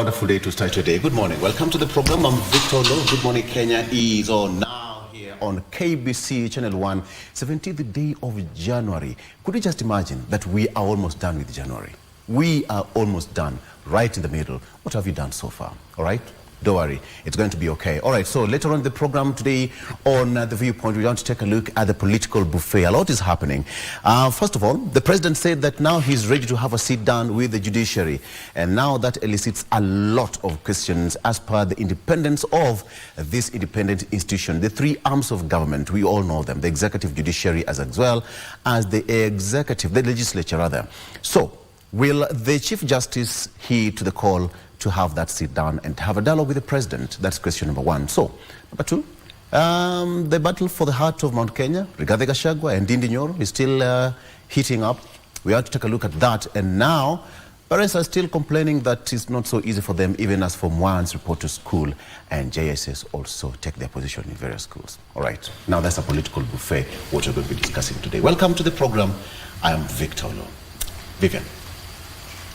wonderful day to start your day. Good morning. Welcome to the program. I'm Victor Lo. Good Morning Kenya is on now here on KBC Channel 1, 17th day of January. Could you just imagine that we are almost done with January? We are almost done, right in the middle. What have you done so far? All right? Don't worry, it's going to be okay. All right, so later on in the program today on The Viewpoint, we want to take a look at the political buffet. A lot is happening. First of all, the president said that now he's ready to have a sit down with the judiciary. And now that elicits a lot of questions as per the independence of this independent institution. The three arms of government, we all know them, the executive, judiciary, as well as the legislature rather. So, will the Chief Justice heed to the call to have that sit down and have a dialogue with the president? That's question number one. So, number two, the battle for the heart of Mount Kenya, Rigathi Gachagua and Ndindi Nyoro is still heating up. We have to take a look at that. And now, parents are still complaining that it's not so easy for them, even as Form 1s report to school, and JSS also take their position in various schools. All right, now that's a political buffet, what we're going to be discussing today. Welcome to the program. I am Victor Lo. Vivian.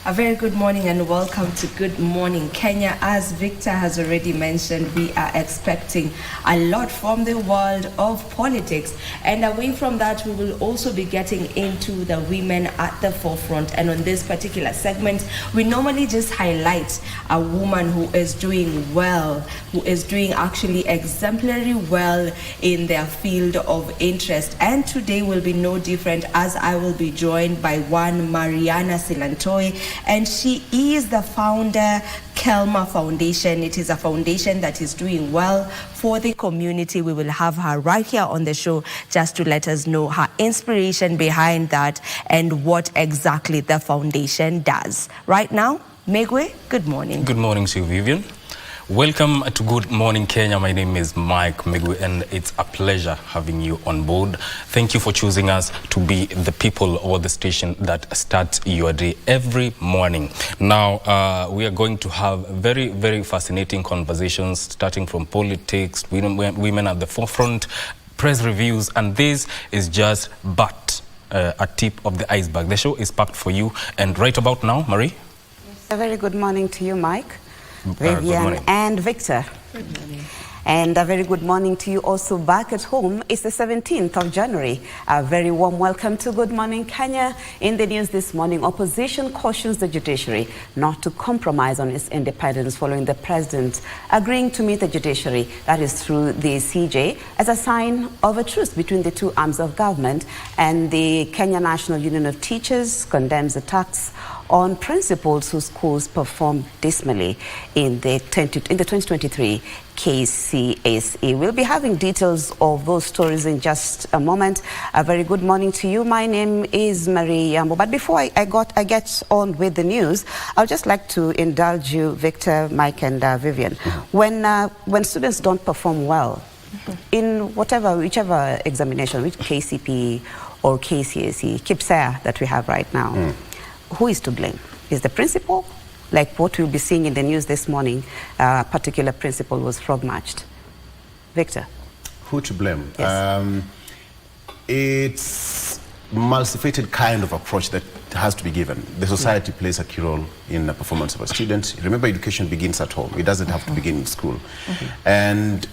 A very good morning and welcome to Good Morning Kenya. As Victor has already mentioned, we are expecting a lot from the world of politics. And away from that, we will also be getting into the women at the forefront. And on this particular segment, we normally just highlight a woman who is doing well, who is doing actually exemplary well in their field of interest. And today will be no different, as I will be joined by one Mariana Silantoi, and she is the founder, Kelma Foundation. It is a foundation that is doing well for the community. We will have her right here on the show just to let us know her inspiration behind that and what exactly the foundation does. Right now, Megwe, good morning. Good morning to you, Vivian. Welcome to Good Morning Kenya. My name is Mike Megwe, and it's a pleasure having you on board. Thank you for choosing us to be the people or the station that starts your day every morning. Now, we are going to have very, very fascinating conversations, starting from politics, women at the forefront, press reviews, and this is just a tip of the iceberg. The show is packed for you, and right about now, Marie? Yes, a very good morning to you, Mike. Vivian and Victor. Good morning. And a very good morning to you also back at home. It's the 17th of January. A very warm welcome to Good Morning Kenya. In the news this morning, opposition cautions the judiciary not to compromise on its independence following the president agreeing to meet the judiciary, that is through the CJ, as a sign of a truce between the two arms of government. And the Kenya National Union of Teachers condemns attacks on principals whose schools performed dismally in the 2023 KCSE. We'll be having details of those stories in just a moment. A very good morning to you. My name is Marie Yambo. But before I get on with the news, I'd just like to indulge you, Victor, Mike, and Vivian. When students don't perform well in whichever examination, which KCPE or KCSE, KIPSEA that we have right now, who is to blame? Is the principal? Like what we'll be seeing in the news this morning, a particular principal was frog-marched. Victor? Who to blame? Yes. It's multifaceted kind of approach that has to be given. The society plays a key role in the performance of a student. Remember, education begins at home. It doesn't have to begin in school. And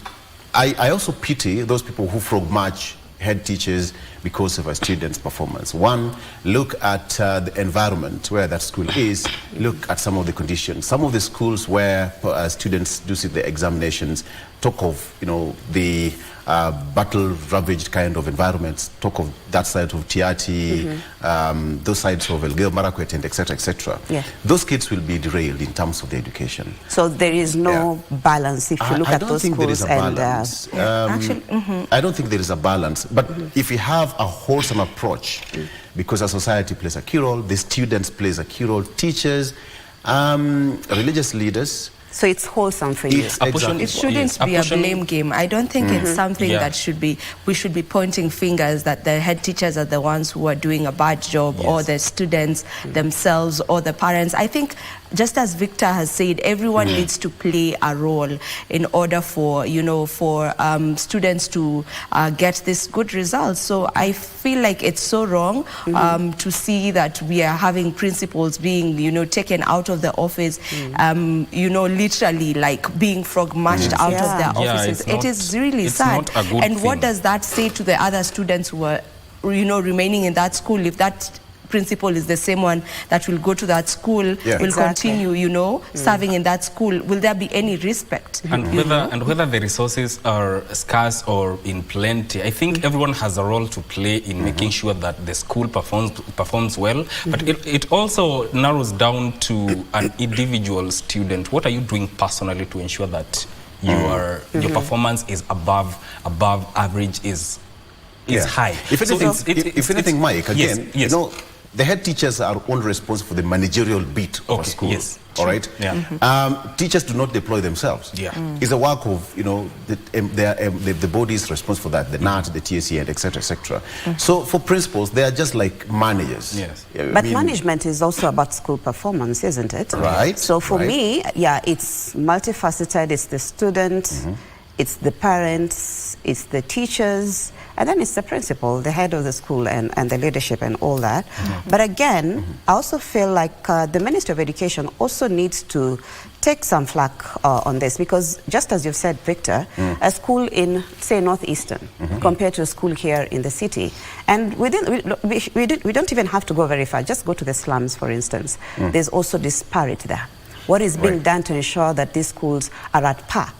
I also pity those people who frog-march head teachers because of a student's performance. One, look at the environment where that school is. Look at some of the conditions. Some of the schools where students do sit the examinations, talk of, the battle-ravaged kind of environments, talk of that side of Tiati, those sides of Elgeyo Marakwet, and etc., etc. Yeah. Those kids will be derailed in terms of their education. So there is no balance if you look at those schools. I don't think there is a balance. But if we have a wholesome approach, because our society plays a key role, the students plays a key role, teachers, religious leaders, So it's wholesome for you. Exactly. It shouldn't be a blame game. I don't think it's something that we should be pointing fingers that the head teachers are the ones who are doing a bad job, or the students themselves, or the parents. I think, just as Victor has said, everyone needs to play a role in order for, students to get this good results. So I feel like it's so wrong to see that we are having principals being, taken out of the office, literally like being frog marched out of their offices. It is really sad. And what does that say to the other students who are, remaining in that school? If that principal is the same one that will go to that school, will continue, serving in that school, will there be any respect? And whether the resources are scarce or in plenty, I think everyone has a role to play in making sure that the school performs well. But it also narrows down to an individual student. What are you doing personally to ensure that your performance is above average, is high? If anything, Mike, again, the head teachers are only responsible for the managerial bit of a school. All right. Teachers do not deploy themselves. It's a work of the bodies responsible for that, the NAT, the TSE, and etc. etc. So for principals, they are just like managers. But management is also about school performance, isn't it? Right. So for me, it's multifaceted. It's the student, it's the parents, it's the teachers, and then it's the principal, the head of the school, and the leadership and all that. But again, I also feel like the Ministry of Education also needs to take some flack on this, because just as you've said, Victor, a school in, say, Northeastern compared to a school here in the city, and we don't even have to go very far, just go to the slums, for instance. There's also disparity there. What is being done to ensure that these schools are at par,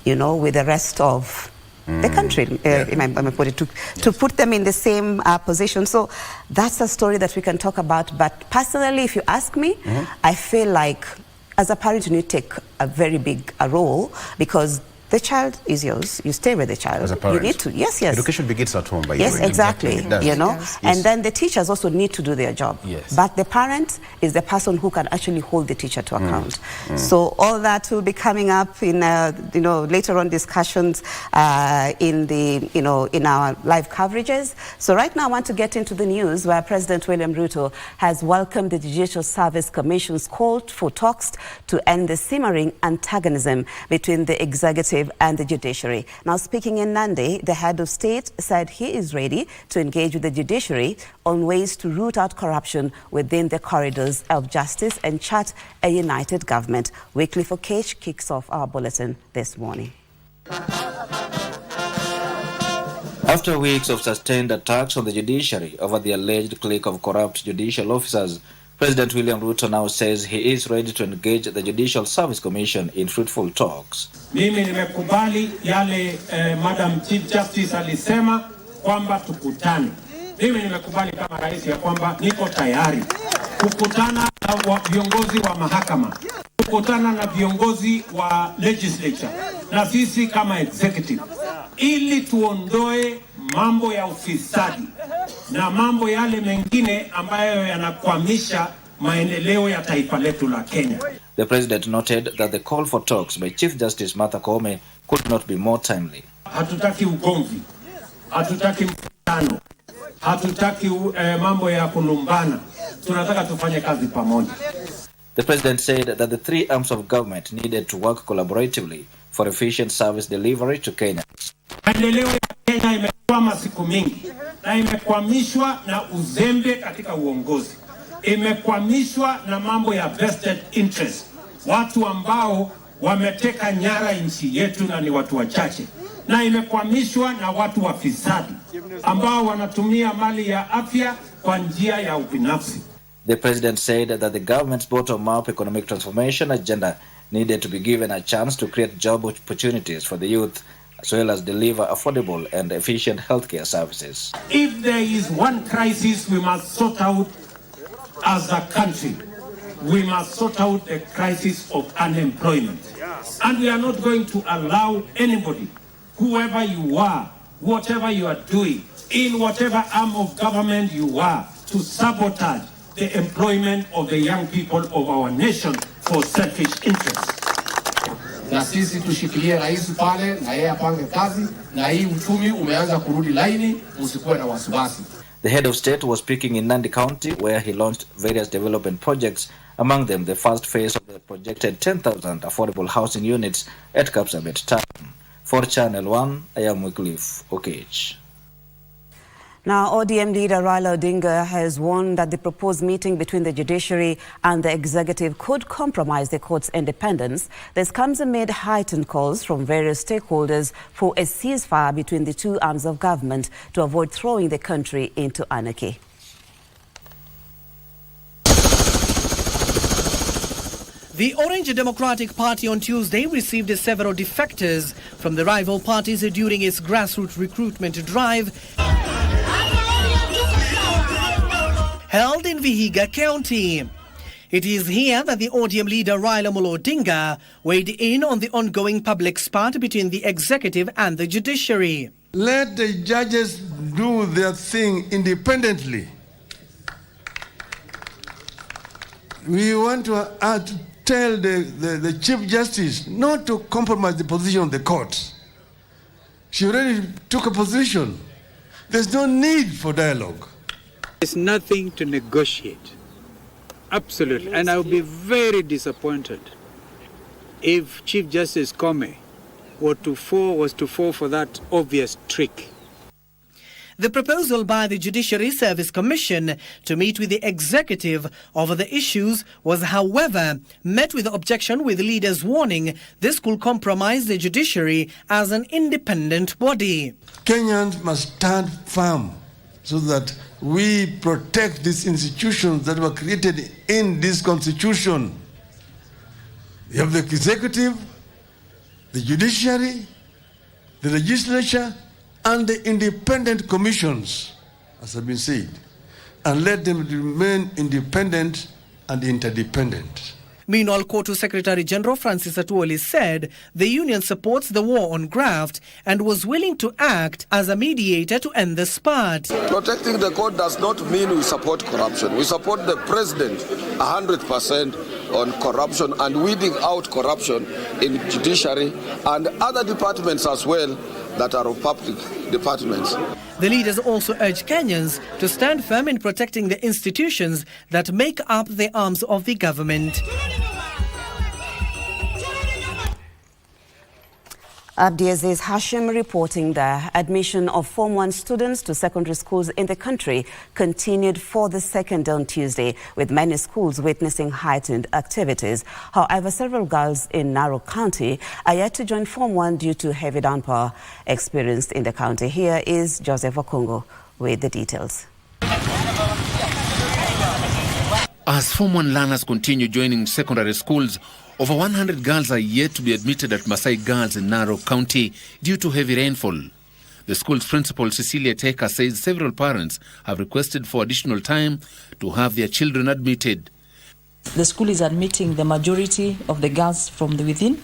with the rest of the country, to put them in the same position? So that's a story that we can talk about. But personally, if you ask me, I feel like as a parent you need to take a very big role, because the child is yours. You stay with the child. As a parent. You need to, yes. Education begins at home, by the way. Yes, exactly. Yes. And then the teachers also need to do their job. But the parent is the person who can actually hold the teacher to account. So all that will be coming up in later on discussions in our live coverages. So right now I want to get into the news, where President William Ruto has welcomed the Judicial Service Commission's call for talks to end the simmering antagonism between the executive and the judiciary. Now, speaking in Nandi, the head of state said he is ready to engage with the judiciary on ways to root out corruption within the corridors of justice and chart a united government. Weekly for Cage kicks off our bulletin this morning. After weeks of sustained attacks on the judiciary over the alleged clique of corrupt judicial officers, President William Ruto now says he is ready to engage the Judicial Service Commission in fruitful talks. Mimi nimekubali yale Madam Chief Justice alisema kwamba tukutane. Mimi nimekubali kama rais ya kwamba niko tayari kukutana na viongozi wa mahakama, kukutana na viongozi wa legislature na sisi kama executive, ili tuondoe mambo ya ufisadi na mambo yale mengine ambayo yanakwamisha maendeleo ya taifa letu la Kenya. The president noted that the call for talks by Chief Justice Martha Koome could not be more timely. Hatutaki ugomvi, hatutaki mfano, hatutaki mambo ya kulumbana. Tunataka tufanye kazi pamoja. The president said that the three arms of government needed to work collaboratively for efficient service delivery to Kenya. Maendeleo ya Kenya imekwama siku mingi, na imekwamishwa na uzembe katika uongozi. Imekwamishwa na mambo ya vested interest, watu ambao wameteka nyara nchi yetu na ni watu wachache, na imekwamishwa na watu wafisadi ambao wanatumia mali ya afya kwa njia ya ubinafsi. The president said that the government's bottom-up economic transformation agenda needed to be given a chance to create job opportunities for the youth, as well as deliver affordable and efficient healthcare services. If there is one crisis we must sort out as a country, we must sort out the crisis of unemployment. And we are not going to allow anybody, whoever you are, whatever you are doing, in whatever arm of government you are, to sabotage the employment of the young people of our nation for selfish interests. na sisi tushikilie rais pale na yeye apange kazi, na hii uchumi umeanza kurudi laini, usikuwe na wasiwasi. The head of state was speaking in Nandi County, where he launched various development projects, among them the first phase of the projected 10,000 affordable housing units at Kapsabet Town. For Channel 1, I am Wycliffe Okech. Now, ODM leader Raila Odinga has warned that the proposed meeting between the judiciary and the executive could compromise the court's independence. This comes amid heightened calls from various stakeholders for a ceasefire between the two arms of government to avoid throwing the country into anarchy. The Orange Democratic Party on Tuesday received several defectors from the rival parties during its grassroots recruitment drive held in Vihiga County. It is here that the ODM leader Raila Odinga weighed in on the ongoing public spat between the executive and the judiciary. Let the judges do their thing independently. We want to tell the Chief Justice not to compromise the position of the court. She already took a position. There's no need for dialogue. There's nothing to negotiate. Absolutely. And I would be very disappointed if Chief Justice Kome was to fall for that obvious trick. The proposal by the Judiciary Service Commission to meet with the executive over the issues was, however, met with objection, with leaders warning this could compromise the judiciary as an independent body. Kenyans must stand firm so that we protect these institutions that were created in this constitution. You have the executive, the judiciary, the legislature, and the independent commissions, as has been said, and let them remain independent and interdependent. Meanwhile, Kotu Secretary General Francis Atuoli said the union supports the war on graft and was willing to act as a mediator to end the spat. Protecting the court does not mean we support corruption. We support the president 100% on corruption and weeding out corruption in judiciary and other departments as well that are of public departments. The leaders also urged Kenyans to stand firm in protecting the institutions that make up the arms of the government. Abdiaziz Hashim reporting there. Admission of Form 1 students to secondary schools in the country continued for the second on Tuesday, with many schools witnessing heightened activities. However, several girls in Narok County are yet to join Form 1 due to heavy downpour experienced in the county. Here is Joseph Okongo with the details. As Form 1 learners continue joining secondary schools, over 100 girls are yet to be admitted at Maasai Girls in Narok County due to heavy rainfall. The school's principal, Cecilia Teka, says several parents have requested for additional time to have their children admitted. The school is admitting the majority of the girls from within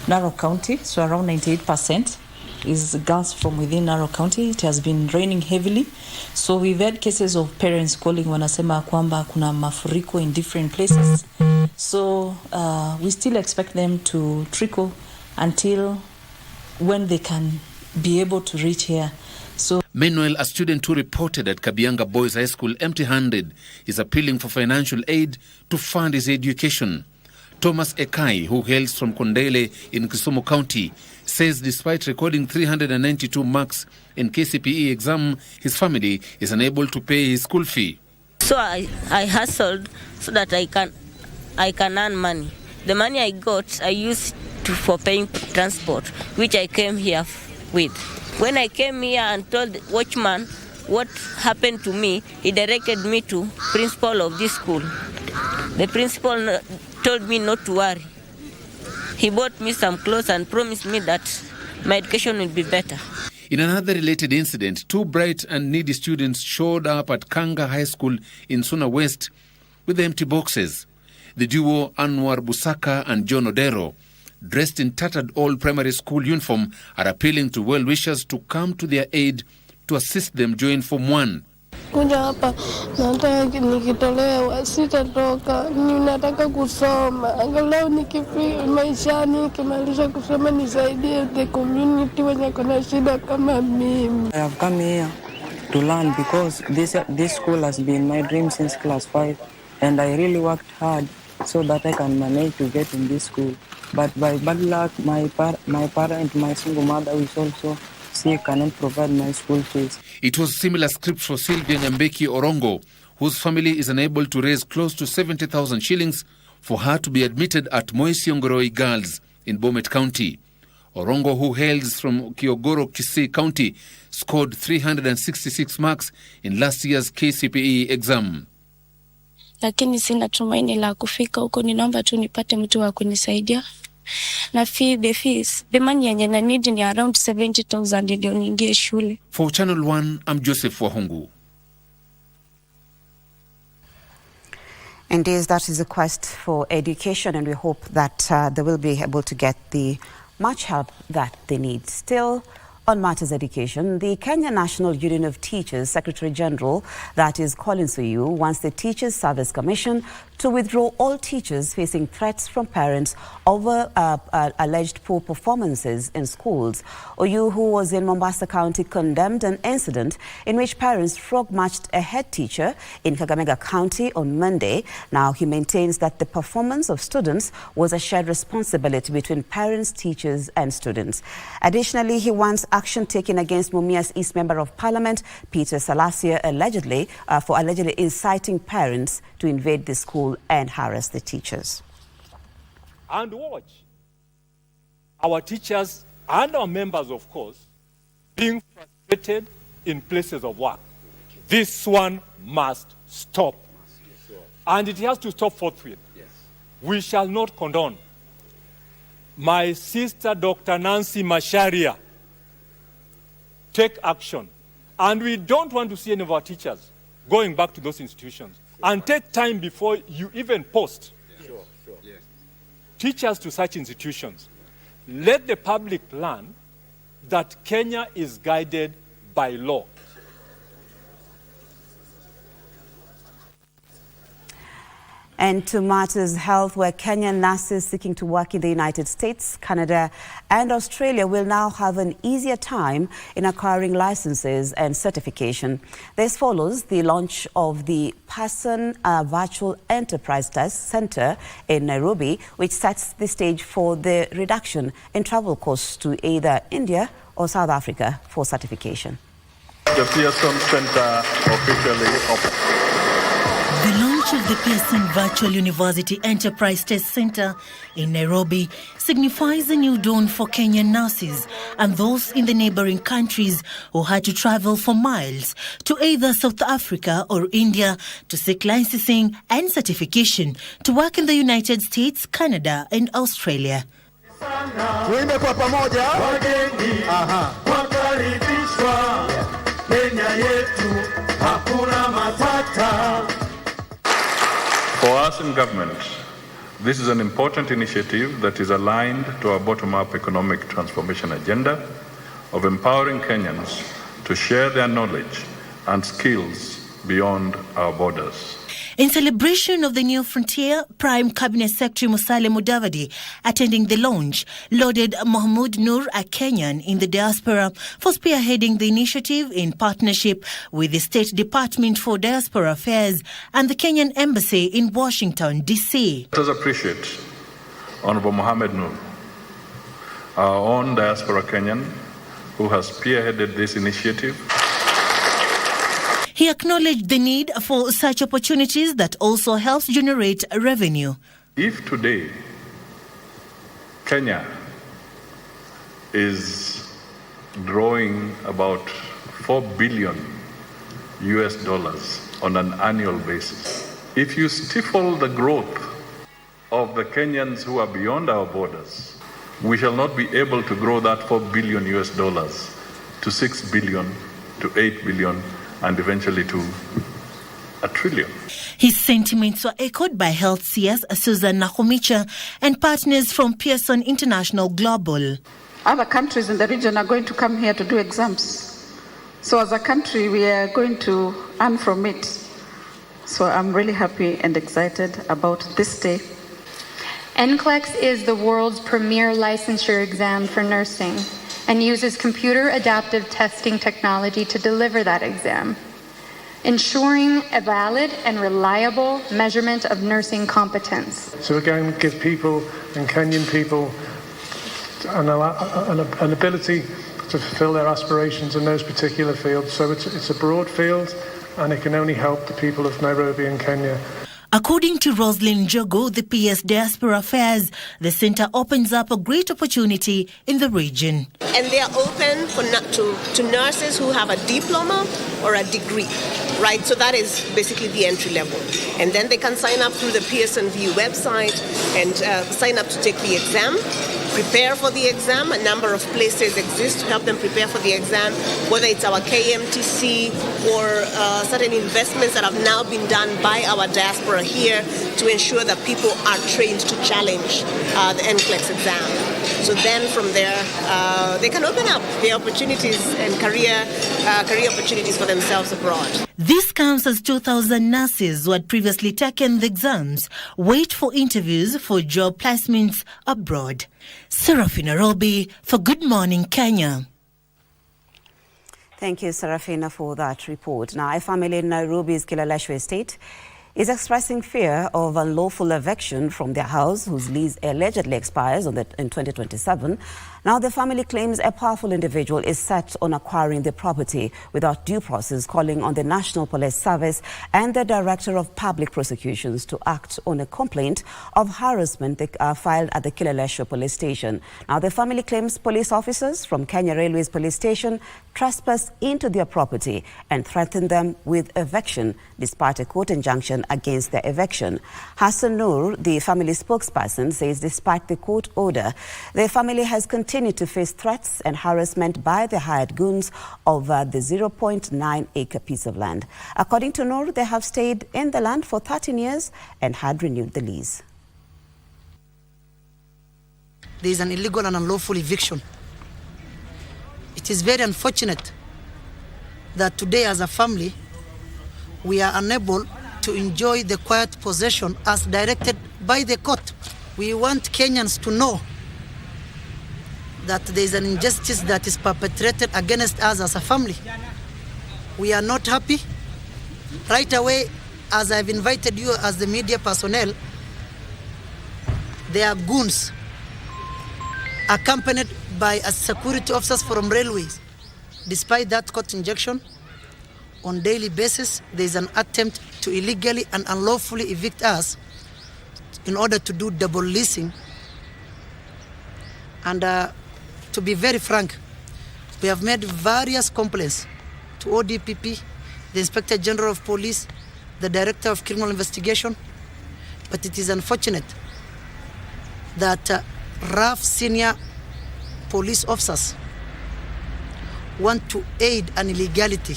Narok County, so around 98% is girls from within Narok County. It has been raining heavily, so we've had cases of parents calling wanasema kwamba kuna mafuriko in different places. So we still expect them to trickle until when they can be able to reach here. So, meanwhile, a student who reported at Kabianga Boys High School empty-handed is appealing for financial aid to fund his education. Thomas Ekai, who hails from Kondele in Kisumu County, says despite recording 392 marks in KCPE exam, his family is unable to pay his school fee. So I hustled so that I can earn money. The money I got, I used for paying transport, which I came here with. When I came here and told the watchman what happened to me, he directed me to principal of this school. The principal told me not to worry. He bought me some clothes and promised me that my education will be better. In another related incident, two bright and needy students showed up at Kanga High School in Suna West with empty boxes. The duo Anwar Busaka and John Odero, dressed in tattered old primary school uniform, are appealing to well-wishers to come to their aid to assist them join Form 1. nimekuja hapa nataka nikitolewa sitatoka, ninataka kusoma angalau nikifika maishani nikimaliza kusoma nisaidie the community wenye kuna shida kama mimi. I have come here to learn because this school has been my dream since class 5, and I really worked hard so that I can manage to get in this school. But by bad luck, my parent, my single mother, who is also sick, cannot provide my school fees. It was similar script for Sylvia Nyambeki Orongo, whose family is unable to raise close to 70,000 shillings for her to be admitted at Moisiongoroi Girls in Bomet County. Orongo, who hails from Kiogoro, Kisii County, scored 366 marks in last year's KCPE exam. Lakini sina tumaini la kufika huko, ninaomba tu nipate mtu wa kunisaidia. Na the fees, the money yenye na need ni around 70,000 ndio niingie shule. For Channel 1, I'm Joseph Wahungu. Indeed, that is a quest for education, and we hope that they will be able to get the much help that they need. Still, on matters education, the Kenya National Union of Teachers Secretary General, that is Colin Soyu, wants the Teachers Service Commission to withdraw all teachers facing threats from parents over alleged poor performances in schools. Oyu, who was in Mombasa County, condemned an incident in which parents frog-marched a head teacher in Kakamega County on Monday. Now, he maintains that the performance of students was a shared responsibility between parents, teachers and students. Additionally, he wants action taken against Mumias East Member of Parliament, Peter Salasia, for allegedly inciting parents to invade the school and harass the teachers. And watch our teachers and our members, of course, being frustrated in places of work. This one must stop. And it has to stop forthwith. Yes. We shall not condone. My sister, Dr. Nancy Masharia, take action. And we don't want to see any of our teachers going back to those institutions. And take time before you even post teachers to such institutions. Let the public learn that Kenya is guided by law. And to matters health, where Kenyan nurses seeking to work in the United States, Canada and Australia will now have an easier time in acquiring licenses and certification. This follows the launch of the Person Virtual Enterprise Test Center in Nairobi, which sets the stage for the reduction in travel costs to either India or South Africa for certification. The Pearson Center officially opened. The launch of the Pearson Virtual University Enterprise Test Center in Nairobi signifies a new dawn for Kenyan nurses and those in the neighboring countries who had to travel for miles to either South Africa or India to seek licensing and certification to work in the United States, Canada and Australia. Tuimbe kwa pamoja. Wakaribishwa Kenya yetu, hakuna matata. For us in government, this is an important initiative that is aligned to our bottom-up economic transformation agenda of empowering Kenyans to share their knowledge and skills beyond our borders. In celebration of the new frontier, Prime Cabinet Secretary Musalia Mudavadi, attending the launch, lauded Mahmoud Noor, a Kenyan in the diaspora, for spearheading the initiative in partnership with the State Department for Diaspora Affairs and the Kenyan Embassy in Washington, D.C. Let us appreciate Honorable Mohamed Noor, our own diaspora Kenyan, who has spearheaded this initiative. He acknowledged the need for such opportunities that also helps generate revenue. If today Kenya is drawing about $4 billion on an annual basis, if you stifle the growth of the Kenyans who are beyond our borders, we shall not be able to grow that $4 billion to $6 billion to $8 billion and eventually to $1 trillion. His sentiments were echoed by health seers Susan Nakhumicha and partners from Pearson International Global. Other countries in the region are going to come here to do exams. So as a country, we are going to earn from it. So I'm really happy and excited about this day. Enlex is the world's premier licensure exam for nursing and uses computer adaptive testing technology to deliver that exam, ensuring a valid and reliable measurement of nursing competence. So we're going to give people and Kenyan people an ability to fulfill their aspirations in those particular fields. So it's a broad field, and it can only help the people of Nairobi and Kenya. According to Roslyn Jogo, the PS Diaspora Affairs, the center opens up a great opportunity in the region. And they are open to nurses who have a diploma or a degree, right? So that is basically the entry level. And then they can sign up through the Pearson VUE website and sign up to take the exam, prepare for the exam. A number of places exist to help them prepare for the exam, whether it's our KMTC or certain investments that have now been done by our diaspora here to ensure that people are trained to challenge the NCLEX exam. So then from there, they can open up the opportunities and career opportunities for themselves abroad. This comes as 2,000 nurses who had previously taken the exams wait for interviews for job placements abroad. Serafina Robi for Good Morning Kenya. Thank you, Serafina, for that report. Now, a family in Nairobi's Kileleshwa estate is expressing fear of unlawful eviction from their house, whose lease allegedly expires in 2027. Now, the family claims a powerful individual is set on acquiring the property without due process, calling on the National Police Service and the Director of Public Prosecutions to act on a complaint of harassment filed at the Kileleshwa police station. Now, the family claims police officers from Kenya Railways police station trespassed into their property and threatened them with eviction despite a court injunction against their eviction. Hassan Noor, the family spokesperson, says despite the court order, the family has continued to face threats and harassment by the hired goons over the 0.9-acre piece of land. According to Noor, they have stayed in the land for 13 years and had renewed the lease. There is an illegal and unlawful eviction. It is very unfortunate that today as a family, we are unable to enjoy the quiet possession as directed by the court. We want Kenyans to know that there is an injustice that is perpetrated against us as a family. We are not happy. Right away, as I've invited you as the media personnel, there are goons accompanied by a security officers from railways. Despite that court injunction, on daily basis, there is an attempt to illegally and unlawfully evict us in order to do double leasing. And to be very frank, we have made various complaints to ODPP, the Inspector General of Police, the Director of Criminal Investigation, but it is unfortunate that rough senior police officers want to aid an illegality.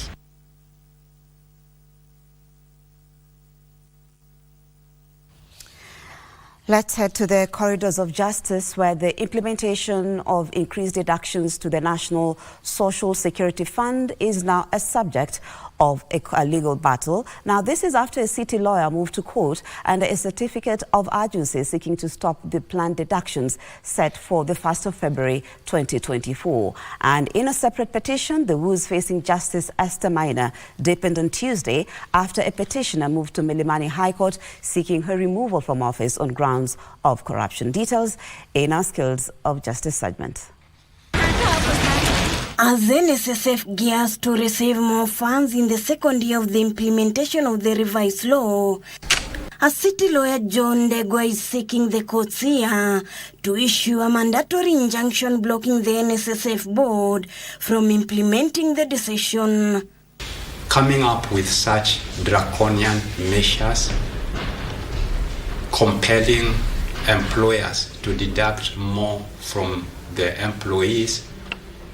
Let's head to the corridors of justice, where the implementation of increased deductions to the National Social Security Fund is now a subject of a legal battle. Now, this is after a city lawyer moved to court under a certificate of urgency seeking to stop the planned deductions set for the 1st of February 2024. And in a separate petition, the woes facing Justice Esther Maina deepened on Tuesday after a petitioner moved to Milimani High Court seeking her removal from office on grounds of corruption. Details in our Skills of Justice segment. As NSSF gears to receive more funds in the second year of the implementation of the revised law, a city lawyer, John Degwa, is seeking the courts here to issue a mandatory injunction blocking the NSSF board from implementing the decision. Coming up with such draconian measures, compelling employers to deduct more from their employees,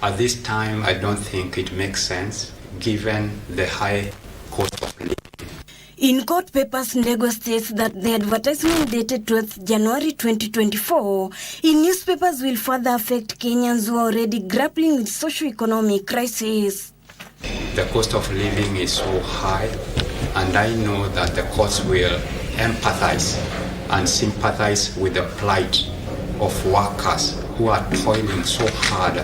at this time, I don't think it makes sense, given the high cost of living. In court papers, Ndegwa states that the advertisement dated 12th January 2024 in newspapers will further affect Kenyans who are already grappling with socio-economic crisis. The cost of living is so high, and I know that the courts will empathize and sympathize with the plight of workers who are toiling so hard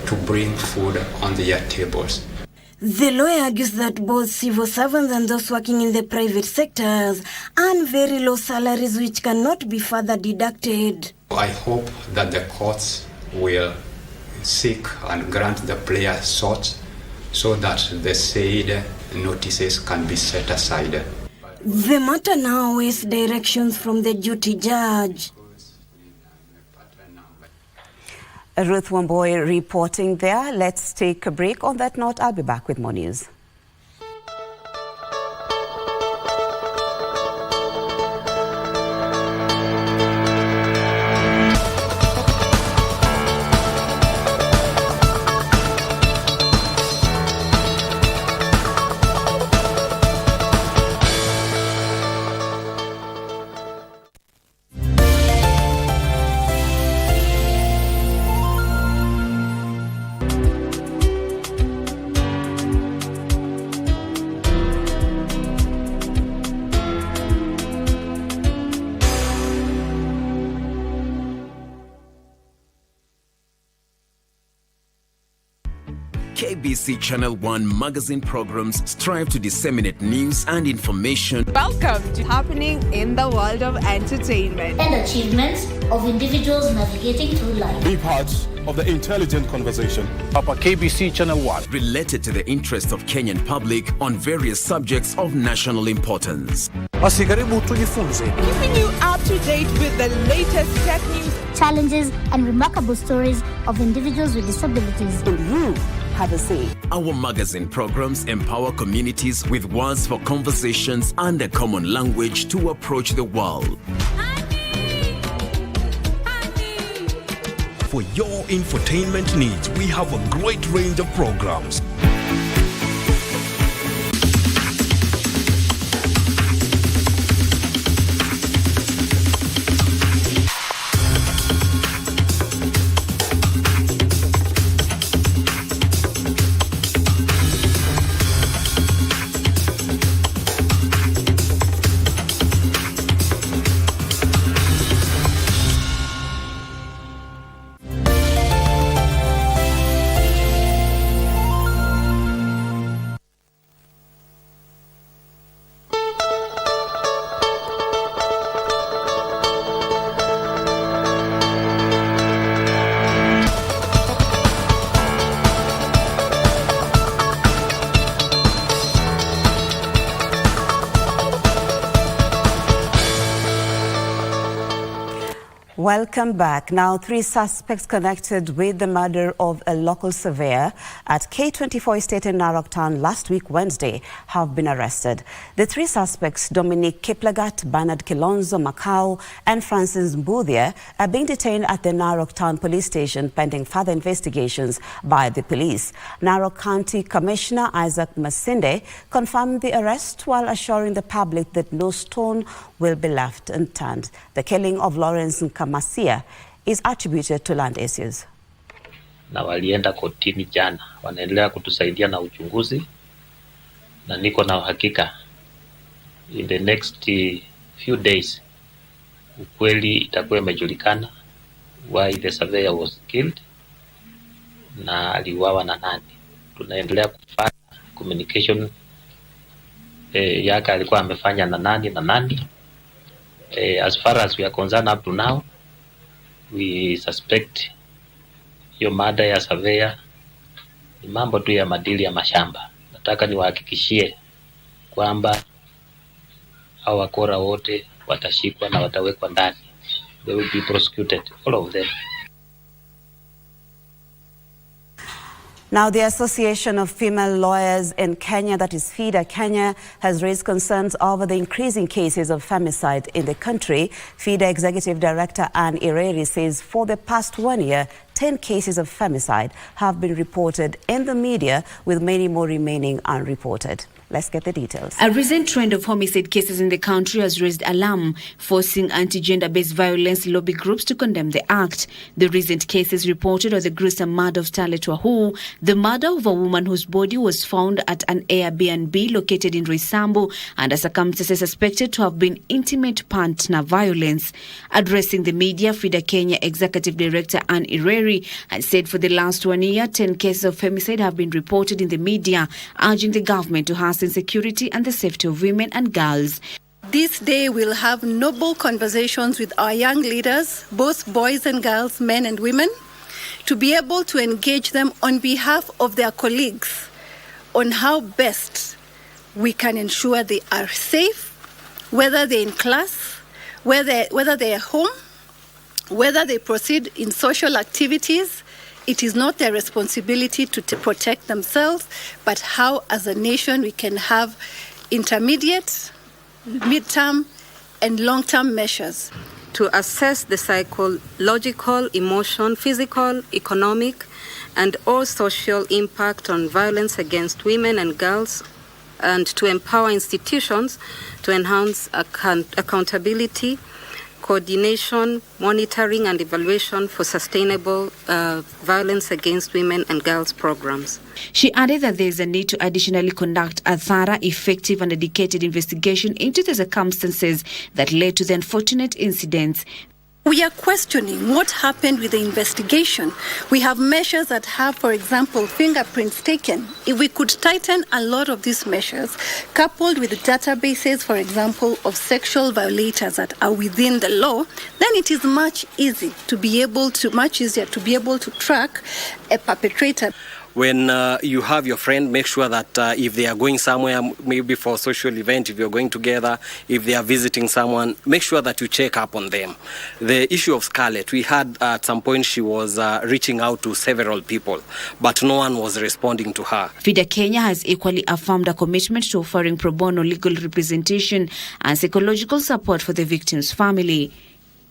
to bring food on their tables. The lawyer argues that both civil servants and those working in the private sectors earn very low salaries which cannot be further deducted. I hope that the courts will seek and grant the players sought so that the said notices can be set aside. The matter now awaits directions from the duty judge. Ruth Wamboy reporting there. Let's take a break. On that note, I'll be back with more news. KBC Channel 1 magazine programs strive to disseminate news and information. Welcome to Happening in the World of Entertainment and achievements of individuals navigating through life. Be part of the intelligent conversation. Papa KBC Channel 1. Related to the interest of Kenyan public on various subjects of national importance. Keeping you up to date with the latest tech news, challenges, and remarkable stories of individuals with disabilities. And you have a say. Our magazine programs empower communities with words for conversations and a common language to approach the world. For your infotainment needs, we have a great range of programs. Welcome back. Now, 3 suspects connected with the murder of a local surveyor at K24 Estate in Narok Town last week, Wednesday, have been arrested. The 3 suspects, Dominic Kiplagat, Bernard Kilonzo Macau, and Francis Mbuthia, are being detained at the Narok Town Police Station pending further investigations by the police. Narok County Commissioner Isaac Masinde confirmed the arrest while assuring the public that no stone will be left unturned. The killing of Lawrence Nkamasia is attributed to land issues. Na walienda kotini jana, wanaendelea kutusaidia na uchunguzi, na niko na uhakika in the next few days ukweli itakuwa imejulikana why the surveyor was killed na aliuawa na nani. Tunaendelea kufanya communication yake alikuwa amefanya na nani. As far as we are concerned up to now, we suspect hiyo mada ya surveyor ni mambo tu ya madili ya mashamba. Nataka niwahakikishie kwamba hao wakora wote watashikwa na watawekwa ndani. They will be prosecuted, all of them. Now, the Association of Female Lawyers in Kenya, that is FIDA Kenya, has raised concerns over the increasing cases of femicide in the country. FIDA Executive Director Anne Ireri says for the past 1 year, 10 cases of femicide have been reported in the media, with many more remaining unreported. Let's get the details. A recent trend of homicide cases in the country has raised alarm, forcing anti-gender-based violence lobby groups to condemn the act. The recent cases reported are the gruesome murder of Starlet Wahu, the murder of a woman whose body was found at an Airbnb located in Roysambu, under circumstances suspected to have been intimate partner violence. Addressing the media, FIDA Kenya Executive Director Ann Ireri has said for the last 1 year, 10 cases of femicide have been reported in the media, urging the government to hasten security and the safety of women and girls. This day we'll have noble conversations with our young leaders, both boys and girls, men and women, to be able to engage them on behalf of their colleagues on how best we can ensure they are safe, whether they're in class, whether they're home, whether they proceed in social activities. It is not their responsibility to protect themselves, but how as a nation we can have intermediate, mid-term, and long-term measures. To assess the psychological, emotional, physical, economic, and all social impact on violence against women and girls, and to empower institutions to enhance accountability, coordination, monitoring, and evaluation for sustainable violence against women and girls programs. She added that there is a need to additionally conduct a thorough, effective, and dedicated investigation into the circumstances that led to the unfortunate incidents. We are questioning what happened with the investigation. We have measures that have, for example, fingerprints taken. If we could tighten a lot of these measures, coupled with databases, for example, of sexual violators that are within the law, then it is much easier to be able to track a perpetrator. When you have your friend, make sure that if they are going somewhere, maybe for a social event, if you're going together, if they are visiting someone, make sure that you check up on them. The issue of Scarlett, we had at some point she was reaching out to several people, but no one was responding to her. FIDA Kenya has equally affirmed a commitment to offering pro bono legal representation and psychological support for the victim's family.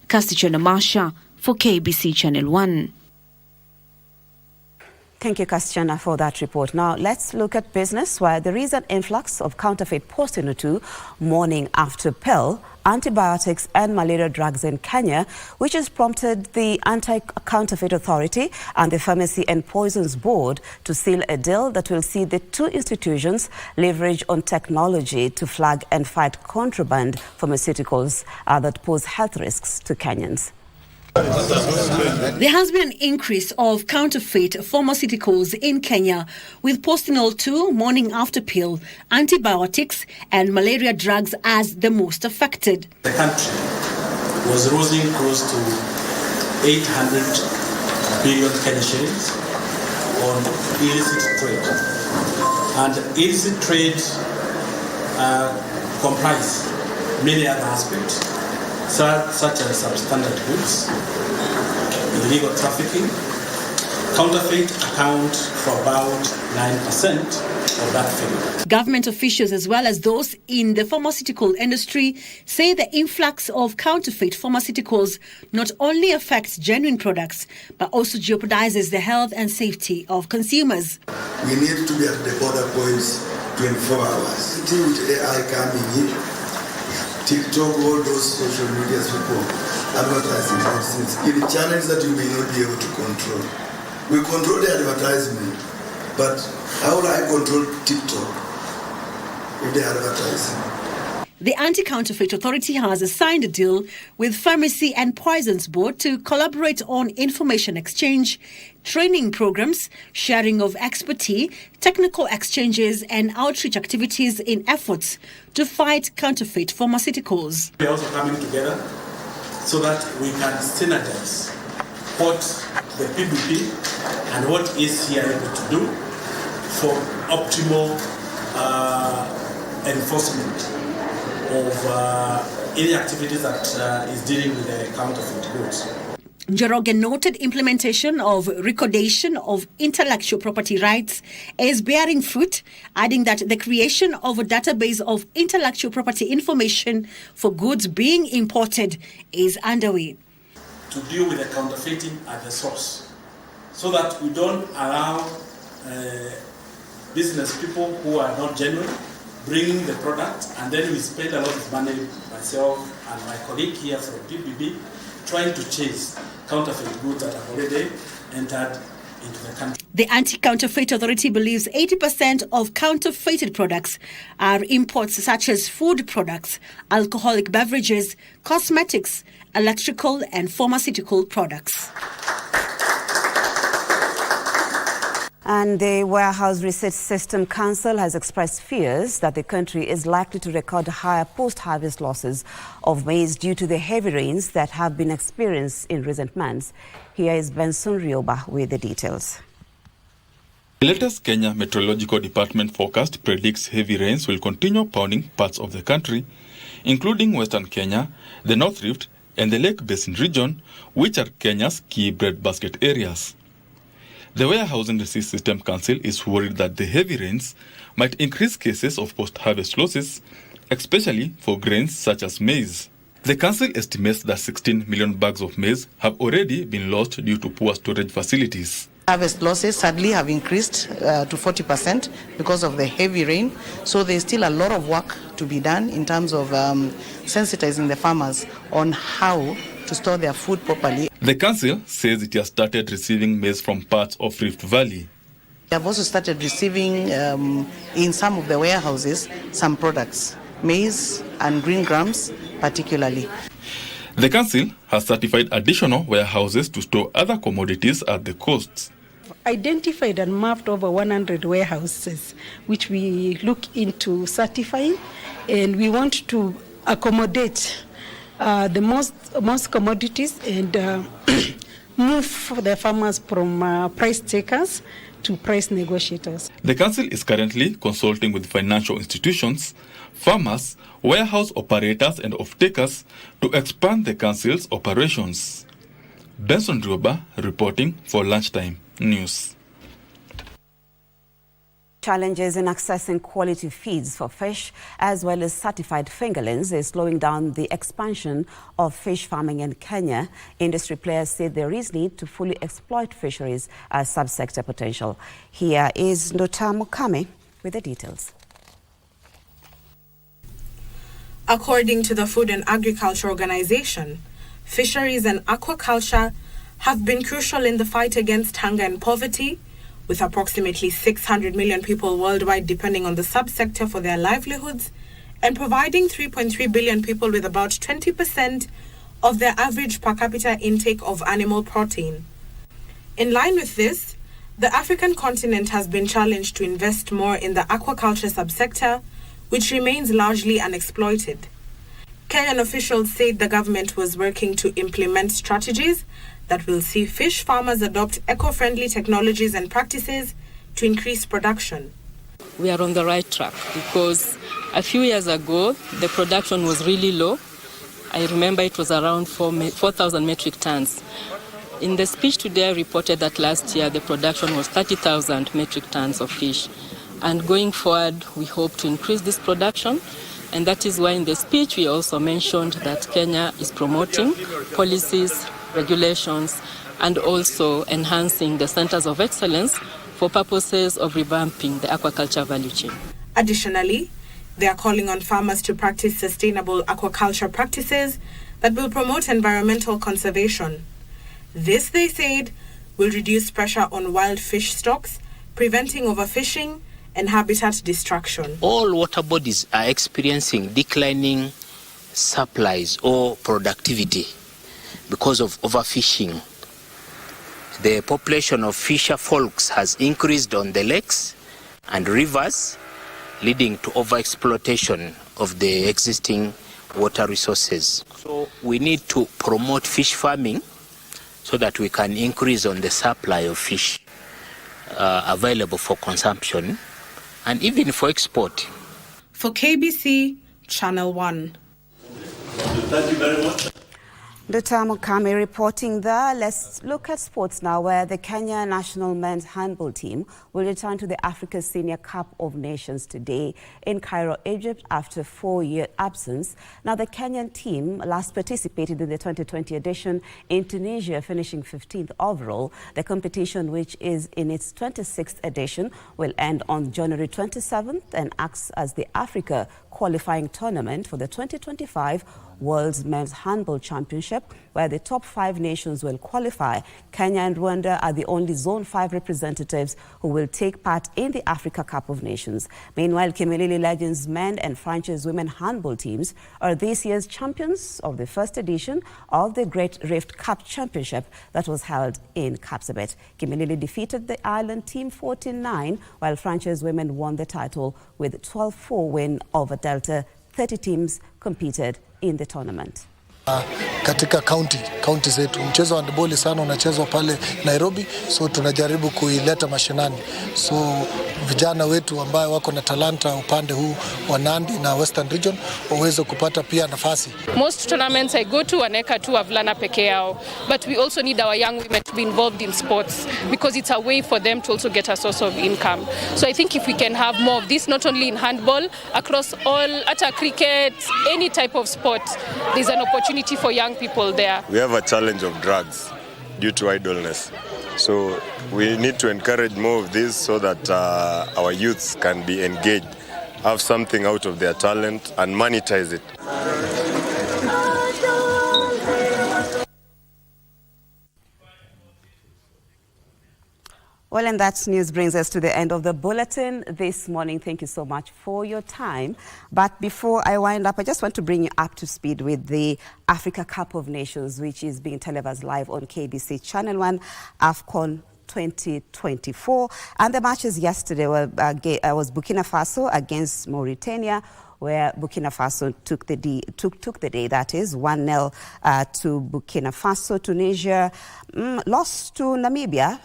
Castichona Masha for KBC Channel 1. Thank you, Castiana, for that report. Now, let's look at business, where there is an influx of counterfeit post-Ruto morning after pill, antibiotics and malaria drugs in Kenya, which has prompted the Anti-Counterfeit Authority and the Pharmacy and Poisons Board to seal a deal that will see the two institutions leverage on technology to flag and fight contraband pharmaceuticals that pose health risks to Kenyans. There has been an increase of counterfeit pharmaceuticals in Kenya, with Postinol 2, morning after pill, antibiotics and malaria drugs as the most affected. The country was losing close to 800 billion Kenya shillings on illicit trade. And illicit trade comprise many other aspects, such as substandard goods, illegal trafficking. Counterfeit account for about 9% of that figure. Government officials, as well as those in the pharmaceutical industry, say the influx of counterfeit pharmaceuticals not only affects genuine products, but also jeopardizes the health and safety of consumers. We need to be at the border points 24 hours. With AI coming in, TikTok, all those social media people advertising nonsense in channels that you may not be able to control. We control the advertisement, but how will I control TikTok if they are advertising? The Anti-Counterfeit Authority has signed a deal with Pharmacy and Poisons Board to collaborate on information exchange, training programs, sharing of expertise, technical exchanges and outreach activities in efforts to fight counterfeit pharmaceuticals. We are also coming together so that we can synergize what the PBP and what EC are able to do for optimal enforcement of any activities that is dealing with the counterfeit goods. Njoroge noted implementation of recordation of intellectual property rights is bearing fruit, adding that the creation of a database of intellectual property information for goods being imported is underway. To deal with the counterfeiting at the source, so that we don't allow business people who are not genuine bringing the product, and then we spent a lot of money, myself and my colleague here from PBB, trying to chase counterfeit goods that have already entered into the country. The Anti-Counterfeit Authority believes 80% of counterfeited products are imports such as food products, alcoholic beverages, cosmetics, electrical and pharmaceutical products. And the Warehouse Research System Council has expressed fears that the country is likely to record higher post-harvest losses of maize due to the heavy rains that have been experienced in recent months. Here is Benson Rioba with the details. The latest Kenya Meteorological Department forecast predicts heavy rains will continue pounding parts of the country, including Western Kenya, the North Rift, and the Lake Basin region, which are Kenya's key breadbasket areas. The Warehousing Research System Council is worried that the heavy rains might increase cases of post-harvest losses, especially for grains such as maize. The council estimates that 16 million bags of maize have already been lost due to poor storage facilities. Harvest losses sadly have increased to 40% because of the heavy rain. So there's still a lot of work to be done in terms of sensitizing the farmers on how to store their food properly. The council says it has started receiving maize from parts of Rift Valley. We have also started receiving in some of the warehouses some products, maize and green grams particularly. The council has certified additional warehouses to store other commodities at the coasts. Identified and mapped over 100 warehouses, which we look into certifying, and we want to accommodate the most commodities and move the farmers from price takers to price negotiators. The council is currently consulting with financial institutions, farmers, warehouse operators and off-takers to expand the council's operations. Benson Rioba reporting for Lunchtime News. Challenges in accessing quality feeds for fish as well as certified fingerlings is slowing down the expansion of fish farming in Kenya. Industry players say there is need to fully exploit fisheries as subsector potential. Here is Ndota Mukame with the details. According to the Food and Agriculture Organization, fisheries and aquaculture have been crucial in the fight against hunger and poverty, with approximately 600 million people worldwide depending on the subsector for their livelihoods and providing 3.3 billion people with about 20% of their average per capita intake of animal protein. In line with this, the African continent has been challenged to invest more in the aquaculture subsector, which remains largely unexploited. Kenyan officials said the government was working to implement strategies that will see fish farmers adopt eco-friendly technologies and practices to increase production. We are on the right track because a few years ago, the production was really low. I remember it was around 4,000 metric tons. In the speech today, I reported that last year the production was 30,000 metric tons of fish. And going forward, we hope to increase this production. And that is why in the speech we also mentioned that Kenya is promoting policies, regulations, and also enhancing the centers of excellence for purposes of revamping the aquaculture value chain. Additionally, they are calling on farmers to practice sustainable aquaculture practices that will promote environmental conservation. This, they said, will reduce pressure on wild fish stocks, preventing overfishing and habitat destruction. All water bodies are experiencing declining supplies or productivity because of overfishing. The population of fisher folks has increased on the lakes and rivers, leading to overexploitation of the existing water resources. So we need to promote fish farming so that we can increase on the supply of fish available for consumption and even for export. For KBC, Channel 1. Thank you very much. Dotamo Kame reporting there. Let's look at sports now, where the Kenya national men's handball team will return to the Africa Senior Cup of Nations today in Cairo, Egypt, after a 4-year absence. Now, the Kenyan team last participated in the 2020 edition in Tunisia, finishing 15th overall. The competition, which is in its 26th edition, will end on January 27th and acts as the Africa qualifying tournament for the 2025 World's Men's Handball Championship, where the top 5 nations will qualify. Kenya and Rwanda are the only Zone 5 representatives who will take part in the Africa Cup of Nations. Meanwhile, Kimilili Legends men and franchise women handball teams are this year's champions of the first edition of the Great Rift Cup Championship that was held in Kapsabet. Kimilili defeated the Island team 14-9, while franchise women won the title with a 12-4 win over Delta. 30 teams competed in the tournament. Katika county zetu mchezo wa handball sana unachezwa pale Nairobi, so tunajaribu kuileta mashinani, so vijana wetu ambao wako na talanta upande huu wa Nandi na Western Region waweze kupata pia nafasi. Most tournaments I go to waneka tu wavulana peke yao, but we also need our young women to be involved in sports because it's a way for them to also get a source of income. So I think if we can have more of this, not only in handball, across all, at cricket, any type of sport, there's an opportunity for young people there. We have a challenge of drugs due to idleness. So we need to encourage more of this so that our youths can be engaged, have something out of their talent and monetize it. Well, and that news brings us to the end of the bulletin this morning. Thank you so much for your time. But before I wind up, I just want to bring you up to speed with the Africa Cup of Nations, which is being televised live on KBC Channel 1, AFCON 2024. And the matches yesterday was Burkina Faso against Mauritania, where Burkina Faso took the day, that is 1-0 to Burkina Faso. Tunisia lost to Namibia,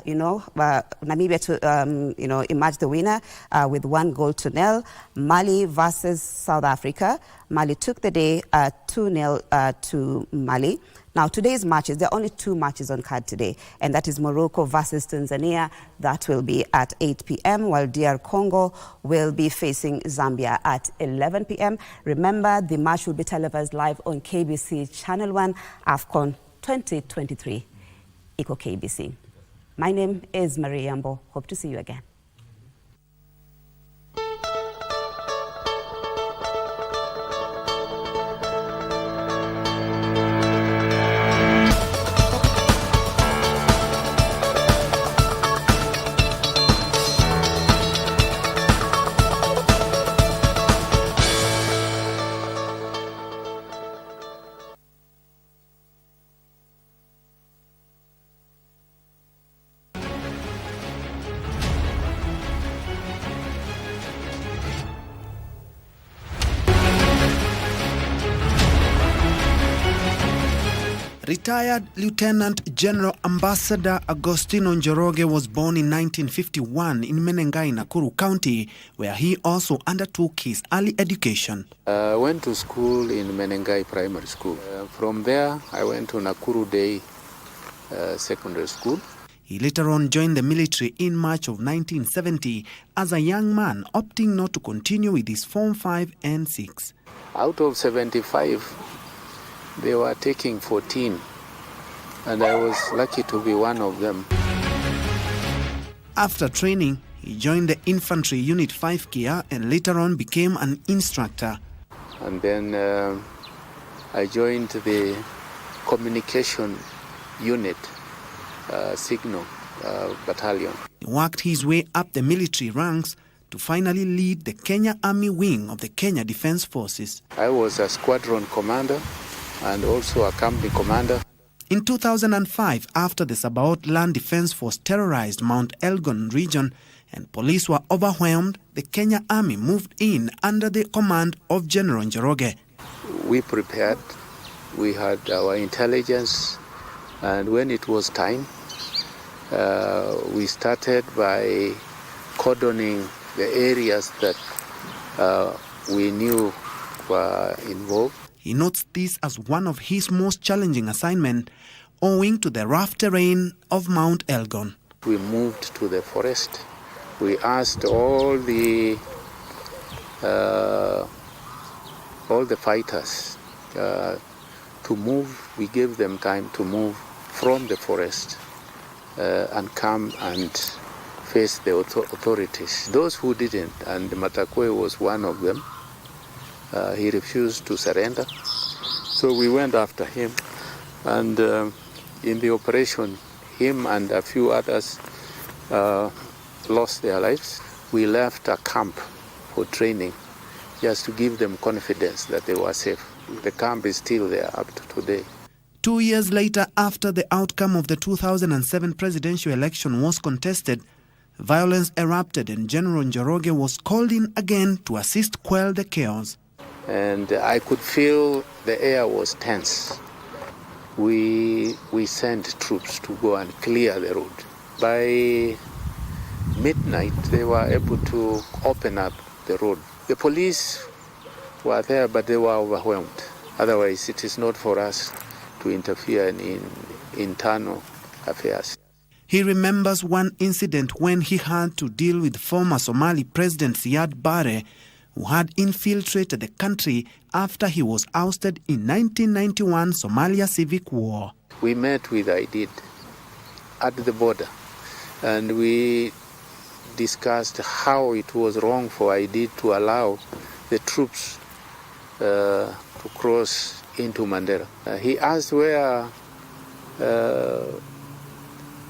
Namibia emerged the winner with 1-0. Mali versus South Africa. Mali took the day 2-0 to Mali. Now, today's matches, there are only 2 matches on card today, and that is Morocco versus Tanzania. That will be at 8 p.m., while DR Congo will be facing Zambia at 11 p.m. Remember, the match will be televised live on KBC Channel 1, AFCON 2023, Eco KBC. My name is Marie Yambo. Hope to see you again. Retired Lieutenant General Ambassador Agostino Njoroge was born in 1951 in Menengai, Nakuru County, where he also undertook his early education. I went to school in Menengai Primary School. From there, I went to Nakuru Day Secondary School. He later on joined the military in March of 1970 as a young man, opting not to continue with his Form 5 and 6. Out of 75, they were taking 14, and I was lucky to be one of them. After training, he joined the Infantry Unit 5 Kia and later on became an instructor. And then I joined the Communication Unit Signal Battalion. He worked his way up the military ranks to finally lead the Kenya Army wing of the Kenya Defence Forces. I was a squadron commander and also a company commander. In 2005, after the Sabaot Land Defence Force terrorized Mount Elgon region and police were overwhelmed, the Kenya Army moved in under the command of General Njoroge. We prepared, we had our intelligence, and when it was time, we started by cordoning the areas that we knew were involved. He notes this as one of his most challenging assignments owing to the rough terrain of Mount Elgon. We moved to the forest. We asked all the fighters to move. We gave them time to move from the forest and come and face the authorities. Those who didn't, and Matakwe was one of them, he refused to surrender. So we went after him, and in the operation, him and a few others lost their lives. We left a camp for training just to give them confidence that they were safe. The camp is still there up to today. 2 years later, after the outcome of the 2007 presidential election was contested, violence erupted and General Njoroge was called in again to assist quell the chaos. And I could feel the air was tense. We sent troops to go and clear the road. By midnight, they were able to open up the road. The police were there, but they were overwhelmed. Otherwise, it is not for us to interfere in internal affairs. He remembers one incident when he had to deal with former Somali President Siad Barre, who had infiltrated the country after he was ousted in 1991 Somalia Civic War. We met with IDID at the border, and we discussed how it was wrong for IDID to allow the troops to cross into Mandera. He asked where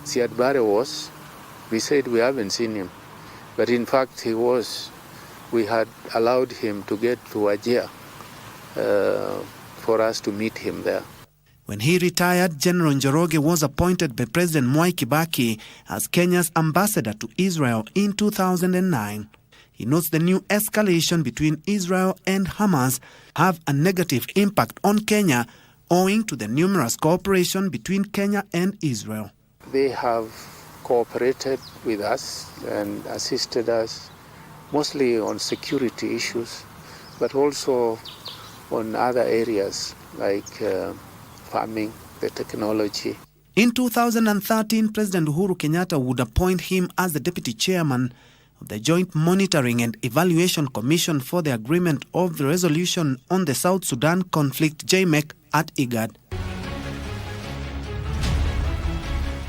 Siad Barre was. We said we haven't seen him, but in fact he was. We had allowed him to get to Wajir for us to meet him there. When he retired, General Njoroge was appointed by President Mwai Kibaki as Kenya's ambassador to Israel in 2009. He notes the new escalation between Israel and Hamas have a negative impact on Kenya owing to the numerous cooperation between Kenya and Israel. They have cooperated with us and assisted us mostly on security issues, but also on other areas like farming, the technology. In 2013, President Uhuru Kenyatta would appoint him as the deputy chairman of the Joint Monitoring and Evaluation Commission for the Agreement of the Resolution on the South Sudan Conflict, JMEC, at IGAD.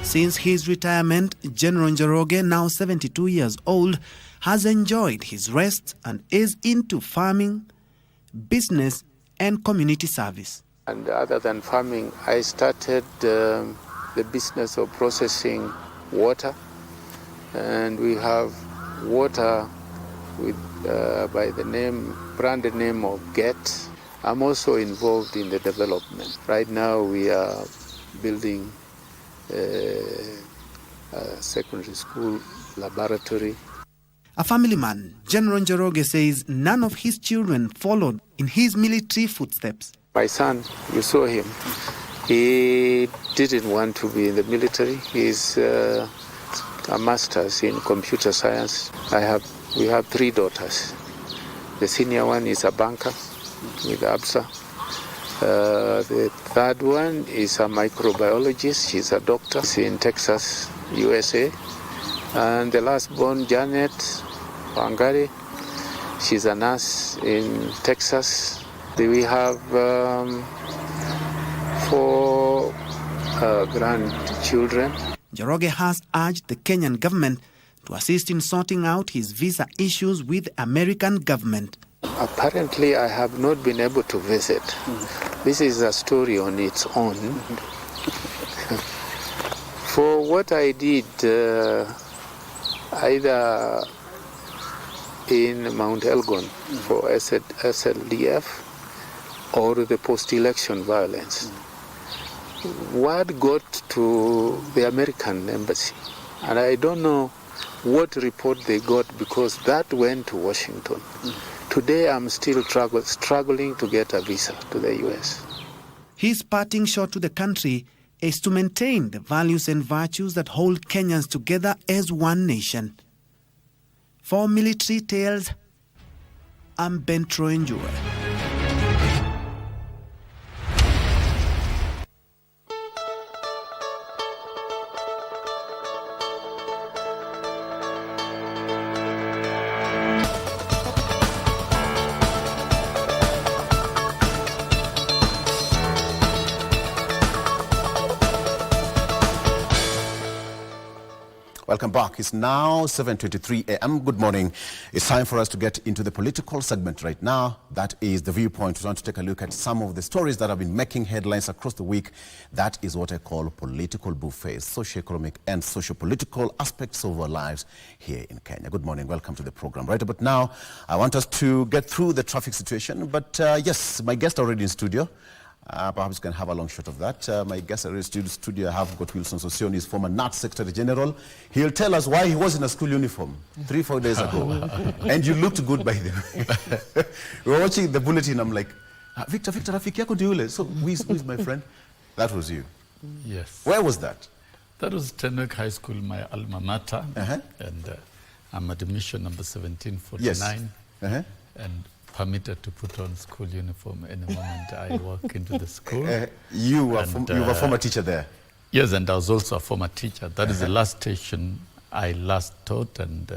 Since his retirement, General Njoroge, now 72 years old, has enjoyed his rest and is into farming, business, and community service. And other than farming, I started the business of processing water, and we have water with by the branded name of GET. I'm also involved in the development. Right now we are building a secondary school laboratory. A family man, General Njoroge says none of his children followed in his military footsteps. My son, you saw him. He didn't want to be in the military. He's a master's in computer science. We have 3 daughters. The senior one is a banker with ABSA. The third one is a microbiologist. She's a doctor. She's in Texas, USA. And the last born, Janet Wangari, she's a nurse in Texas. We have 4 grandchildren. Njoroge has urged the Kenyan government to assist in sorting out his visa issues with the American government. Apparently, I have not been able to visit. This is a story on its own. For what I did, either in Mount Elgon for SLDF or the post-election violence, word got to the American embassy, and I don't know what report they got because that went to Washington. Today I'm still struggling to get a visa to the US. His parting shot to the country is to maintain the values and virtues that hold Kenyans together as one nation. For Military Tales, I'm Bentro Njue. Welcome back. It's now 7:23 a.m. Good morning. It's time for us to get into the political segment right now. That is The Viewpoint. We want to take a look at some of the stories that have been making headlines across the week. That is what I call political buffets, socio-economic and socio-political aspects of our lives here in Kenya. Good morning. Welcome to the program. Right about now, I want us to get through the traffic situation. But yes, my guest already in studio. Perhaps we can have a long shot of that. My guest at the studio, I have got Wilson Sossion, his former NAT Secretary General. He'll tell us why he was in a school uniform 3-4 days ago. And you looked good by the way. We were watching the bulletin, I'm like, Victor, Rafiki yako ndiule. So who is my friend? That was you. Yes. Where was that? That was Tenwick High School, my alma mater. And I'm admission number 1749. Yes. And permitted to put on school uniform any moment I walk into the school. You were a former teacher there? Yes, and I was also a former teacher. That is the last station I last taught, and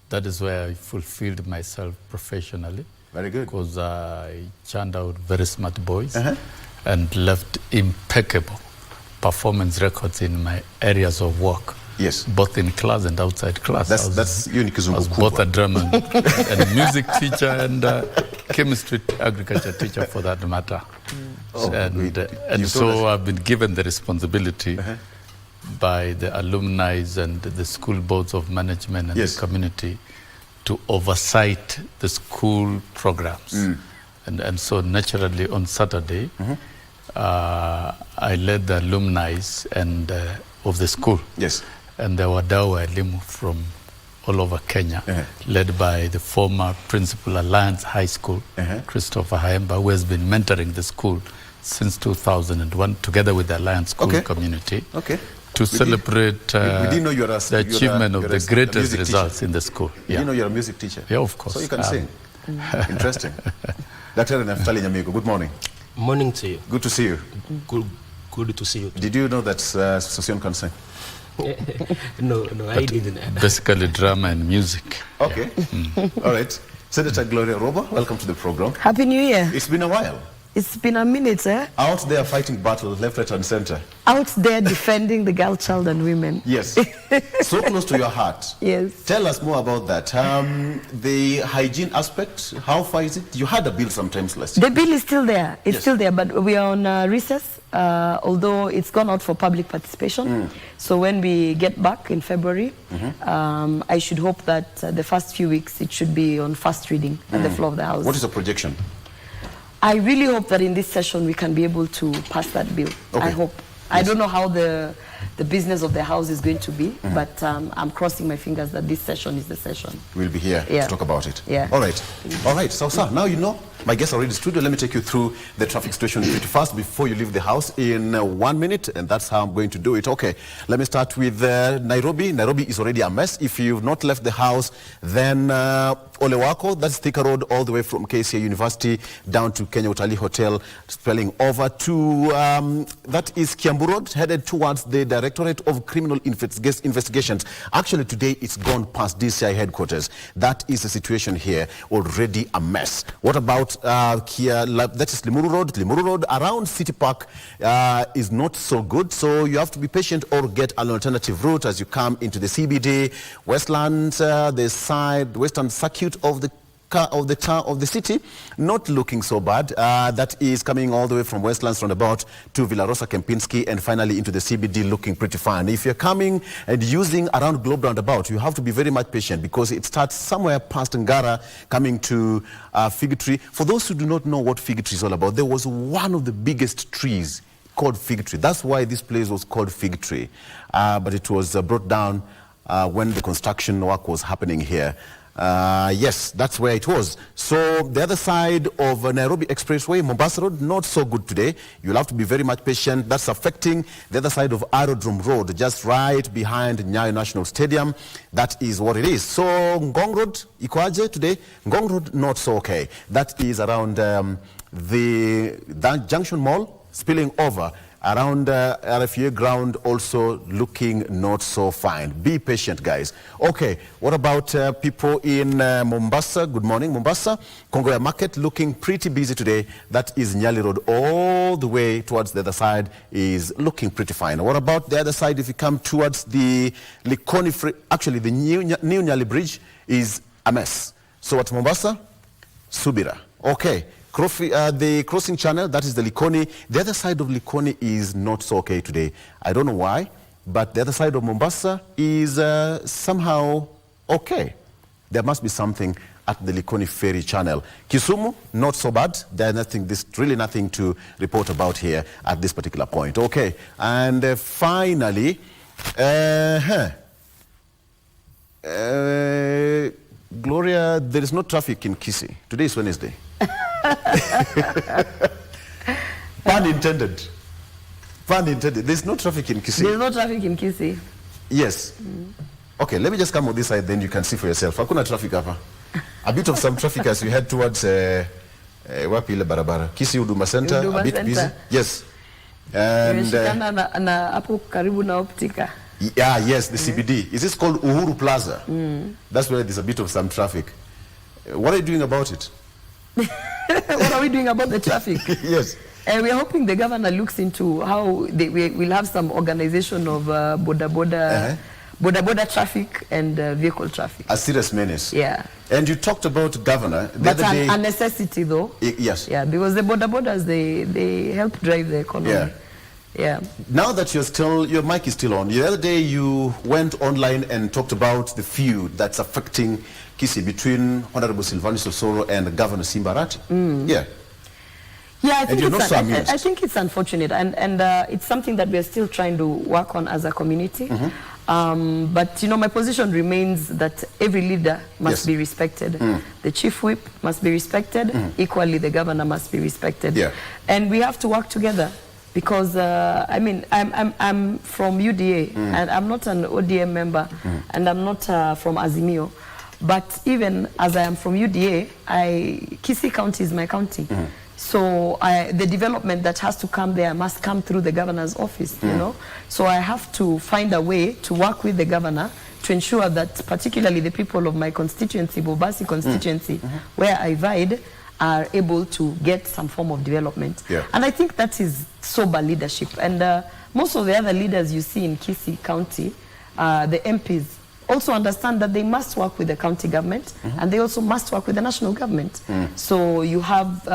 that is where I fulfilled myself professionally. Very good. Because I churned out very smart boys and left impeccable performance records in my areas of work. Yes. Both in class and outside class. That's unique. I was both a drama and music teacher and chemistry agriculture teacher for that matter. And so I've been given the responsibility by the alumni and the school boards of management and the community to oversight the school programs. And so naturally on Saturday, I led the alumni and of the school. Yes. And there were Dawa Elimu from all over Kenya, led by the former principal Alliance High School, Christopher Haemba, who has been mentoring the school since 2001, together with the Alliance School community, to celebrate the achievement of the greatest results in the school. You know you're a music teacher? Yeah, of course. So you can sing? Interesting. Dr. Naftali Nyamigo, good morning. Morning to you. Good to see you. Good to see you too. Did you know that Sossion can sing? No, I didn't. Basically drama and music. Okay. All right. Senator Gloria Roba, welcome to the program. Happy New Year. It's been a while. It's been a minute, eh? Out there fighting battles left, right, and center. Out there defending the girl, child, and women. Yes. So close to your heart. Yes. Tell us more about that. The hygiene aspect, how far is it? You had a bill sometimes last year. The bill is still there. It's still there, but we are on recess, although it's gone out for public participation. So when we get back in February, I should hope that the first few weeks it should be on first reading at the floor of the House. What is the projection? I really hope that in this session we can be able to pass that bill. I hope. I don't know how the business of the House is going to be, but I'm crossing my fingers that this session is the session. We'll be here to talk about it. Yeah. All right. All right. So, sir, now you know. My guest already in the studio. Let me take you through the traffic situation pretty fast before you leave the house in 1 minute, and that's how I'm going to do it. Okay. Let me start with Nairobi. Nairobi is already a mess. If you've not left the house, then Olewako, that's Thika Road, all the way from KCA University down to Kenya Utalii Hotel, spelling over to, that is Kiambu Road, headed towards the Directorate of Criminal Investigations. Actually, today it's gone past DCI headquarters. That is the situation here, already a mess. What about that is Limuru Road. Limuru Road around City Park is not so good, so you have to be patient or get an alternative route as you come into the CBD, Westlands, the western circuit of the city, not looking so bad. That is coming all the way from Westlands roundabout to Villarosa Kempinski and finally into the CBD, looking pretty fine. If you're coming and using around Globe roundabout, you have to be very much patient because it starts somewhere past Ngara coming to Fig Tree. For those who do not know what Fig Tree is all about, there was one of the biggest trees called Fig Tree. That's why this place was called Fig Tree. But it was brought down when the construction work was happening here. Yes, that's where it was. So the other side of Nairobi Expressway, Mombasa Road, not so good today. You'll have to be very much patient. That's affecting the other side of Aerodrome Road, just right behind Nyayo National Stadium. That is what it is. So Ngong Road, ikoaje today? Ngong Road, not so okay. That is around the Junction Mall, spilling over Around RFA ground also looking not so fine. Be patient, guys. Okay, what about people in Mombasa? Good morning, Mombasa. Kongoya Market looking pretty busy today. That is Nyali Road all the way towards the other side is looking pretty fine. What about the other side? If you come towards the Likoni, actually the new Nyali Bridge is a mess. So at Mombasa, Subira. Okay. The crossing channel, that is the Likoni. The other side of Likoni is not so okay today. I don't know why, but the other side of Mombasa is somehow okay. There must be something at the Likoni ferry channel. Kisumu, not so bad. There's really nothing to report about here at this particular point. Okay, and finally, Gloria, there is no traffic in Kisii. Today is Wednesday. Pun intended. Pun intended. There's no traffic in Kisii. There's no traffic in Kisii. Yes. Okay, let me just come on this side, then you can see for yourself. Hakuna traffic hapa. A bit of some traffic as we head towards wapi ile barabara. Kisii Huduma Center, a bit busy. Yes. And na hapo karibu na Optica. Yeah, yes, the CBD. Is this called Uhuru Plaza? That's where there's a bit of some traffic. What are you doing about it? What are we doing about the traffic? Yes. We are hoping the governor looks into how we'll have some organization of boda traffic and vehicle traffic. A serious menace. Yeah. And you talked about governor the but other day. A necessity though. Yes. Yeah, because the bodas they help drive the economy. Yeah. Yeah. Now that your mic is still on, the other day you went online and talked about the feud that's affecting Kisii between Honorable Sylvanus Osoro and Governor Simbarati. Yeah. Yeah, I think, you're not so amused. I think it's unfortunate, and it's something that we're still trying to work on as a community. But you know, my position remains that every leader must be respected. The chief whip must be respected. Equally, the governor must be respected. Yeah. And we have to work together. Because I mean, I'm from UDA and I'm not an ODM member and I'm not from Azimio. But even as I am from UDA, Kisii County is my county. So the development that has to come there must come through the governor's office, you know. So I have to find a way to work with the governor to ensure that particularly the people of my constituency, Bobasi constituency, where I reside, are able to get some form of development. Yeah. And I think that is sober leadership. And most of the other leaders you see in Kisii County, the MPs, also understand that they must work with the county government and they also must work with the national government. So you have,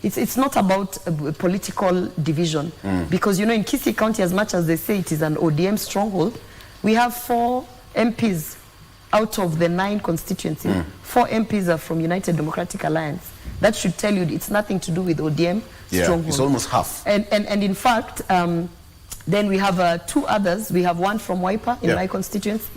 it's not about political division because, you know, in Kisii County, as much as they say it is an ODM stronghold, we have 4 MPs out of the 9 constituencies. 4 MPs are from United Democratic Alliance. That should tell you it's nothing to do with ODM stronghold. It's almost half. And in fact, then we have 2 others. We have one from Waipa in my constituency,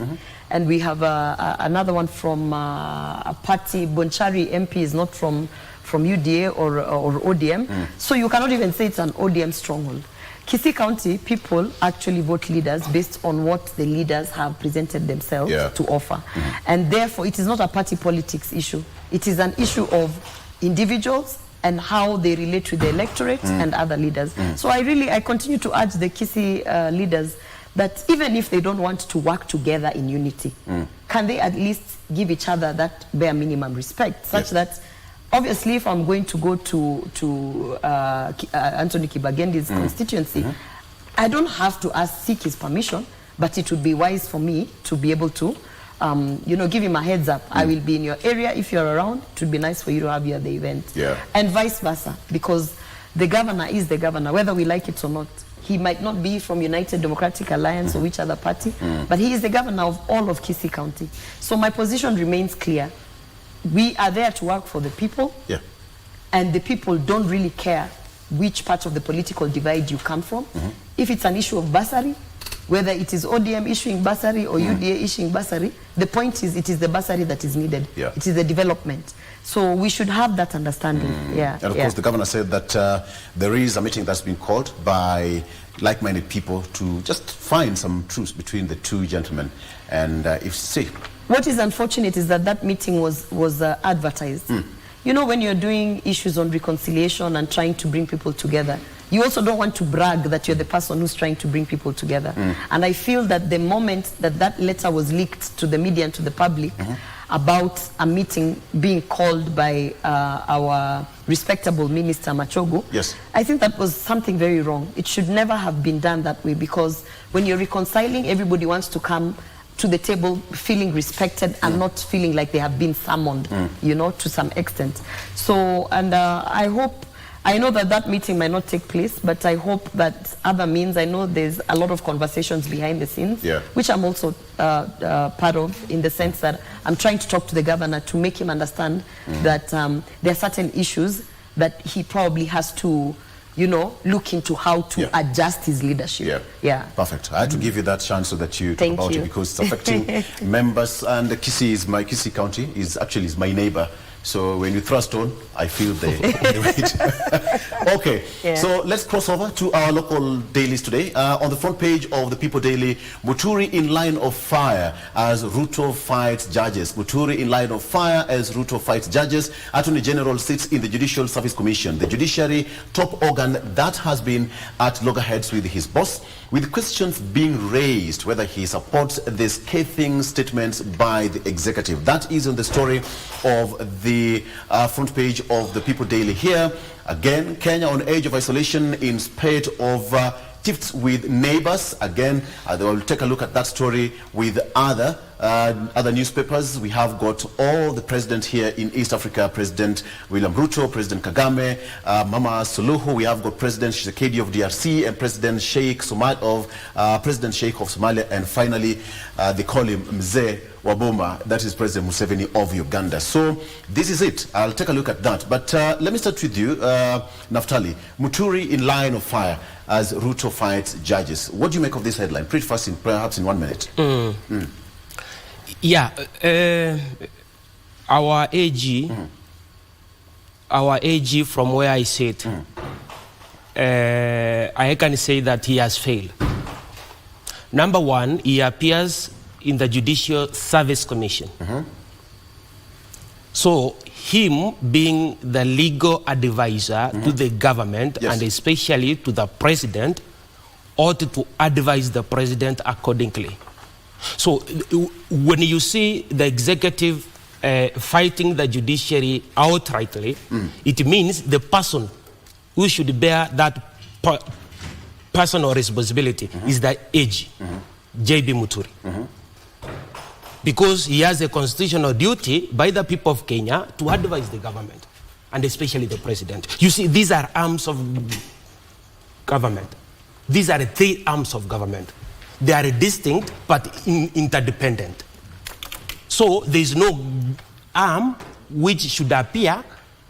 and we have another one from a party. Bonchari MP is not from UDA or ODM. So you cannot even say it's an ODM stronghold. Kisii County people actually vote leaders based on what the leaders have presented themselves to offer. And therefore, it is not a party politics issue. It is an issue of individuals and how they relate to the electorate and other leaders. So I continue to urge the Kisii leaders that even if they don't want to work together in unity, can they at least give each other that bare minimum respect, such that obviously if I'm going to go to Anthony Kibagendi's constituency, I don't have to seek his permission, but it would be wise for me to be able to you know, give him a heads up. I will be in your area. If you're around, it would be nice for you to have you at the event. And vice versa, because the governor is the governor, whether we like it or not. He might not be from United Democratic Alliance or which other party, but he is the governor of all of Kisii County. So my position remains clear. We are there to work for the people, and the people don't really care which part of the political divide you come from. If it's an issue of bursary, whether it is ODM issuing bursary or UDA issuing bursary, the point is it is the bursary that is needed. It is the development. So we should have that understanding. And of course, the governor said that there is a meeting that's been called by like-minded people to just find some truce between the 2 gentlemen. And what is unfortunate is that meeting was advertised. You know, when you're doing issues on reconciliation and trying to bring people together, you also don't want to brag that you're the person who's trying to bring people together. And I feel that the moment that that letter was leaked to the media and to the public about a meeting being called by our respectable Minister Machogu, yes, I think that was something very wrong. It should never have been done that way, because when you're reconciling, everybody wants to come to the table feeling respected and not feeling like they have been summoned, you know, to some extent. So, and I know that that meeting might not take place, but I hope that other means, I know there's a lot of conversations behind the scenes, which I'm also part of, in the sense that I'm trying to talk to the governor to make him understand that there are certain issues that he probably has to, you know, look into how to adjust his leadership. Perfect. I had to give you that chance so that you talk Thank about you. it, because it's affecting members, and Kisii County is actually my neighbor. So when you throw a stone, I feel the weight. Okay, so let's cross over to our local dailies today. On the front page of the People Daily, Muturi in line of fire as Ruto fights judges. Muturi in line of fire as Ruto fights judges. Attorney General sits in the Judicial Service Commission, the judiciary top organ that has been at loggerheads with his boss, with questions being raised whether he supports the scathing statements by the executive. That is on the story of the front page of the People Daily here. Again, Kenya on edge of isolation in spite of tifts with neighbors. Again, we'll take a look at that story with other newspapers. We have got all the president here in East Africa: President William Ruto, President Kagame, Mama Suluhu. We have got President Tshisekedi of DRC and President Sheikh of Somalia, and finally they call him Mzee Waboma, that is President Museveni of Uganda. So this is it. I'll take a look at that. But let me start with you, Naftali. Muturi in line of fire as Ruto fights judges. What do you make of this headline? Pretty fast, perhaps in 1 minute. Yeah, our AG, from where I sit, I can say that he has failed. Number one, he appears in the Judicial Service Commission. So him being the legal advisor to the government, and especially to the president, ought to advise the president accordingly. So when you see the executive fighting the judiciary outrightly, it means the person who should bear that personal responsibility is the AG, JB Muturi. Because he has a constitutional duty by the people of Kenya to advise the government, and especially the president. You see, these are arms of government. These are the three arms of government. They are distinct but interdependent. So there is no arm which should appear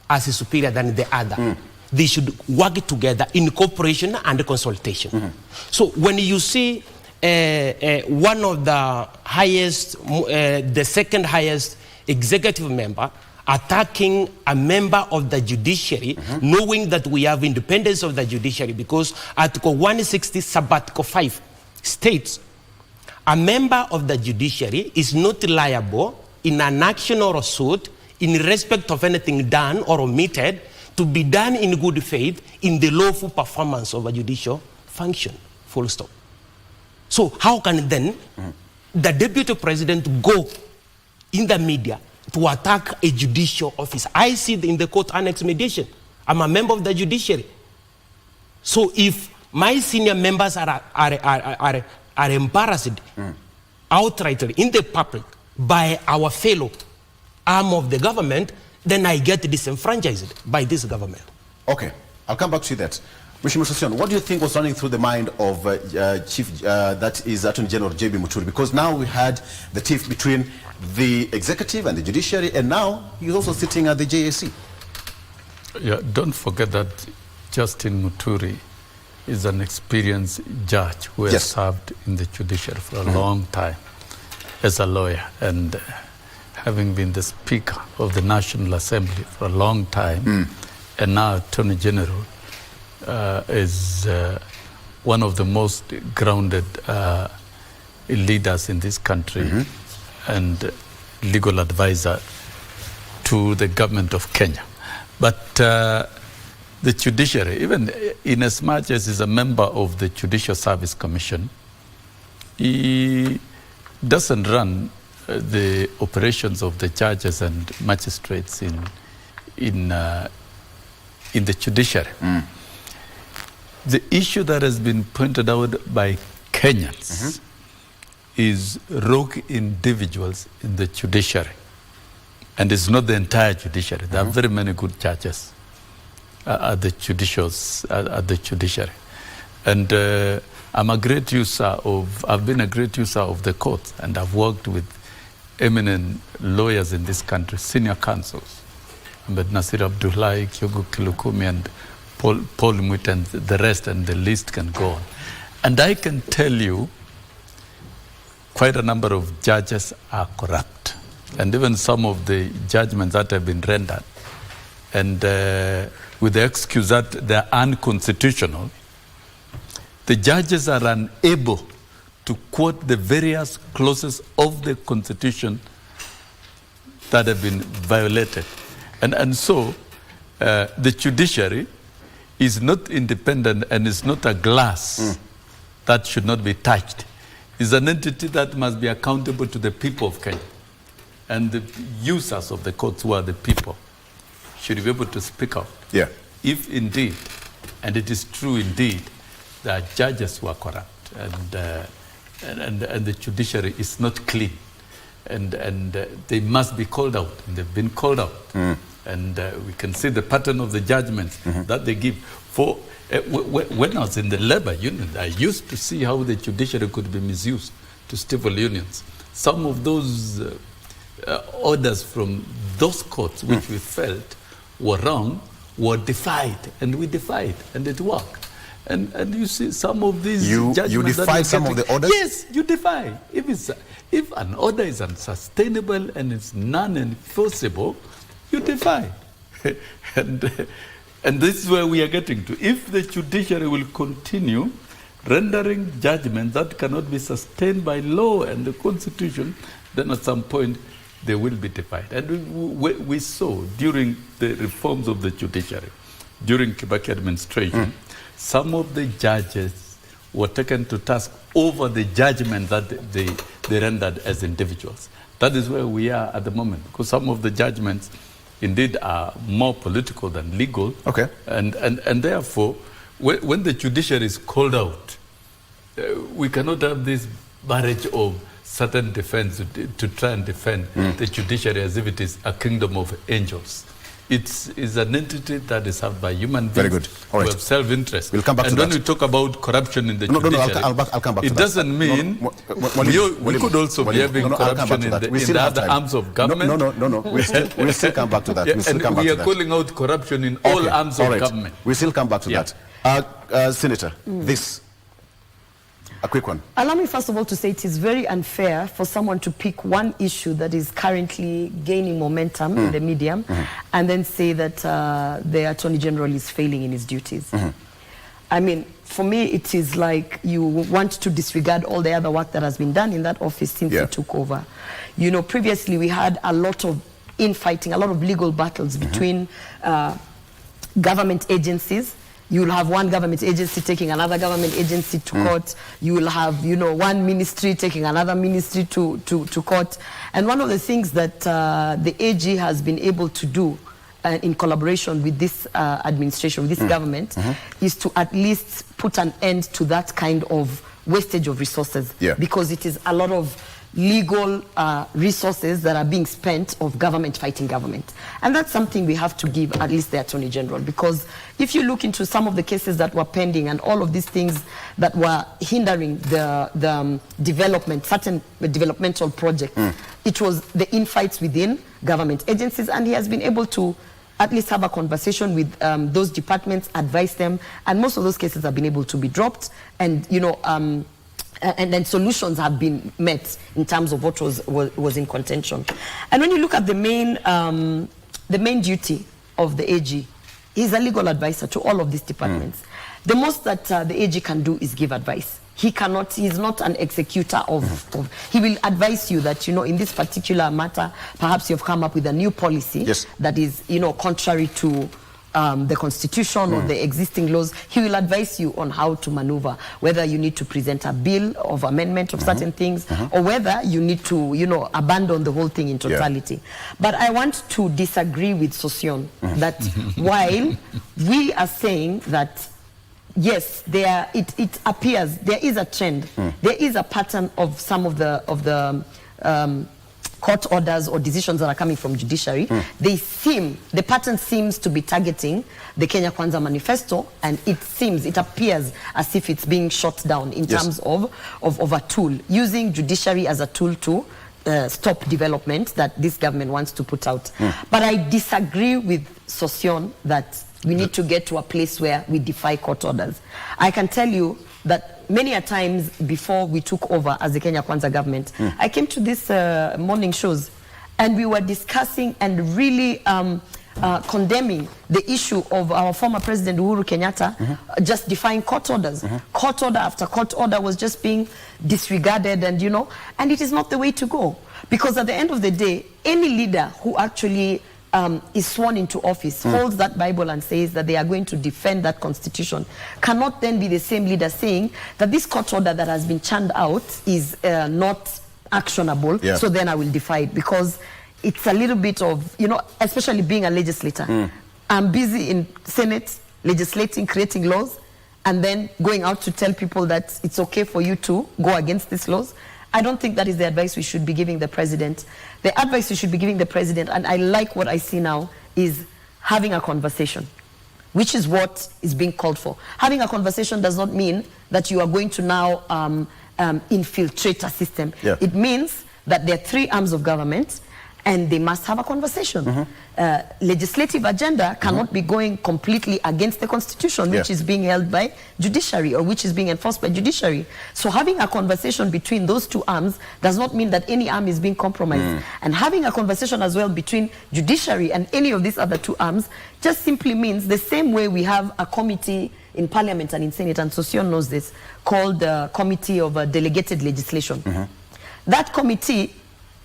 as superior than the other. They should work together in cooperation and consultation. So when you see one of the highest, the second highest executive member attacking a member of the judiciary, knowing that we have independence of the judiciary, because Article 160, Sub-Article 5 states a member of the judiciary is not liable in an action or a suit in respect of anything done or omitted to be done in good faith in the lawful performance of a judicial function, full stop. So how can then the deputy president go in the media to attack a judicial officer? I see in the court annex mediation. I'm a member of the judiciary. So if my senior members are embarrassed outrightly in the public by our fellow arm of the government, then I get disenfranchised by this government. Okay, I'll come back to that. Mheshimiwa Sossion, what do you think was running through the mind of that is Attorney General JB Muturi? Because now we had the tiff between the executive and the judiciary, and now he's also sitting at the JSC. Yeah, don't forget that Justin Muturi is an experienced judge who has served in the judiciary for a long time as a lawyer, and having been the Speaker of the National Assembly for a long time, and now Attorney General, is one of the most grounded leaders in this country and legal advisor to the government of Kenya. But the judiciary, even in as much as he's a member of the Judicial Service Commission, he doesn't run the operations of the judges and magistrates in the judiciary. The issue that has been pointed out by Kenyans is rogue individuals in the judiciary. And it's not the entire judiciary. There are very many good judges at the judiciary. And I've been a great user of the courts, and I've worked with eminent lawyers in this country, senior counsels, but Nasir Abdullahi, Kyogo Kilukumi, and Paul Mwit, and the rest, and the list can go on. And I can tell you, quite a number of judges are corrupt. And even some of the judgments that have been rendered, and with the excuse that they're unconstitutional, the judges are unable to quote the various clauses of the Constitution that have been violated. And so the judiciary is not independent and is not a glass that should not be touched. It's an entity that must be accountable to the people of Kenya. And the users of the courts, who are the people, should be able to speak out. Yeah. If indeed, and it is true indeed, that judges were corrupt and the judiciary is not clean, and they must be called out, and they've been called out. And we can see the pattern of the judgments that they give. For when I was in the labor union, I used to see how the judiciary could be misused to stifle unions. Some of those orders from those courts, which we felt were wrong, were defied, and we defied, and it worked. And you see some of these judgments. You defied some of the orders? Yes, you defy. If an order is unsustainable and it's non-enforceable, you defy. And this is where we are getting to. If the judiciary will continue rendering judgments that cannot be sustained by law and the Constitution, then at some point they will be defied. And we saw during the reforms of the judiciary, during Kibaki administration, some of the judges were taken to task over the judgment that they rendered as individuals. That is where we are at the moment, because some of the judgments indeed are more political than legal. Okay. And therefore, when the judiciary is called out, we cannot have this barrage of certain defense to try and defend the judiciary as if it is a kingdom of angels. It's an entity that is served by human beings. Very good. All right. Who have self-interest. We'll come back to that. And when we talk about corruption in the judiciary, I'll come back to that. It doesn't mean we could also be having corruption in the other arms of government. No. We'll still come back to that. And we are calling out corruption in all arms of government. We'll still come back to that. Senator, this. A quick one. Allow me first of all to say it is very unfair for someone to pick one issue that is currently gaining momentum in the media and then say that the Attorney General is failing in his duties. I mean, for me, it is like you want to disregard all the other work that has been done in that office since he took over. You know, previously we had a lot of infighting, a lot of legal battles between government agencies. You will have one government agency taking another government agency to court. You will have, one ministry taking another ministry to court. And one of the things that the AG has been able to do in collaboration with this administration, with this government, is to at least put an end to that kind of wastage of resources. Because it is a lot of legal resources that are being spent of government fighting government. And that's something we have to give at least the Attorney General, because if you look into some of the cases that were pending and all of these things that were hindering the development, certain developmental projects, it was the infights within government agencies, and he has been able to at least have a conversation with those departments, advise them, and most of those cases have been able to be dropped, and and then solutions have been met in terms of what was in contention. And when you look at the main duty of the AG, he's a legal advisor to all of these departments. The most that the AG can do is give advice. He's not an executor he will advise you that, in this particular matter, perhaps you've come up with a new policy that is, contrary to the constitution or the existing laws. He will advise you on how to maneuver, whether you need to present a bill of amendment of certain things, or whether you need to, you know, abandon the whole thing in totality. But I want to disagree with Sosion that while we are saying that yes, it appears there is a trend, there is a pattern of some of the court orders or decisions that are coming from judiciary. The pattern seems to be targeting the Kenya Kwanza manifesto, and it appears as if it's being shot down in terms of a tool, using judiciary as a tool to stop development that this government wants to put out. But I disagree with Sosion that we need to get to a place where we defy court orders. I can tell you that many a times before we took over as the Kenya Kwanza government, I came to these morning shows and we were discussing and really condemning the issue of our former President Uhuru Kenyatta just defying court orders. Court order after court order was just being disregarded, and you know, and it is not the way to go. Because at the end of the day, any leader who actually is sworn into office, holds that Bible and says that they are going to defend that constitution, cannot then be the same leader saying that this court order that has been churned out is not actionable, so then I will defy it. Because it's a little bit of, you know, especially being a legislator. I'm busy in Senate, legislating, creating laws, and then going out to tell people that it's okay for you to go against these laws. I don't think that is the advice we should be giving the president. The advice we should be giving the president, and I like what I see now, is having a conversation, which is what is being called for. Having a conversation does not mean that you are going to now infiltrate a system. It means that there are three arms of government, and they must have a conversation. Legislative agenda cannot be going completely against the constitution, which is being held by judiciary, or which is being enforced by judiciary. So having a conversation between those two arms does not mean that any arm is being compromised. And having a conversation as well between judiciary and any of these other two arms just simply means the same way we have a committee in Parliament and in Senate, and Sosion knows this, called the Committee of Delegated Legislation. That committee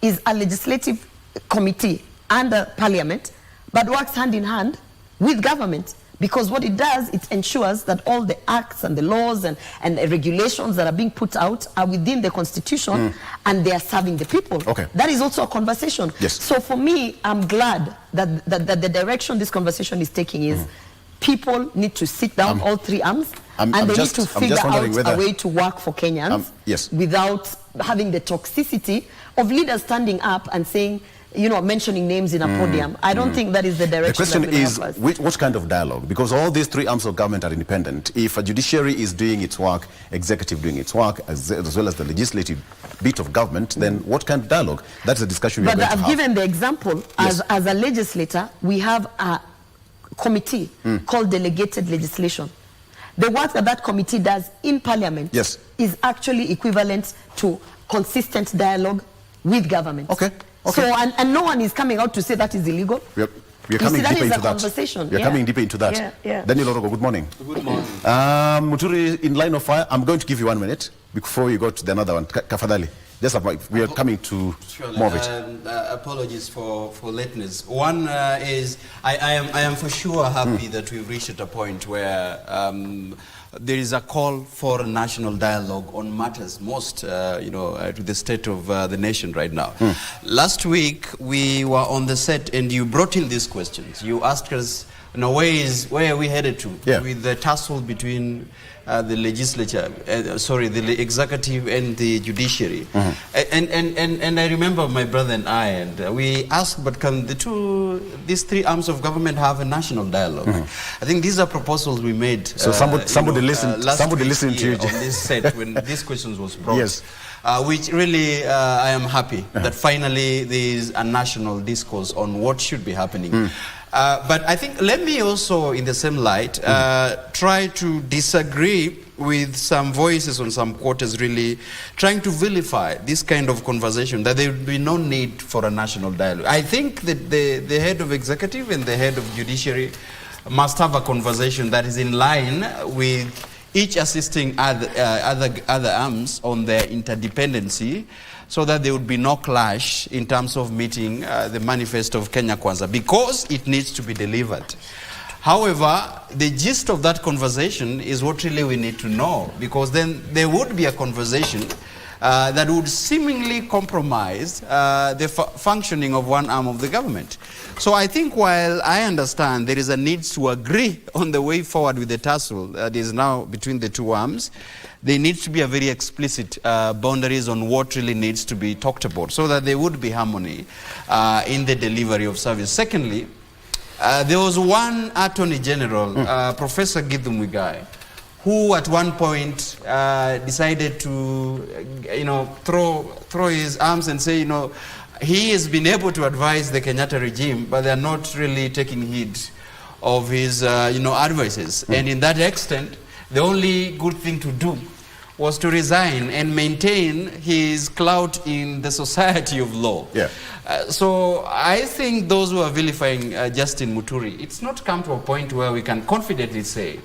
is a legislative committee under Parliament, but works hand in hand with government, because what it does, it ensures that all the acts and the laws and the regulations that are being put out are within the constitution, and they are serving the people. That is also a conversation. So for me, I'm glad that the direction this conversation is taking is people need to sit down, all three arms, and they need to figure out a way to work for Kenyans without having the toxicity of leaders standing up and saying, you know, mentioning names in a podium. I don't think that is the direction. The question is, what kind of dialogue? Because all these three arms of government are independent. If a judiciary is doing its work, executive doing its work, as well as the legislative bit of government, then what kind of dialogue? That's a discussion we're going to have. But I've given the example, as a legislator, we have a committee called Delegated Legislation. The work that committee does in Parliament is actually equivalent to consistent dialogue with government. So, and no one is coming out to say that is illegal. We are coming deeper into that. Conversation. We are coming deeper into that. Daniel Orogo, good morning. Good morning. Muturi, in line of fire, I'm going to give you 1 minute before you go to the another one. Kafadali. We are coming to more of it. Apologies for lateness. One is I am for sure happy that we've reached at a point where there is a call for a national dialogue on matters most, to the state of the nation right now. Last week we were on the set and you brought in these questions. You asked us, where are we headed to with the tussle between the legislature, the executive and the judiciary. And I remember my brother and I, and we asked, but can these three arms of government have a national dialogue? I think these are proposals we made. So somebody listened to you on this set when these questions was brought. Which really, I am happy that finally there is a national discourse on what should be happening. But I think, let me also, in the same light, try to disagree with some voices on some quarters, really trying to vilify this kind of conversation, that there will be no need for a national dialogue. I think that the head of executive and the head of judiciary must have a conversation that is in line with each assisting other arms on their interdependency, so that there would be no clash in terms of meeting the manifesto of Kenya Kwanza, because it needs to be delivered. However, the gist of that conversation is what really we need to know, because then there would be a conversation that would seemingly compromise the functioning of one arm of the government. So I think while I understand there is a need to agree on the way forward with the tussle that is now between the two arms, there needs to be a very explicit boundaries on what really needs to be talked about so that there would be harmony in the delivery of service. Secondly, there was one Attorney General, Professor Githu Muigai, who at one point decided to, throw his arms and say, he has been able to advise the Kenyatta regime, but they are not really taking heed of his, advices. And in that extent, the only good thing to do was to resign and maintain his clout in the society of law. Yeah. So I think those who are vilifying Justin Muturi, it's not come to a point where we can confidently say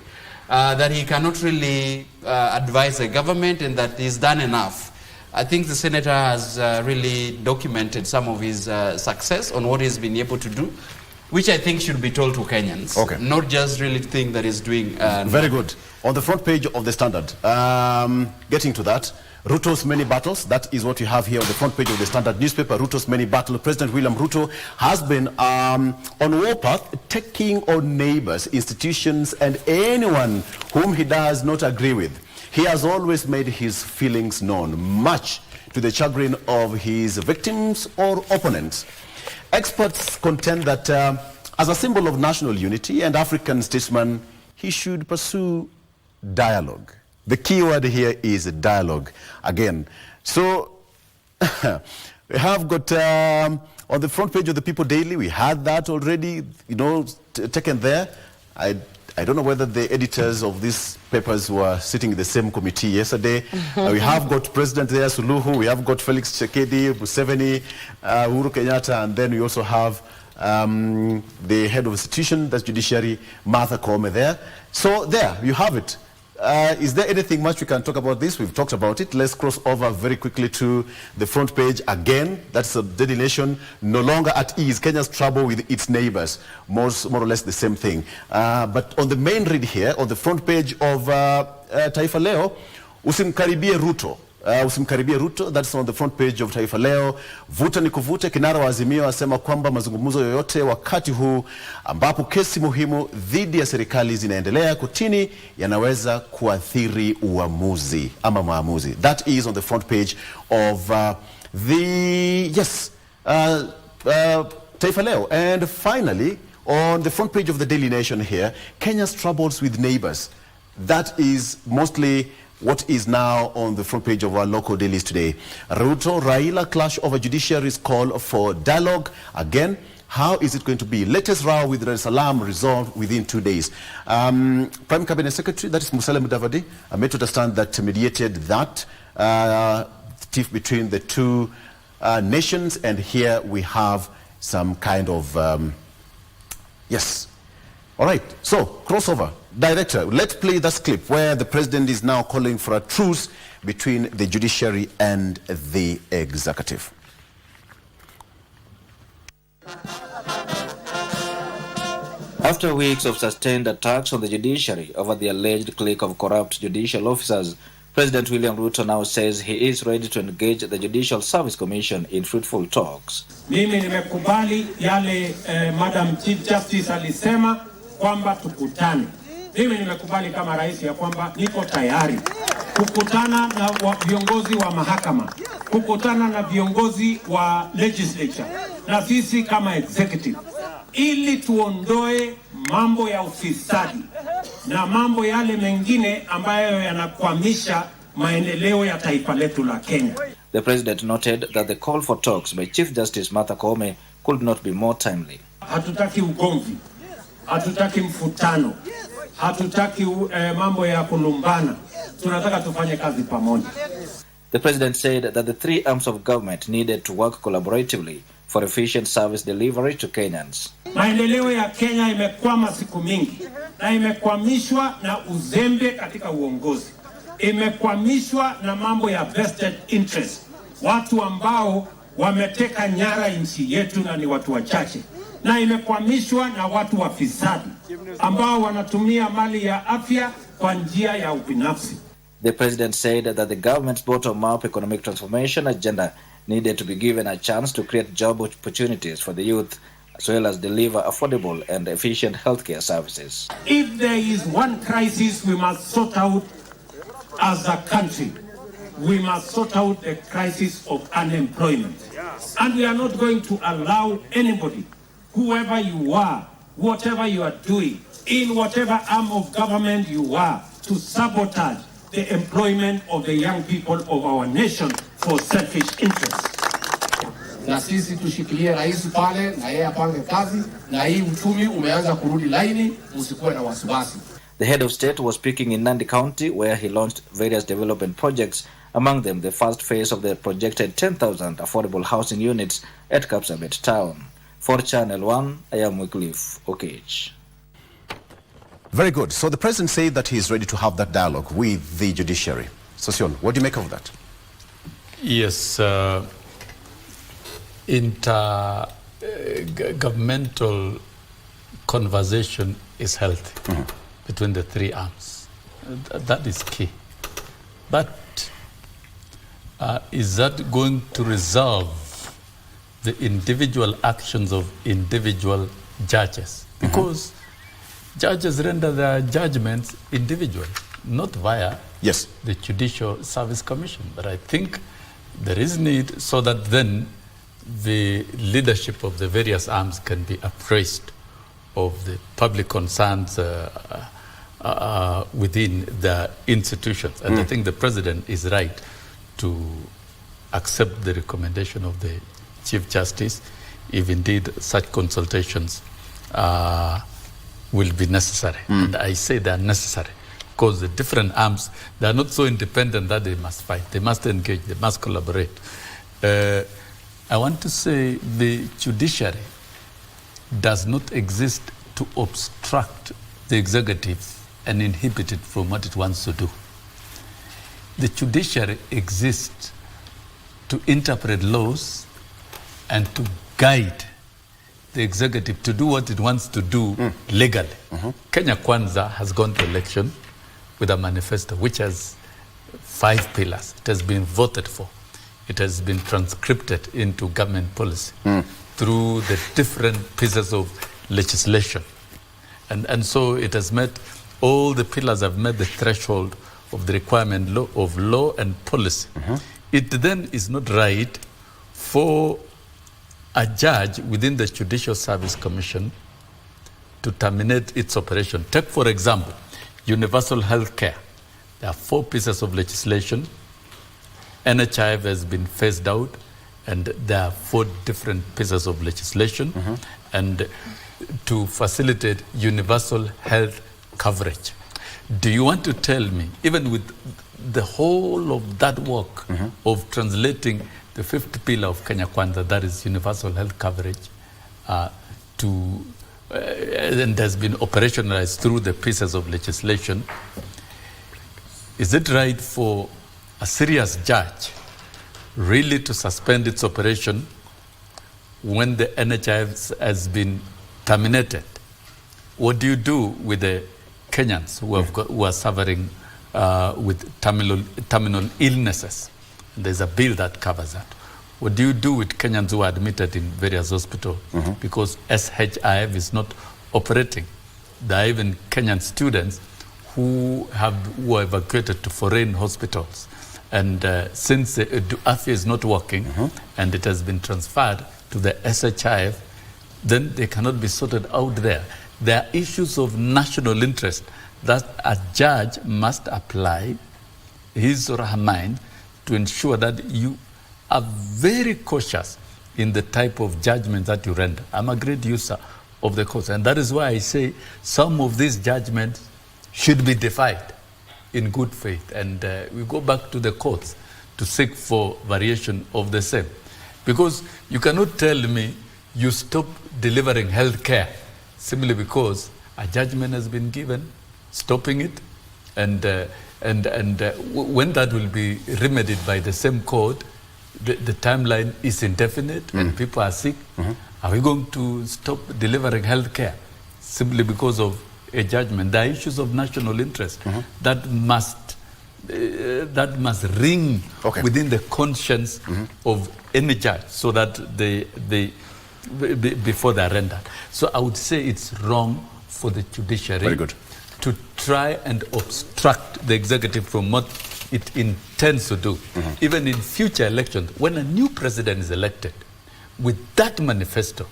that he cannot really advise the government and that he's done enough. I think the senator has really documented some of his success on what he's been able to do, which I think should be told to Kenyans, not just really think that he's doing. Very good. On the front page of the Standard, getting to that, Ruto's many battles. That is what you have here on the front page of the Standard newspaper. Ruto's many battles. President William Ruto has been on warpath, taking on neighbors, institutions, and anyone whom he does not agree with. He has always made his feelings known, much to the chagrin of his victims or opponents. Experts contend that as a symbol of national unity and African statesman, he should pursue dialogue. The key word here is dialogue again. So we have got on the front page of the People Daily, we had that already, taken there. I don't know whether the editors of these papers were sitting in the same committee yesterday. We have got President there, Suluhu, we have got Felix Tshisekedi, Museveni, Uhuru Kenyatta, and then we also have the head of institution, that's judiciary, Martha Koome there. So there, you have it. Is there anything much we can talk about this? We've talked about it. Let's cross over very quickly to the front page again. That's a Daily Nation, no longer at ease. Kenya's trouble with its neighbors. More or less the same thing. But on the main read here, on the front page of Taifa Leo, usimkaribie Ruto. Usimkaribie Ruto, that's on the front page of Taifa Leo. Vuta ni kuvute, kinara wa Azimio asema kwamba mazungumzo yoyote wakati huu ambapo kesi muhimu dhidi ya serikali zinaendelea kotini yanaweza kuathiri uamuzi ama maamuzi. That is on the front page of Taifa Leo. And finally, on the front page of the Daily Nation here, Kenya's troubles with neighbors. That is mostly what is now on the front page of our local dailies today. Ruto, Raila clash over judiciary's call for dialogue. Again, how is it going to be? Latest row with Dar es Salaam resolved within 2 days. Prime Cabinet Secretary, that is Musalia Mudavadi, I made to understand that mediated that tiff between the two nations, and here we have some kind of, All right, so crossover. Director, let's play this clip where the president is now calling for a truce between the judiciary and the executive. After weeks of sustained attacks on the judiciary over the alleged clique of corrupt judicial officers, President William Ruto now says he is ready to engage the Judicial Service Commission in fruitful talks. Mimi nimekubali yale Madam Chief Justice alisema kwamba tukutane. Mimi nimekubali kama rais ya kwamba niko tayari kukutana na viongozi wa mahakama, kukutana na viongozi wa legislature na sisi kama executive, ili tuondoe mambo ya ufisadi na mambo yale mengine ambayo yanakwamisha maendeleo ya taifa letu la Kenya. The president noted that the call for talks by Chief Justice Martha Koome could not be more timely. Hatutaki ugomvi, hatutaki mfutano, hatutaki mambo ya kulumbana. Tunataka tufanye kazi pamoja. The president said that the three arms of government needed to work collaboratively for efficient service delivery to Kenyans. Maendeleo ya Kenya imekwama siku mingi na imekwamishwa na uzembe katika uongozi. Imekwamishwa na mambo ya vested interest. Watu ambao wameteka nyara nchi yetu na ni watu wachache, na imekwamishwa na watu wafisadi ambao wanatumia mali ya afya kwa njia ya ubinafsi. The president said that the government's bottom-up economic transformation agenda needed to be given a chance to create job opportunities for the youth, as well as deliver affordable and efficient healthcare services. If there is one crisis we must sort out as a country, we must sort out the crisis of unemployment. And we are not going to allow anybody, whoever you are, whatever you are doing, in whatever arm of government you are, to sabotage the employment of the young people of our nation for selfish interests. Na sisi tushikilie rais pale na yeye apange kazi, na hii uchumi umeanza kurudi laini, usikuwe na wasiwasi. The head of state was speaking in Nandi County, where he launched various development projects, among them the first phase of the projected 10,000 affordable housing units at Kapsabet town. For Channel 1, I am Wycliffe Okech. Very good. So the president said that he is ready to have that dialogue with the judiciary. Sosion, what do you make of that? Yes, intergovernmental conversation is healthy between the three arms. That is key. But is that going to resolve the individual actions of individual judges? Because judges render their judgments individually, not via the Judicial Service Commission. But I think there is need so that then the leadership of the various arms can be appraised of the public concerns within the institutions. And I think the president is right to accept the recommendation of the Chief Justice if indeed such consultations will be necessary. And I say they are necessary because the different arms, they are not so independent that they must fight. They must engage, they must collaborate. I want to say the judiciary does not exist to obstruct the executive and inhibit it from what it wants to do. The judiciary exists to interpret laws and to guide the executive to do what it wants to do legally. Kenya Kwanza has gone to election with a manifesto which has 5 pillars. It has been voted for. It has been transcribed into government policy through the different pieces of legislation. And so it has met, all the pillars have met the threshold of the requirement of law and policy. It then is not right for a judge within the Judicial Service Commission to terminate its operation. Take, for example, universal health care. There are 4 pieces of legislation. NHIF has been phased out, and there are 4 different pieces of legislation. And to facilitate universal health coverage. Do you want to tell me, even with the whole of that work of translating the 5th pillar of Kenya Kwanza, that is universal health coverage, and has been operationalized through the pieces of legislation, is it right for a serious judge really to suspend its operation when the NHIF has been terminated? What do you do with the Kenyans who are suffering with terminal illnesses? And there's a bill that covers that. What do you do with Kenyans who are admitted in various hospitals because SHIF is not operating? There are even Kenyan students who were evacuated to foreign hospitals. And since the AFIA is not working and it has been transferred to the SHIF, then they cannot be sorted out there. There are issues of national interest that a judge must apply his or her mind to ensure that you are very cautious in the type of judgment that you render. I'm a great user of the courts, and that is why I say some of these judgments should be defied in good faith, and we go back to the courts to seek for variation of the same. Because you cannot tell me you stop delivering health care simply because a judgment has been given stopping it, and when that will be remedied by the same court, the timeline is indefinite and people are sick. Are we going to stop delivering health care simply because of a judgment? There are issues of national interest that must ring within the conscience of any judge so that before they are rendered. So I would say it's wrong for the judiciary to try and obstruct the executive from what it intends to do. Even in future elections, when a new president is elected, with that manifesto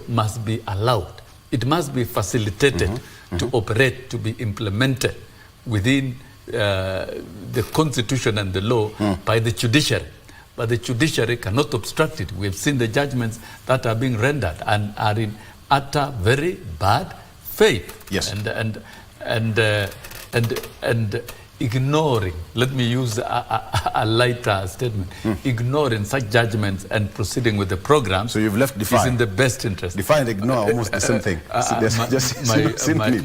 must be allowed. It must be facilitated to operate, to be implemented within the constitution and the law by the judiciary. But the judiciary cannot obstruct it. We have seen the judgments that are being rendered and are in utter very bad faith. Yes. And ignoring, let me use a lighter statement, ignoring such judgments and proceeding with the program. So you've left define. Is in the best interest. Define and ignore almost the same thing.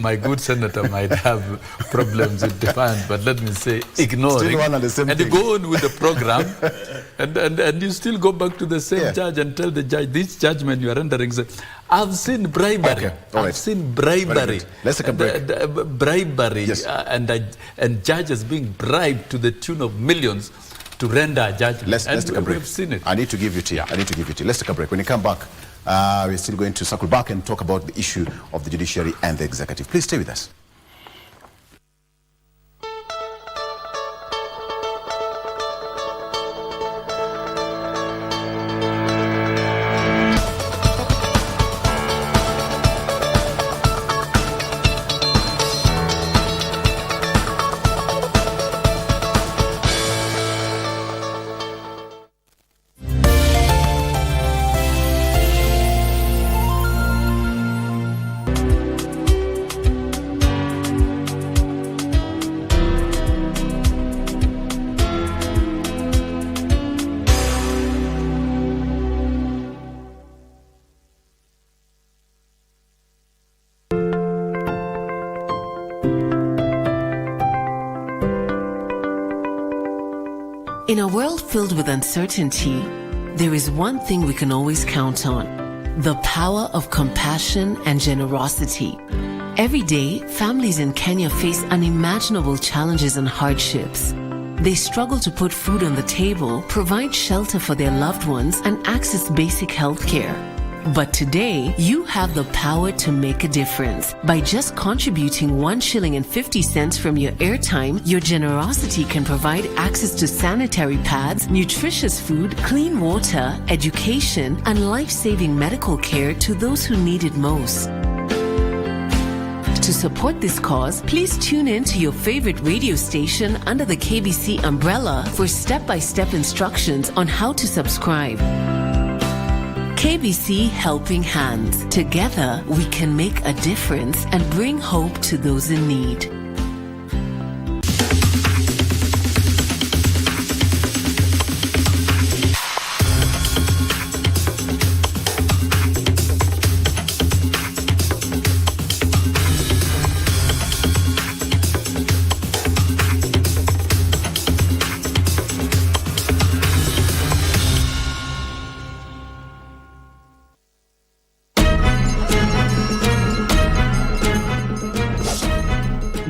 My good senator might have problems with define, but let me say ignoring. Still one and the same thing. You go on with the program and you still go back to the same judge and tell the judge, this judgment you are rendering. I've seen bribery. I've seen bribery. Let's take a break. Bribery and judges being bribed to the tune of millions to render a judgment. Let's take a break. We've seen it. I need to give you tea. Let's take a break. When you come back, we're still going to circle back and talk about the issue of the judiciary and the executive. Please stay with us. In a world filled with uncertainty, there is one thing we can always count on: the power of compassion and generosity. Every day, families in Kenya face unimaginable challenges and hardships. They struggle to put food on the table, provide shelter for their loved ones, and access basic health care. But today, you have the power to make a difference. By just contributing 1 shilling and 50 cents from your airtime, your generosity can provide access to sanitary pads, nutritious food, clean water, education, and life-saving medical care to those who need it most. To support this cause, please tune in to your favorite radio station under the KBC umbrella for step-by-step instructions on how to subscribe. KBC Helping Hands. Together, we can make a difference and bring hope to those in need.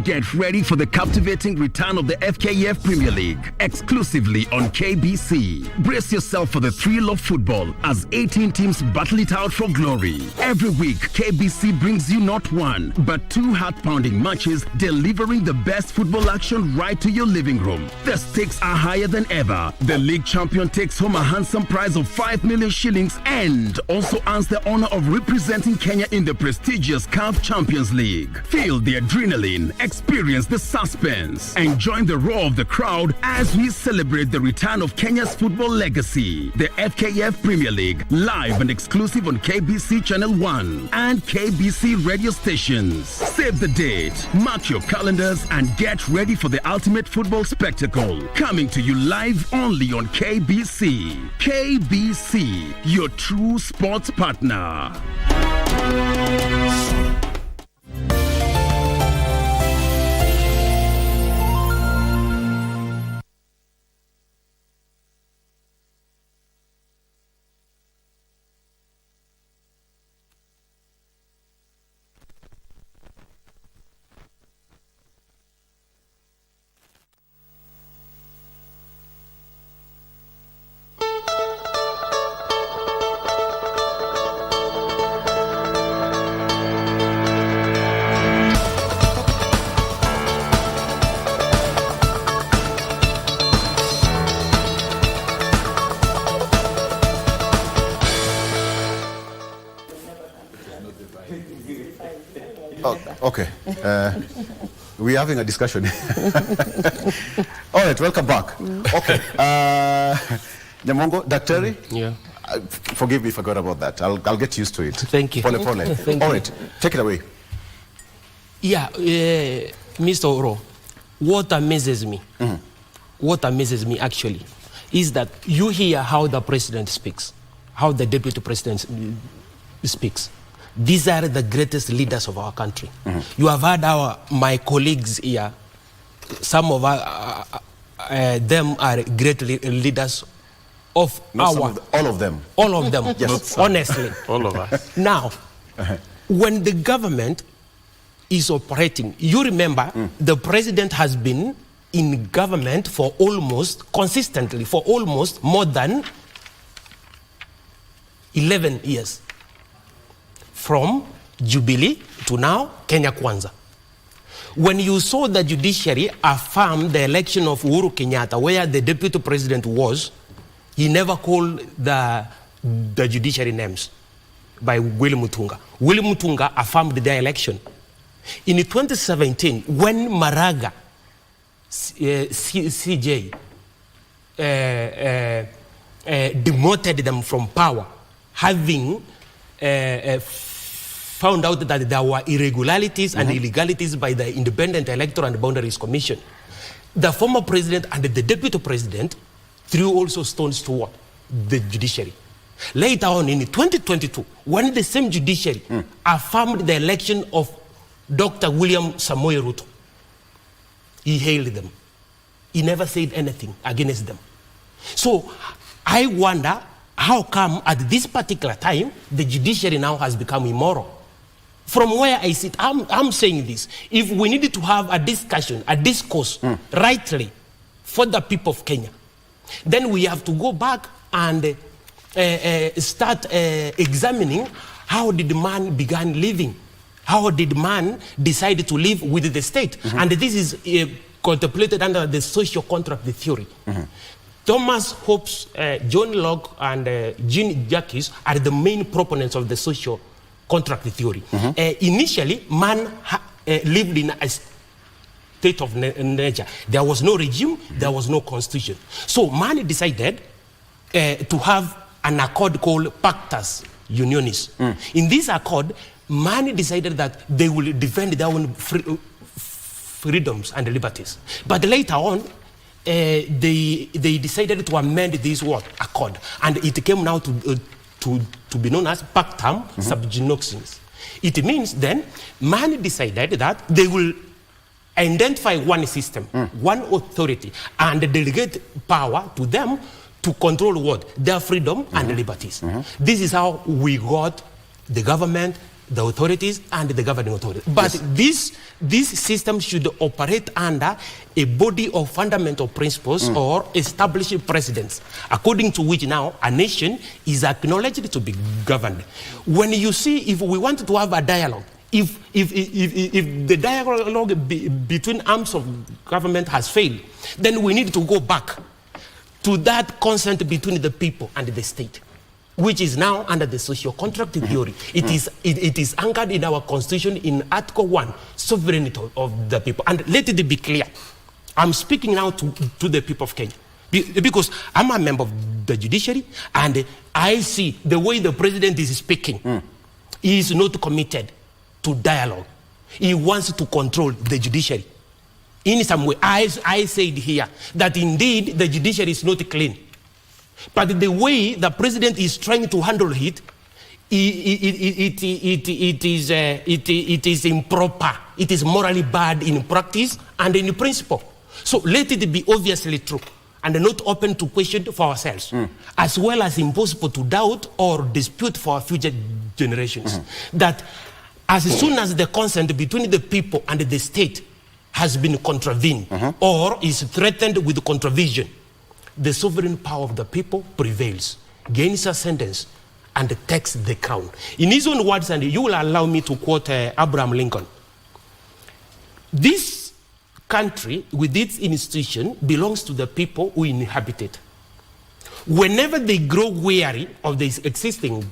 Get ready for the captivating return of the FKF Premier League, exclusively on KBC. Brace yourself for the thrill of football as 18 teams battle it out for glory. Every week, KBC brings you not one, but 2 heart-pounding matches, delivering the best football action right to your living room. The stakes are higher than ever. The league champion takes home a handsome prize of 5 million shillings and also earns the honor of representing Kenya in the prestigious CAF Champions League. Feel the adrenaline, experience the suspense, and join the roar of the crowd as we celebrate the return of Kenya's football legacy. The FKF Premier League, live and exclusive on KBC Channel 1 and KBC radio stations. Save the date, mark your calendars, and get ready for the ultimate football spectacle. Coming to you live only on KBC. KBC, your true sports partner. Okay. We're having a discussion. All right, welcome back. Okay. Nyamongo, Daktari? Yeah. Forgive me if I forgot about that. I'll get used to it. Thank you. Pole pole. Thank All you. right, take it away. Yeah, Mr. Oro, what amazes me, actually, is that you hear how the president speaks, how the deputy president speaks. These are the greatest leaders of our country. You have heard my colleagues here, some of them are great leaders of all of them. All of them, yes, honestly. All of us. Now, when the government is operating, you remember the president has been in government for consistently for almost more than 11 years. From Jubilee to now, Kenya Kwanza. When you saw the judiciary affirm the election of Uhuru Kenyatta, where the deputy president was, he never called the judiciary names by Willy Mutunga. Willy Mutunga affirmed their election. In 2017, when Maraga, CJ, demoted them from power, having found out that there were irregularities and illegalities by the Independent Electoral and Boundaries Commission, the former president and the deputy president threw also stones toward the judiciary. Later on in 2022, when the same judiciary affirmed the election of Dr. William Samoei Ruto, he hailed them. He never said anything against them. So I wonder how come at this particular time the judiciary now has become immoral. From where I sit, I'm saying this. If we needed to have a discussion, a discourse, rightly, for the people of Kenya, then we have to go back and start examining how did man began living. How did man decide to live with the state? And this is contemplated under the social contract theory. Thomas Hobbes, John Locke, and Jean Jacques are the main proponents of the social contract theory. Initially, man lived in a state of nature. There was no regime, there was no constitution. So man decided to have an accord called Pactus Unionis. In this accord, man decided that they will defend their own freedoms and liberties. But later on, they decided to amend this accord, and it came now to be known as Pactum Subjunoxis. It means then, man decided that they will identify one system, one authority, and delegate power to them to control what? Their freedom and liberties. This is how we got the government, the authorities, and the governing authorities. But this system should operate under a body of fundamental principles or established precedents, according to which now a nation is acknowledged to be governed. When you see, if we want to have a dialogue, if the dialogue between arms of government has failed, then we need to go back to that consent between the people and the state, which is now under the social contract theory. It is anchored in our constitution in Article 1, sovereignty of the people. And let it be clear, I'm speaking now to the people of Kenya, because I'm a member of the judiciary, and I see the way the president is speaking. He is not committed to dialogue. He wants to control the judiciary. In some way, I said here that indeed the judiciary is not clean. But the way the president is trying to handle it, it is improper. It is morally bad in practice and in principle. So let it be obviously true and not open to question for ourselves, as well as impossible to doubt or dispute for our future generations. That as soon as the consent between the people and the state has been contravened or is threatened with contravention, the sovereign power of the people prevails, gains ascendance, and takes the crown. In his own words, and you will allow me to quote Abraham Lincoln, this country with its institution belongs to the people who inhabit it. Whenever they grow weary of this existing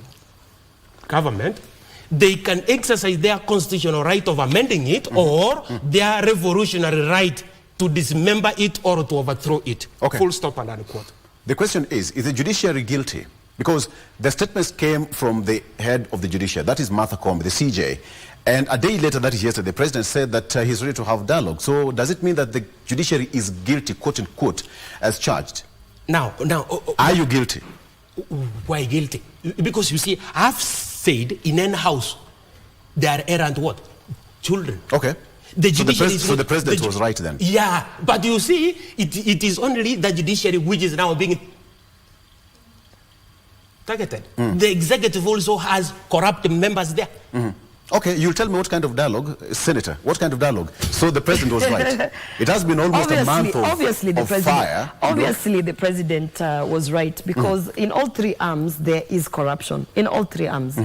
government, they can exercise their constitutional right of amending it or their revolutionary right to dismember it or to overthrow it. Okay. Full stop and unquote. The question is the judiciary guilty? Because the statements came from the head of the judiciary, that is Martha Koome, the CJ. And a day later, that is yesterday, the president said that he's ready to have dialogue. So does it mean that the judiciary is guilty, quote unquote, as charged? Now, are you guilty? Why guilty? Because you see, I've said in any house, there are errant what? Children. Okay. So the president was right then? Yeah, but you see, it is only the judiciary which is now being targeted. The executive also has corrupt members there. Okay, you'll tell me what kind of dialogue, Senator, what kind of dialogue? So the president was right. It has been almost a month of fire. Obviously, the president was right, because in all three arms, there is corruption. In all three arms.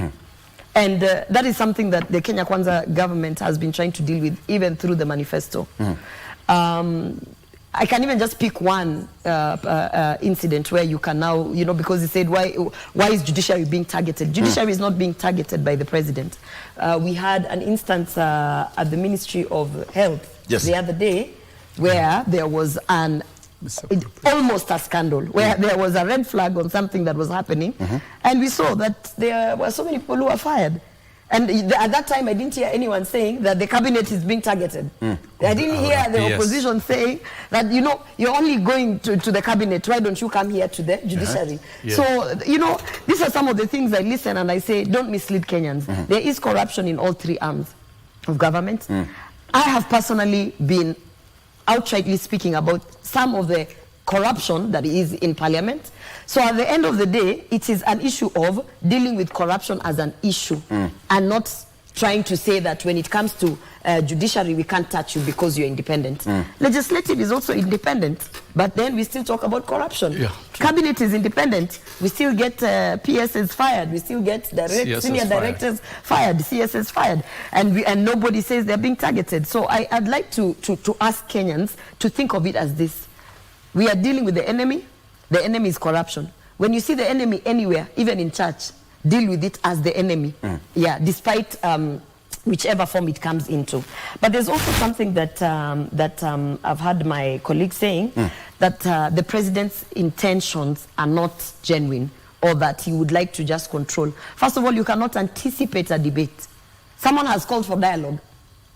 And that is something that the Kenya Kwanza government has been trying to deal with, even through the manifesto. I can even just pick one incident where you can now, you know, because he said, why is judiciary being targeted? Judiciary is not being targeted by the president. We had an instance at the Ministry of Health the other day where there was almost a scandal, where there was a red flag on something that was happening, and we saw that there were so many people who were fired. And at that time, I didn't hear anyone saying that the cabinet is being targeted. I didn't hear the opposition saying that, you know, you're only going to the cabinet. Why don't you come here to the judiciary? So, you know, these are some of the things I listen and I say, don't mislead Kenyans. There is corruption in all three arms of government. I have personally been outrightly speaking about some of the corruption that is in parliament. So at the end of the day, it is an issue of dealing with corruption as an issue and not trying to say that when it comes to judiciary, we can't touch you because you're independent. Legislative is also independent, but then we still talk about corruption. Cabinet is independent. We still get PSs fired. We still get senior directors fired, CSs fired. And nobody says they're being targeted. So I'd like to ask Kenyans to think of it as this. We are dealing with the enemy. The enemy is corruption. When you see the enemy anywhere, even in church, deal with it as the enemy. Despite whichever form it comes into. But there's also something that I've heard my colleagues saying, that the president's intentions are not genuine, or that he would like to just control. First of all, you cannot anticipate a debate. Someone has called for dialogue.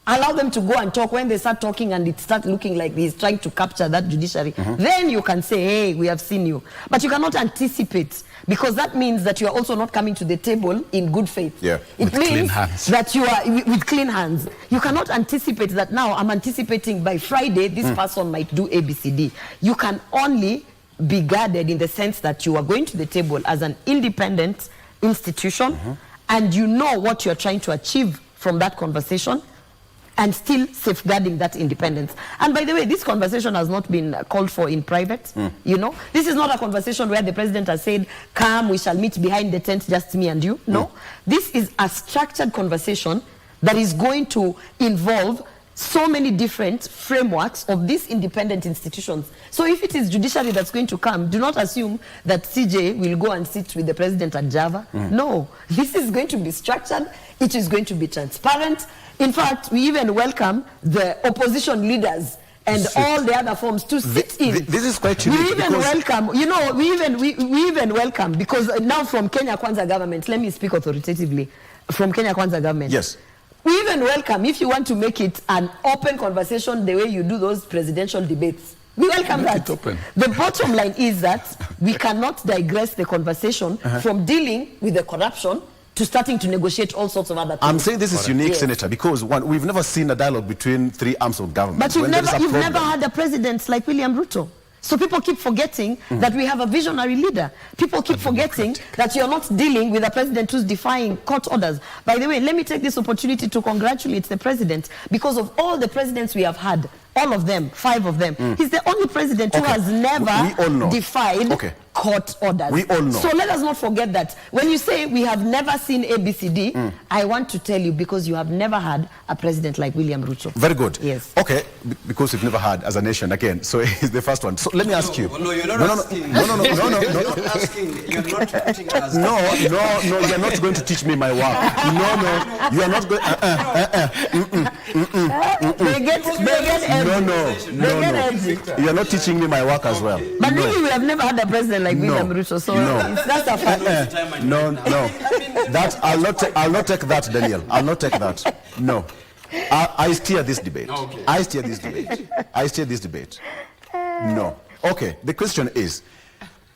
Allow them to go and talk. When they start talking and it starts looking like he's trying to capture that judiciary, then you can say, hey, we have seen you. But you cannot anticipate, because that means that you are also not coming to the table in good faith. It means that you are with clean hands. You cannot anticipate that now I'm anticipating by Friday this person might do ABCD. You can only be guarded in the sense that you are going to the table as an independent institution and you know what you're trying to achieve from that conversation, and still safeguarding that independence. And by the way, this conversation has not been called for in private. You know, this is not a conversation where the president has said, come, we shall meet behind the tent, just me and you. No, this is a structured conversation that is going to involve so many different frameworks of these independent institutions. So if it is judiciary that's going to come, do not assume that CJ will go and sit with the president at Java. No, this is going to be structured. It is going to be transparent. In fact, we even welcome the opposition leaders and all the other forms to sit in. This is quite unique. We even welcome, you know, we even welcome, because now from Kenya Kwanza government, let me speak authoritatively, from Kenya Kwanza government. We even welcome, if you want to make it an open conversation the way you do those presidential debates. We welcome that. The bottom line is that we cannot digress the conversation from dealing with the corruption to starting to negotiate all sorts of other things. I'm saying this is unique, Senator, because one, we've never seen a dialogue between three arms of government. But you've never had a president like William Ruto. So people keep forgetting that we have a visionary leader. People keep forgetting that you're not dealing with a president who's defying court orders. By the way, let me take this opportunity to congratulate the president, because of all the presidents we have had, all of them, 5 of them. He's the only president who has never defied court orders. We all know. So let us not forget that. When you say we have never seen ABCD, I want to tell you, because you have never had a president like William Ruto. Very good. Yes. Okay, because we've never had as a nation again. So he's the first one. So let me ask you. No, you're not asking. No. You're not asking. You're not putting us. No, you're not going to teach me my work. No, you are not going. No. You are not teaching me my work as well. But really, we have never had a president like William Ruto, so that's a fact. No. That I'll not take that, Daniel. I'll not take that. No. I steer this debate. Okay. I steer this debate. No. Okay. The question is,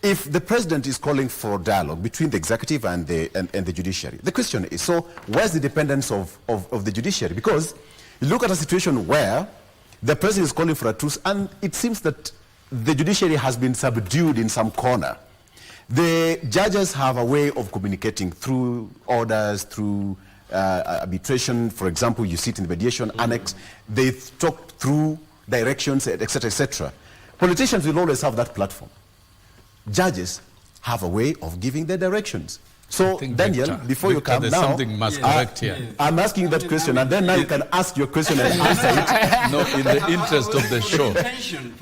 if the president is calling for dialogue between the executive and the judiciary, the question is, so where's the dependence of the judiciary? Because you look at a situation where the president is calling for a truce, and it seems that the judiciary has been subdued in some corner. The judges have a way of communicating through orders, through arbitration. For example, you see it in the mediation annex. They talk through directions, etc., etc. Politicians will always have that platform. Judges have a way of giving their directions. So, Daniel, before you come now, I'm asking that question, and then now you can ask your question and answer it. No, in the interest of the show.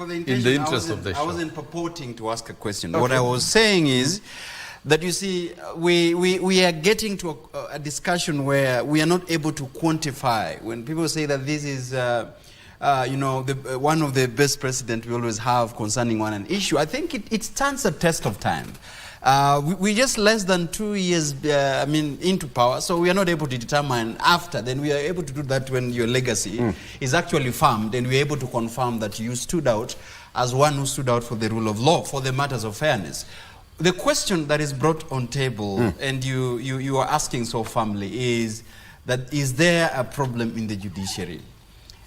In the interest of the show. I wasn't purporting to ask a question. Okay. What I was saying is that, you see, we are getting to a discussion where we are not able to quantify. When people say that this is one of the best presidents we always have concerning an issue, I think it stands a test of time. We're just less than 2 years into power, so we are not able to determine after. Then we are able to do that when your legacy is actually firmed, and we're able to confirm that you stood out as one who stood out for the rule of law, for the matters of fairness. The question that is brought on table, and you are asking so firmly, is that is there a problem in the judiciary?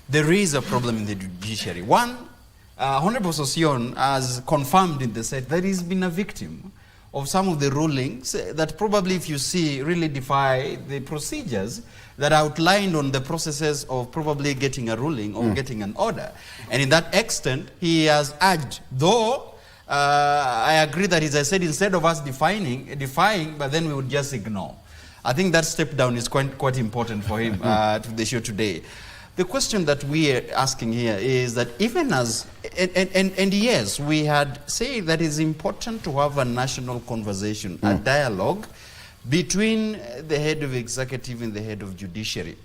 There is a problem in the judiciary. One, Honorable Sosion has confirmed in the Senate that he's been a victim of some of the rulings that probably, if you see, really defy the procedures that are outlined on the processes of probably getting a ruling or getting an order. And in that extent, he has urged, though I agree that, as I said, instead of us defying, but then we would just ignore. I think that step down is quite important for him to the show today. The question that we are asking here is that even as, and yes, we had said that it's important to have a national conversation, a dialogue between the head of executive and the head of judiciary.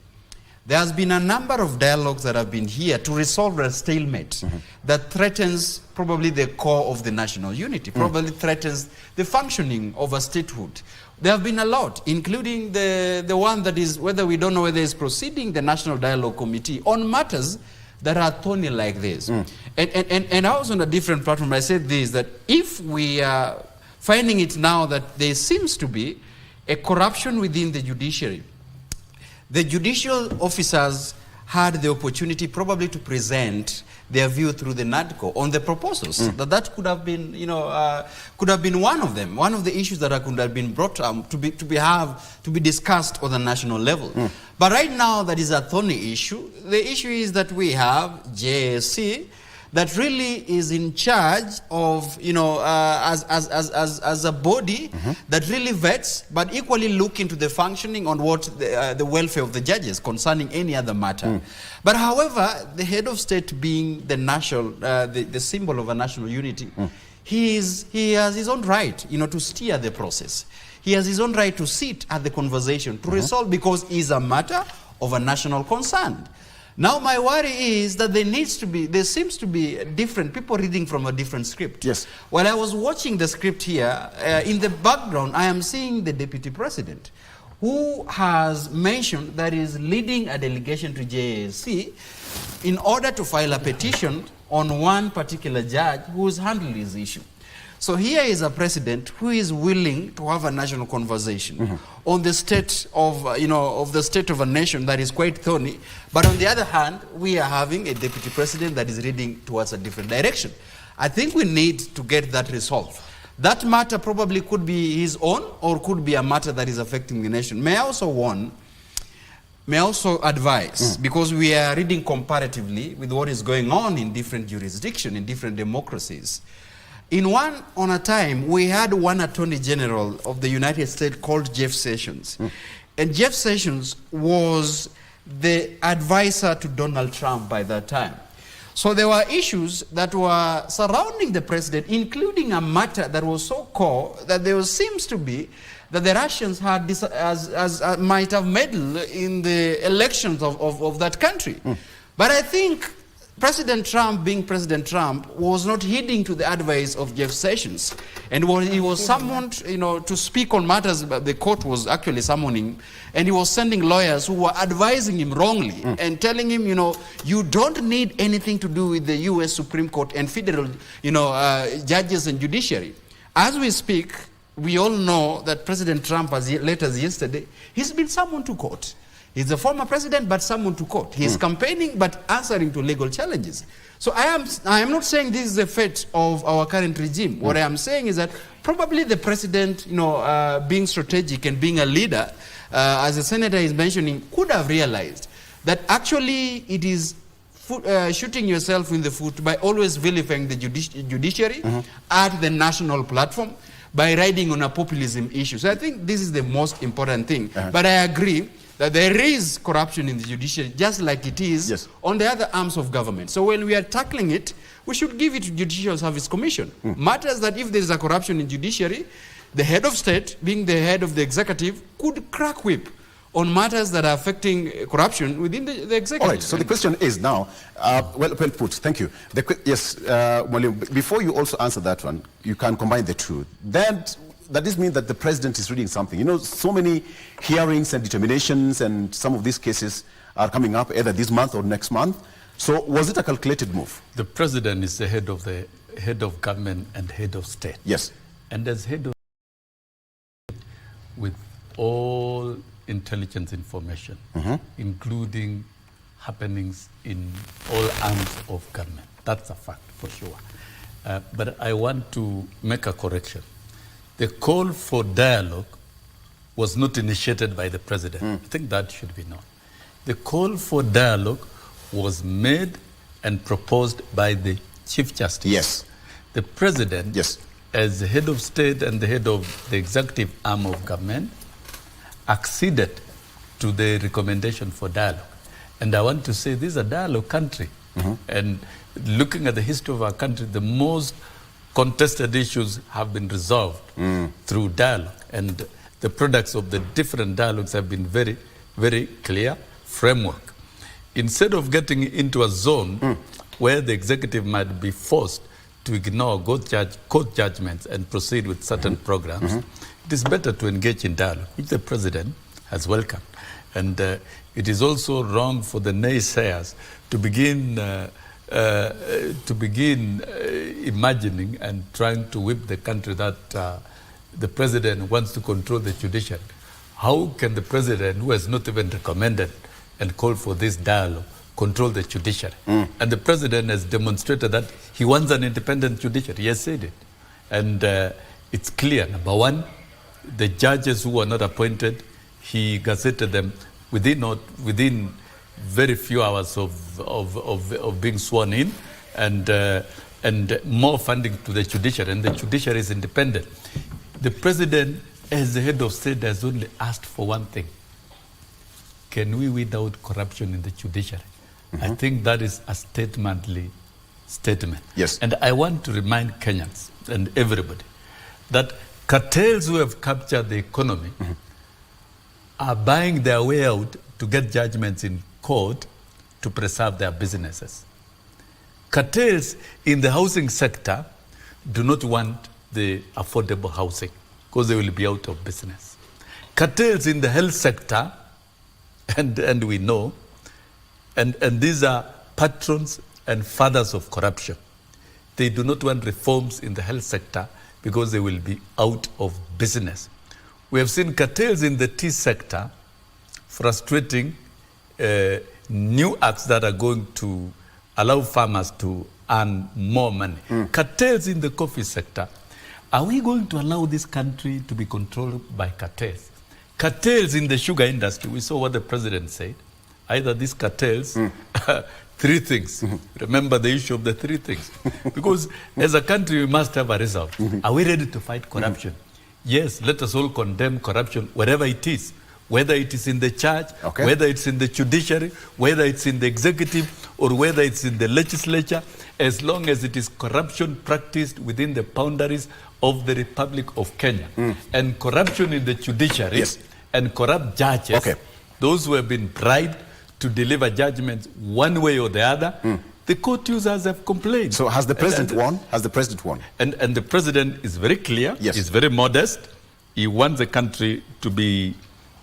There has been a number of dialogues that have been here to resolve a stalemate that threatens probably the core of the national unity, probably threatens the functioning of a statehood. There have been a lot, including the one that is, whether we don't know whether it's proceeding, the National Dialogue Committee, on matters that are thorny like this. And I was on a different platform. I said this, that if we are finding it now that there seems to be a corruption within the judiciary, the judicial officers had the opportunity probably to present their view through the NADCO on the proposals. That could have been, could have been one of them, one of the issues that could have been brought to be discussed on the national level. But right now, that is a thorny issue. The issue is that we have JSC that really is in charge of, as a body that really vets, but equally look into the functioning on what the welfare of the judges concerning any other matter. But however, the head of state being the national, the symbol of a national unity, he has his own right, to steer the process. He has his own right to sit at the conversation, to resolve, because it is a matter of a national concern. Now, my worry is that there seems to be different people reading from a different script. Yes. While I was watching the script here, in the background, I am seeing the deputy president, who has mentioned that is leading a delegation to JSC in order to file a petition on one particular judge who is handling this issue. So here is a president who is willing to have a national conversation on the state of, of the state of a nation that is quite thorny. But on the other hand, we are having a deputy president that is leading towards a different direction. I think we need to get that resolved. That matter probably could be his own, or could be a matter that is affecting the nation. May I also warn, may also advise, because we are reading comparatively with what is going on in different jurisdictions, in different democracies. On a time, we had one Attorney General of the United States called Jeff Sessions. And Jeff Sessions was the advisor to Donald Trump by that time. So there were issues that were surrounding the president, including a matter that was so core that there seems to be that the Russians had might have meddled in the elections of that country. But I think President Trump, being President Trump, was not heeding to the advice of Jeff Sessions. And when he was summoned, to speak on matters the court was actually summoning, and he was sending lawyers who were advising him wrongly and telling him, you don't need anything to do with the U.S. Supreme Court and federal, judges and judiciary. As we speak, we all know that President Trump, as late as yesterday, he's been summoned to court. He's a former president, but summoned to court. He's campaigning, but answering to legal challenges. So I am not saying this is the fate of our current regime. What I am saying is that probably the president, being strategic and being a leader, as the senator is mentioning, could have realized that actually it is shooting yourself in the foot by always vilifying the judiciary at the national platform, by riding on a populism issue. So I think this is the most important thing. But I agree that there is corruption in the judiciary, just like it is on the other arms of government. So when we are tackling it, we should give it to Judicial Service Commission. Matters that if there is a corruption in judiciary, the head of state, being the head of the executive, could crack whip on matters that are affecting corruption within the executive. All right, so the question is now, well put, thank you. Yes, Mwalimu, before you also answer that one, you can combine the two. That does mean that the president is reading something. So many hearings and determinations and some of these cases are coming up either this month or next month. So was it a calculated move? The president is the head of government and head of state. Yes. And as head of state, with all intelligence information, including happenings in all arms of government. That's a fact for sure. But I want to make a correction. The call for dialogue was not initiated by the president. I think that should be known. The call for dialogue was made and proposed by the Chief Justice. Yes. The president, as the head of state and the head of the executive arm of government, acceded to the recommendation for dialogue. And I want to say this is a dialogue country. And looking at the history of our country, the most contested issues have been resolved through dialogue. And the products of the different dialogues have been very, very clear framework. Instead of getting into a zone where the executive might be forced to ignore court judgments and proceed with certain programs, it is better to engage in dialogue, which the president has welcomed. And it is also wrong for the naysayers to begin imagining and trying to whip the country that the president wants to control the judiciary. How can the president, who has not even recommended and called for this dialogue, control the judiciary? And the president has demonstrated that he wants an independent judiciary. He has said it. And it's clear. Number one, the judges who were not appointed, he gazetted them within very few hours of being sworn in, and more funding to the judiciary, and the judiciary is independent. The president, as the head of state, has only asked for one thing: can we weed out corruption in the judiciary? I think that is a statement. Yes. And I want to remind Kenyans and everybody that cartels who have captured the economy are buying their way out to get judgments in court to preserve their businesses. Cartels in the housing sector do not want the affordable housing because they will be out of business. Cartels in the health sector, and we know, and these are patrons and fathers of corruption. They do not want reforms in the health sector because they will be out of business. We have seen cartels in the tea sector frustrating new acts that are going to allow farmers to earn more money. Cartels in the coffee sector. Are we going to allow this country to be controlled by cartels? Cartels in the sugar industry, we saw what the president said. Either these cartels, three things. Remember the issue of the three things. Because as a country, we must have a resolve. Are we ready to fight corruption? Yes, let us all condemn corruption, wherever it is. Whether it is in the church, whether it's in the judiciary, whether it's in the executive, or whether it's in the legislature, as long as it is corruption practiced within the boundaries of the Republic of Kenya. And corruption in the judiciary and corrupt judges, those who have been bribed to deliver judgments one way or the other, the court users have complained. So has the president won? Has the president won? And the president is very clear, he's very modest. He wants the country to be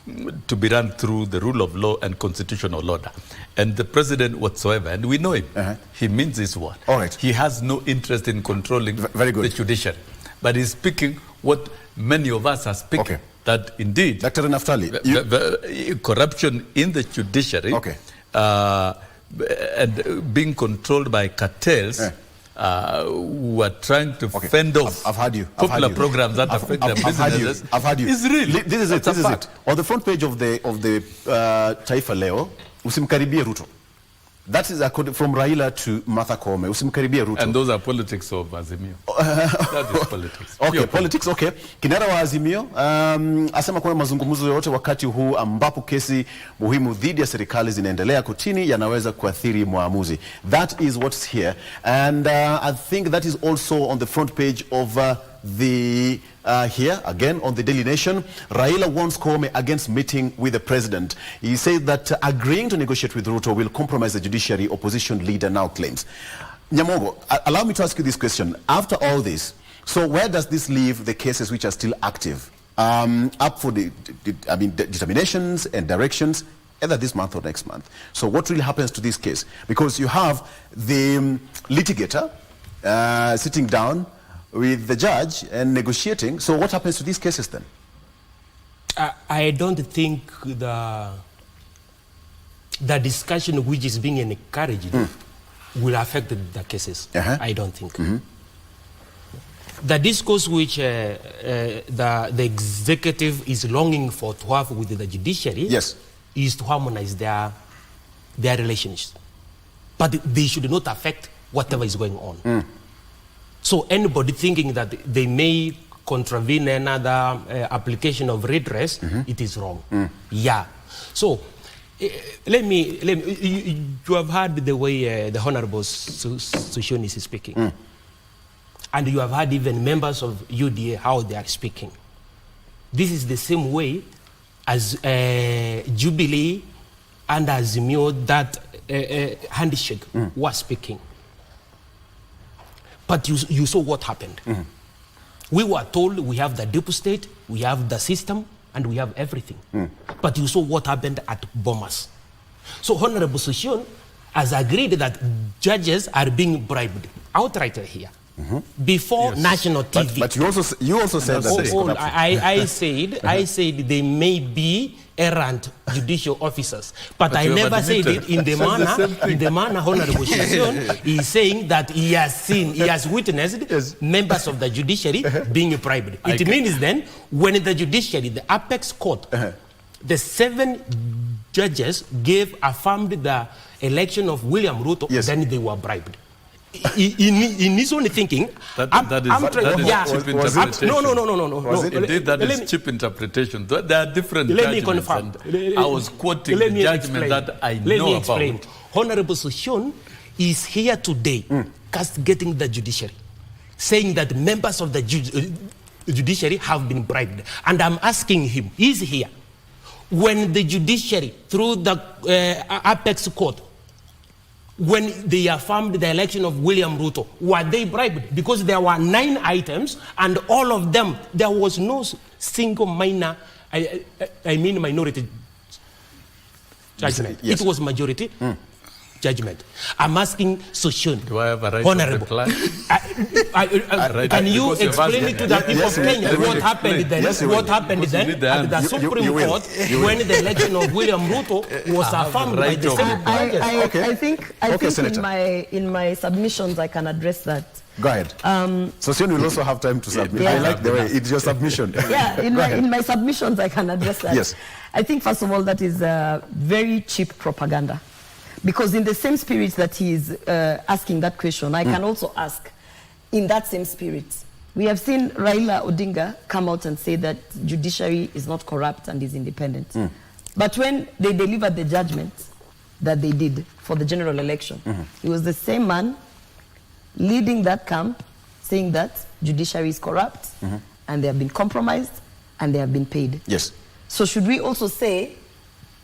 run through the rule of law and constitutional order. And the president whatsoever, and we know him, he means his word. All right. He has no interest in controlling the judiciary. But he's speaking what many of us are speaking. That indeed, Dr. Naftali, corruption in the judiciary and being controlled by cartels who are trying to fend off popular programs that affect their businesses. I've heard you. It's real. This is it. This is it. On the front page of the Taifa Leo, usimkaribie Ruto. That is according from Raila to Martha Koome. Usimkaribie Ruto. And those are politics of Azimio. That is politics. Okay, politics, okay. Kinara wa Azimio asema kwa mazungumzo yote wakati huu ambapo kesi muhimu dhidi ya serikali zinaendelea kotini yanaweza kuathiri muamuzi. That is what's here. And I think that is also on the front page of the here again on the Daily Nation. Raila warns Koome against meeting with the president. He said that agreeing to negotiate with Ruto will compromise the judiciary, opposition leader now claims. Nyamongo, allow me to ask you this question. After all this, so where does this leave the cases which are still active? Up for determinations and directions either this month or next month. So what really happens to this case? Because you have the litigator sitting down with the judge and negotiating. So what happens to these cases then? I don't think the discussion which is being encouraged will affect the cases. I don't think. The discourse which the executive is longing for to have with the judiciary is to harmonize their relations. But they should not affect whatever is going on. So anybody thinking that they may contravene another application of redress, it is wrong. Yeah. So let me you have heard the way the Honorable Sushoni is speaking. And you have heard even members of UDA how they are speaking. This is the same way as Jubilee and Azimio that handshake was speaking. But you saw what happened. We were told we have the deep state, we have the system, and we have everything. But you saw what happened at Bomas. So Honorable Sushon has agreed that judges are being bribed outright here. Before national TV. But you also said that I said they may be errant judicial officers, but I never said it in the manner Honorable Sushon is saying that he has witnessed members of the judiciary being bribed. It means then when the judiciary, the apex court, the 7 judges affirmed the election of William Ruto, then they were bribed. In his own thinking, that is cheap interpretation. There are different judgments. Let me confirm. I was quoting the judgment that I know about. Honorable Sushon is here today castigating the judiciary, saying that members of the judiciary have been bribed. And I'm asking him, he's here. When the judiciary, through the apex court, when they affirmed the election of William Ruto, were they bribed? Because there were 9 items, and all of them, there was no single minority judgment. It was majority. judgment. I'm asking Soshun. Do I have a right Honorable. to reply? Can you explain it to the people of Kenya what happened then? What happened then at the Supreme Court when the election of William Ruto was affirmed by the Senate? I think in my submissions I can address that. Go ahead. So soon we'll also have time to submit. Yeah. I like the way it's your submission. Yeah, in my submissions I can address that. Yes. I think first of all that is very cheap propaganda. Because in the same spirit that he is asking that question, I can also ask in that same spirit. We have seen Raila Odinga come out and say that judiciary is not corrupt and is independent. But when they delivered the judgment that they did for the general election, it was the same man leading that camp saying that judiciary is corrupt and they have been compromised and they have been paid. Yes. So should we also say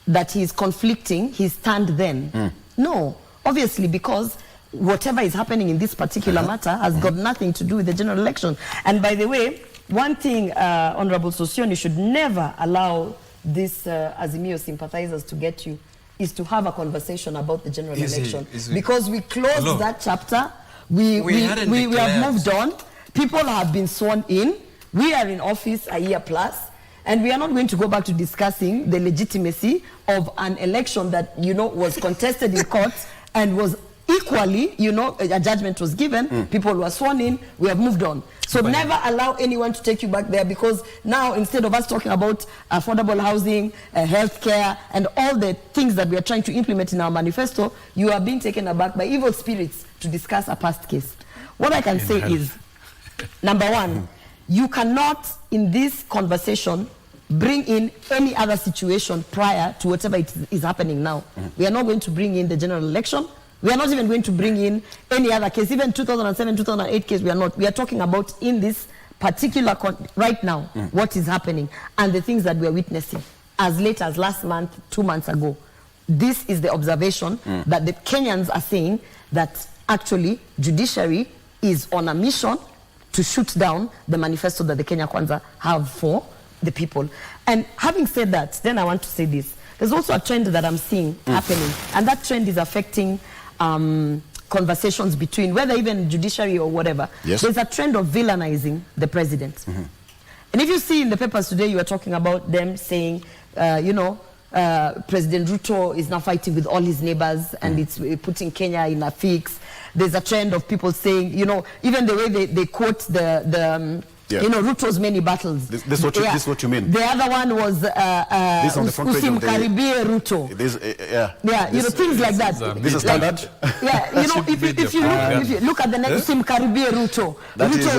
that he is conflicting his stand then? No, obviously, because whatever is happening in this particular matter has got nothing to do with the general election. And by the way, one thing, Honorable Sosion, you should never allow these Azimio sympathizers to get you, is to have a conversation about the general election. Because we closed that chapter. We have moved on. People have been sworn in. We are in office a year plus. And we are not going to go back to discussing the legitimacy of an election that, was contested in court and was equally, a judgment was given. People were sworn in. We have moved on. So never allow anyone to take you back there, because now instead of us talking about affordable housing, healthcare, and all the things that we are trying to implement in our manifesto, you are being taken aback by evil spirits to discuss a past case. What I can say is, number one, you cannot, in this conversation, bring in any other situation prior to whatever it is happening now. We are not going to bring in the general election. We are not even going to bring in any other case. Even 2007, 2008 case, we are not. We are talking about in this particular, right now, what is happening and the things that we are witnessing as late as last month, 2 months ago. This is the observation that the Kenyans are saying, that actually judiciary is on a mission to shoot down the manifesto that the Kenya Kwanza have for the people. And having said that, then I want to say this. There's also a trend that I'm seeing happening, and that trend is affecting conversations between, whether even judiciary or whatever. Yes. There's a trend of villainizing the president. And if you see in the papers today, you are talking about them saying, President Ruto is now fighting with all his neighbors and it's putting Kenya in a fix. There's a trend of people saying, even the way they quote Ruto's many battles. This is what you mean. The other one was Usimkaribie Ruto. Things like that. This is standard. If you look at the next Usimkaribie Ruto, Ruto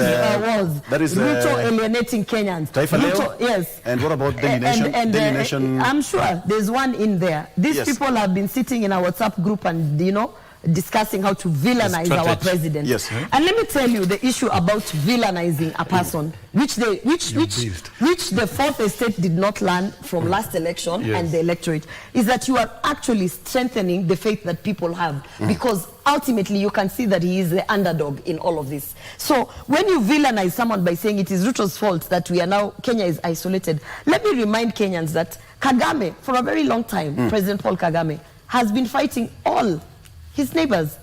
alienating Kenyans. Ruto, yes. And what about Daily Nation? I'm sure there's one in there. These people have been sitting in our WhatsApp group and discussing how to villainize our president. Yes. And let me tell you the issue about villainizing a person, which the fourth estate did not learn from last election and the electorate, is that you are actually strengthening the faith that people have, because ultimately you can see that he is the underdog in all of this. So when you villainize someone by saying it is Ruto's fault that Kenya is isolated, let me remind Kenyans that Kagame, for a very long time, President Paul Kagame, has been fighting all his neighbors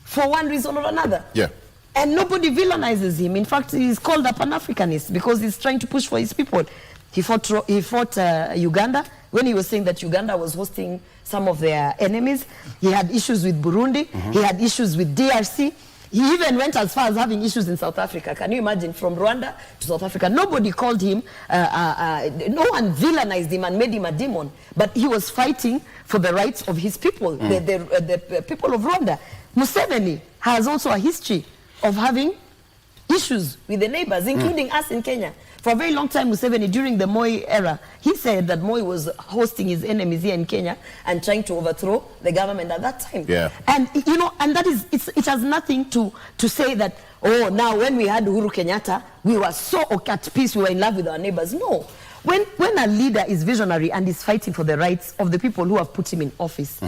for one reason or another. Yeah. And nobody villainizes him. In fact, he's called a Pan-Africanist because he's trying to push for his people. He fought Uganda when he was saying that Uganda was hosting some of their enemies. He had issues with Burundi. He had issues with DRC. He even went as far as having issues in South Africa. Can you imagine? From Rwanda to South Africa. Nobody called him, no one villainized him and made him a demon. But he was fighting for the rights of his people, the people of Rwanda. Museveni has also a history of having issues with the neighbors, including us in Kenya. For a very long time, Museveni, during the Moi era, he said that Moi was hosting his enemies here in Kenya and trying to overthrow the government at that time. Yeah. And, and that is, it has nothing to say that, now when we had Uhuru Kenyatta, we were so at peace, we were in love with our neighbors. No. When a leader is visionary and is fighting for the rights of the people who have put him in office,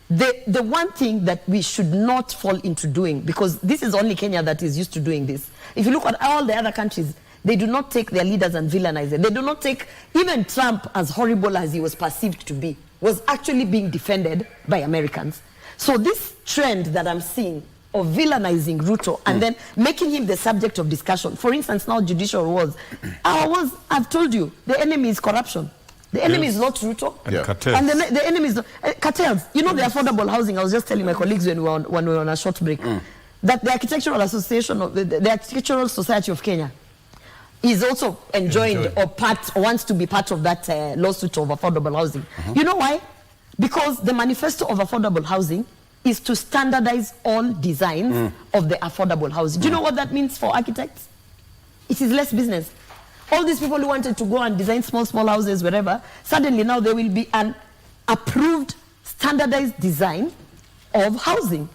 the one thing that we should not fall into doing, because this is only Kenya that is used to doing this. If you look at all the other countries, they do not take their leaders and villainize them. They do not take, even Trump, as horrible as he was perceived to be, was actually being defended by Americans. So this trend that I'm seeing of villainizing Ruto and then making him the subject of discussion. For instance, now judicial wars. I've told you, the enemy is corruption. The enemy is not Ruto. And cartels. And the enemy is cartels. You know the affordable housing, I was just telling my colleagues when we were on a short break, that the Architectural Association, of the Architectural Society of Kenya is also enjoined or wants to be part of that lawsuit of affordable housing. You know why? Because the manifesto of affordable housing is to standardize all designs of the affordable housing. Do you know what that means for architects? It is less business. All these people who wanted to go and design small houses wherever, suddenly now there will be an approved standardized design of housing,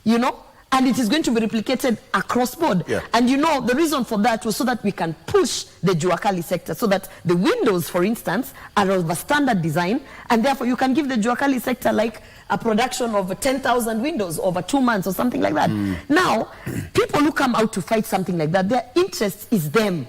you know, and it is going to be replicated across board. And you know, the reason for that was so that we can push the Juakali sector, so that the windows, for instance, are of a standard design, and therefore you can give the Juakali sector like a production of 10,000 windows over 2 months or something like that. Now, people who come out to fight something like that, their interest is them.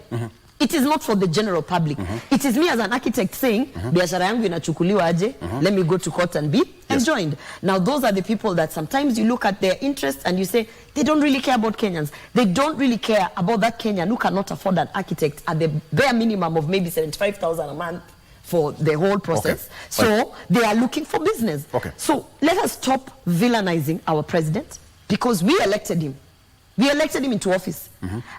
It is not for the general public. It is me as an architect saying, biashara yangu inachukuliwa aje, let me go to court and be enjoined. Now, those are the people that sometimes you look at their interests and you say, they don't really care about Kenyans. They don't really care about that Kenyan who cannot afford an architect at the bare minimum of maybe 75,000 a month for the whole process. So they are looking for business. So let us stop villainizing our president, because we elected him. We elected him into office.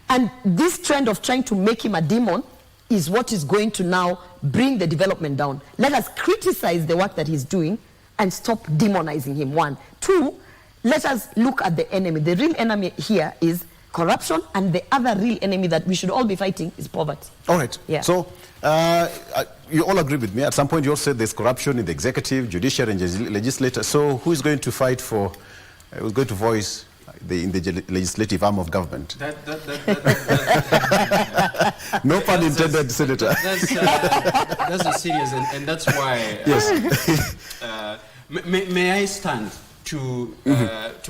And this trend of trying to make him a demon is what is going to now bring the development down. Let us criticize the work that he's doing and stop demonizing him, 1. 2, let us look at the enemy. The real enemy here is corruption, and the other real enemy that we should all be fighting is poverty. All right. So you all agree with me. At some point you all said there's corruption in the executive, judiciary, and legislature. So who is going to fight for, who's going to voice in the legislative arm of government? No pun intended, Senator. That's a serious, and that's why. May I stand to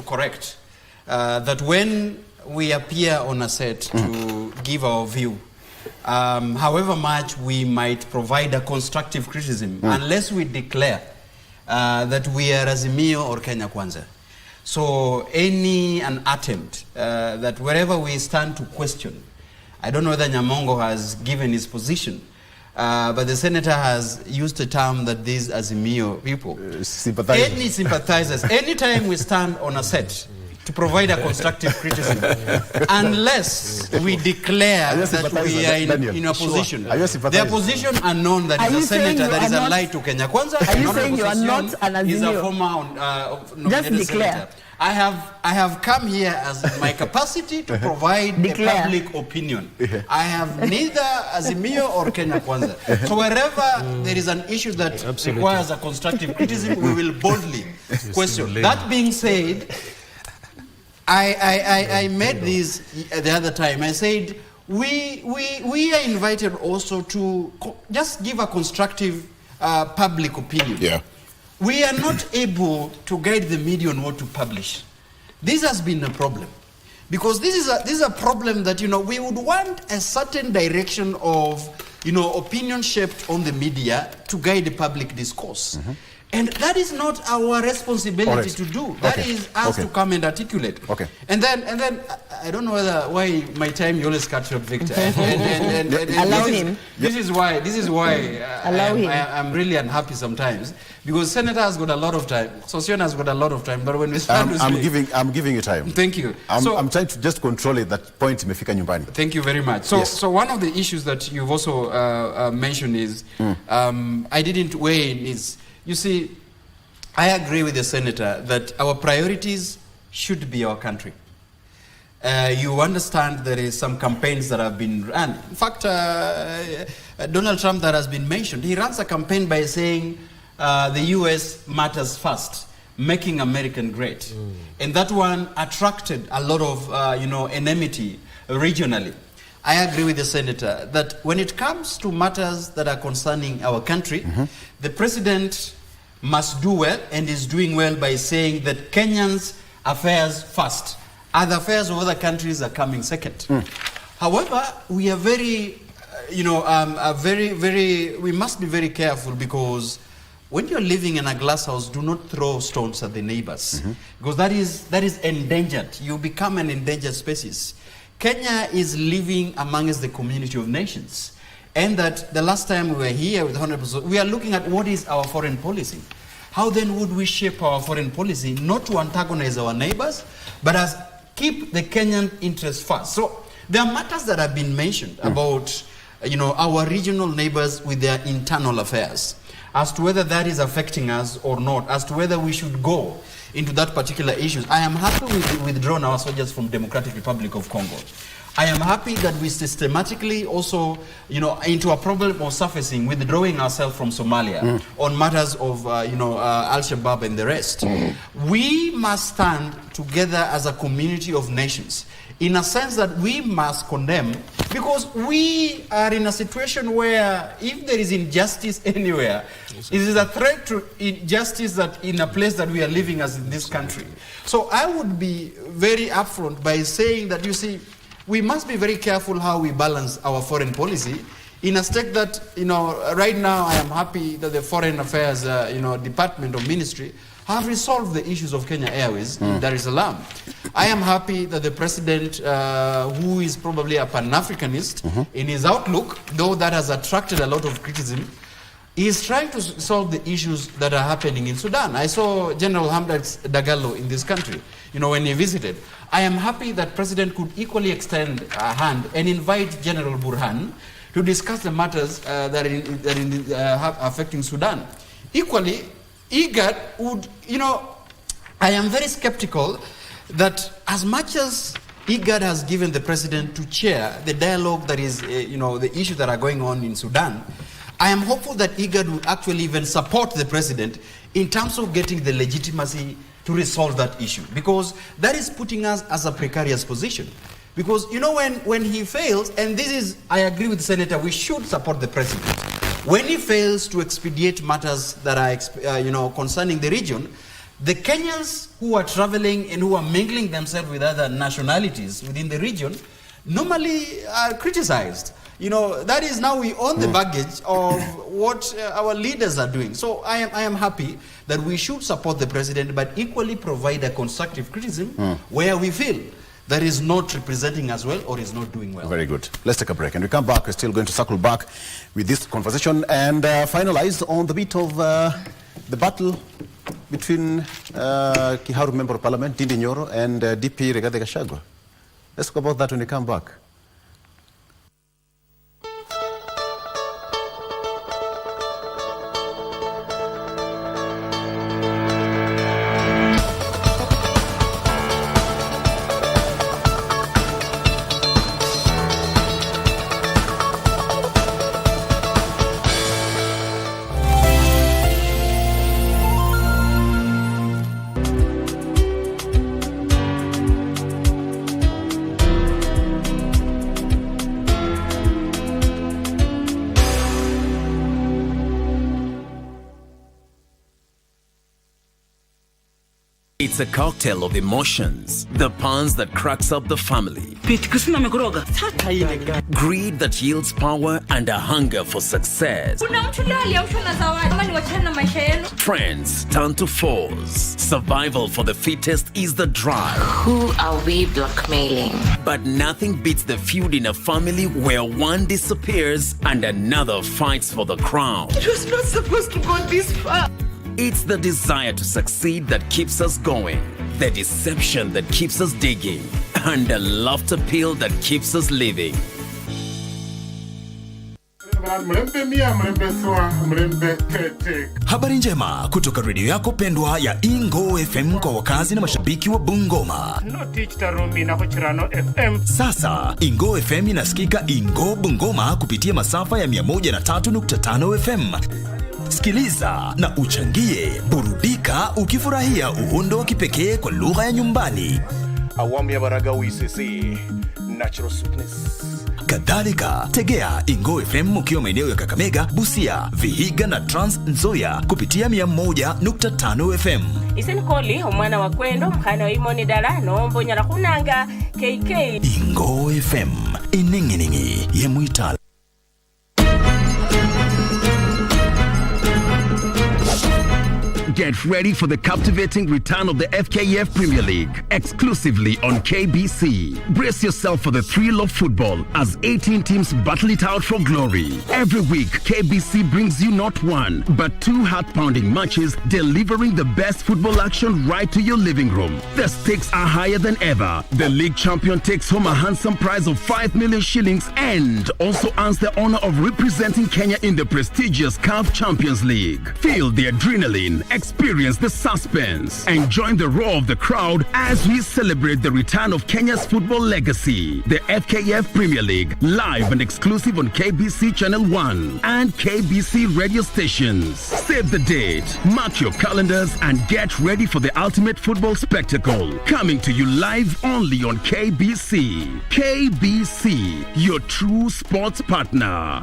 correct that when we appear on a set to give our view, however much we might provide a constructive criticism, unless we declare that we are Azimio or Kenya Kwanza. So an attempt that wherever we stand to question, I don't know whether Nyamongo has given his position, but the senator has used the term that these Azimio people, any sympathizers, anytime we stand on a set to provide a constructive criticism, unless we declare that we are in a position. Their position are known that is a senator that is allied to Kenya Kwanza. Are you saying you are not an Azimio? Is a former just declare. Senator. I have come here as my capacity to provide a public opinion. I have neither Azimio or Kenya Kwanza. So wherever there is an issue that requires a constructive criticism, we will boldly question. That being said, I made this the other time. I said we are invited also to just give a constructive public opinion. We are not able to guide the media on what to publish. This has been a problem, because this is a problem that, you know, we would want a certain direction of, you know, opinion shaped on the media to guide the public discourse. And that is not our responsibility to do. That is us to come and articulate. And then I don't know why my time you always cut short, Victor. Allow him. This is why I'm really unhappy sometimes, because Senator has got a lot of time, Sossion has got a lot of time, but when we start I'm giving you time. Thank you. I'm trying to just control it, that point imefika nyumbani. Thank you very much. So one of the issues that you've also mentioned is I didn't weigh in is, you see, I agree with the senator that our priorities should be our country. You understand there is some campaigns that have been run. In fact, Donald Trump, that has been mentioned, he runs a campaign by saying the US matters first, making America great. And that one attracted a lot of enmity regionally. I agree with the senator that when it comes to matters that are concerning our country, the president must do well, and is doing well by saying that Kenyans' affairs first. Other affairs of other countries are coming second. However, we are very, we must be very careful, because when you're living in a glass house, do not throw stones at the neighbors, because that is endangered. You become an endangered species. Kenya is living amongst the community of nations. And that the last time we were here with Honorable, we are looking at what is our foreign policy. How then would we shape our foreign policy, not to antagonize our neighbors, but as keep the Kenyan interest first? So there are matters that have been mentioned about, our regional neighbors with their internal affairs, as to whether that is affecting us or not, as to whether we should go into that particular issues. I am happy with withdrawing our soldiers from Democratic Republic of Congo. I am happy that we systematically also, into a problem of surfacing, withdrawing ourselves from Somalia on matters of, Al-Shabaab and the rest. We must stand together as a community of nations, in a sense that we must condemn, because we are in a situation where if there is injustice anywhere, it is a threat to injustice that in a place that we are living as in this country. So I would be very upfront by saying that, you see, we must be very careful how we balance our foreign policy, in a state that, right now I am happy that the Foreign Affairs, Department or Ministry have resolved the issues of Kenya Airways in Dar es Salaam. I am happy that the President, who is probably a Pan-Africanist in his outlook, though that has attracted a lot of criticism, is trying to solve the issues that are happening in Sudan. I saw General Hamdok Dagalo in this country, when he visited. I am happy that President could equally extend a hand and invite General Burhan to discuss the matters that are affecting Sudan. Equally, IGAD would, I am very skeptical that as much as IGAD has given the President to chair the dialogue that is, the issues that are going on in Sudan, I am hopeful that IGAD will actually even support the President in terms of getting the legitimacy to resolve that issue, because that is putting us as a precarious position. Because, when he fails, and this is, I agree with the Senator, we should support the President. When he fails to expedite matters that are, concerning the region, the Kenyans who are traveling and who are mingling themselves with other nationalities within the region normally are criticized. That is now we own the baggage of what our leaders are doing. So I am happy that we should support the President, but equally provide a constructive criticism where we feel that is not representing us well or is not doing well. Very good. Let's take a break. And we come back, we're still going to circle back with this conversation and finalize on the bit of the battle between Kiharu Member of Parliament, Ndindi Nyoro, and DP Rigathi Gachagua. Let's talk about that when we come back. It's a cocktail of emotions, the puns that cracks up the family, greed that yields power, and a hunger for success. Friends turn to foes. Survival for the fittest is the drive. Who are we blackmailing? But nothing beats the feud in a family where one disappears and another fights for the crown. It was not supposed to go this far. It's the desire to succeed that keeps us going, the deception that keeps us digging, and the laughter pill that keeps us living. Habari njema kutoka redio yako pendwa ya Ingo FM kwa wakazi na mashabiki wa Bungoma. Sasa Ingo FM inasikika Ingo Bungoma kupitia masafa ya 103.5 FM. Sikiliza na uchangie, burudika ukifurahia uhondo wa kipekee kwa lugha ya nyumbani. Awamu ya Baragawi CC, Natural Sweetness. Kadhalika, tegea Ingo FM ukiwa maeneo ya Kakamega, Busia, Vihiga na Trans Nzoia kupitia 101.5 FM. Iseni koli, umwana wa kwendo, mkana wa imoni dala, nombo nyara kunanga, KK. Ingo FM, ininginingi ye muitala. Get ready for the captivating return of the FKF Premier League, exclusively on KBC. Brace yourself for the thrill of football as 18 teams battle it out for glory. Every week, KBC brings you not one, but two heart-pounding matches, delivering the best football action right to your living room. The stakes are higher than ever. The league champion takes home a handsome prize of 5 million shillings and also earns the honor of representing Kenya in the prestigious CAF Champions League. Feel the adrenaline, experience the suspense, and join the roar of the crowd as we celebrate the return of Kenya's football legacy. The FKF Premier League, live and exclusive on KBC Channel 1 and KBC radio stations. Save the date, mark your calendars, and get ready for the ultimate football spectacle. Coming to you live only on KBC. KBC, your true sports partner.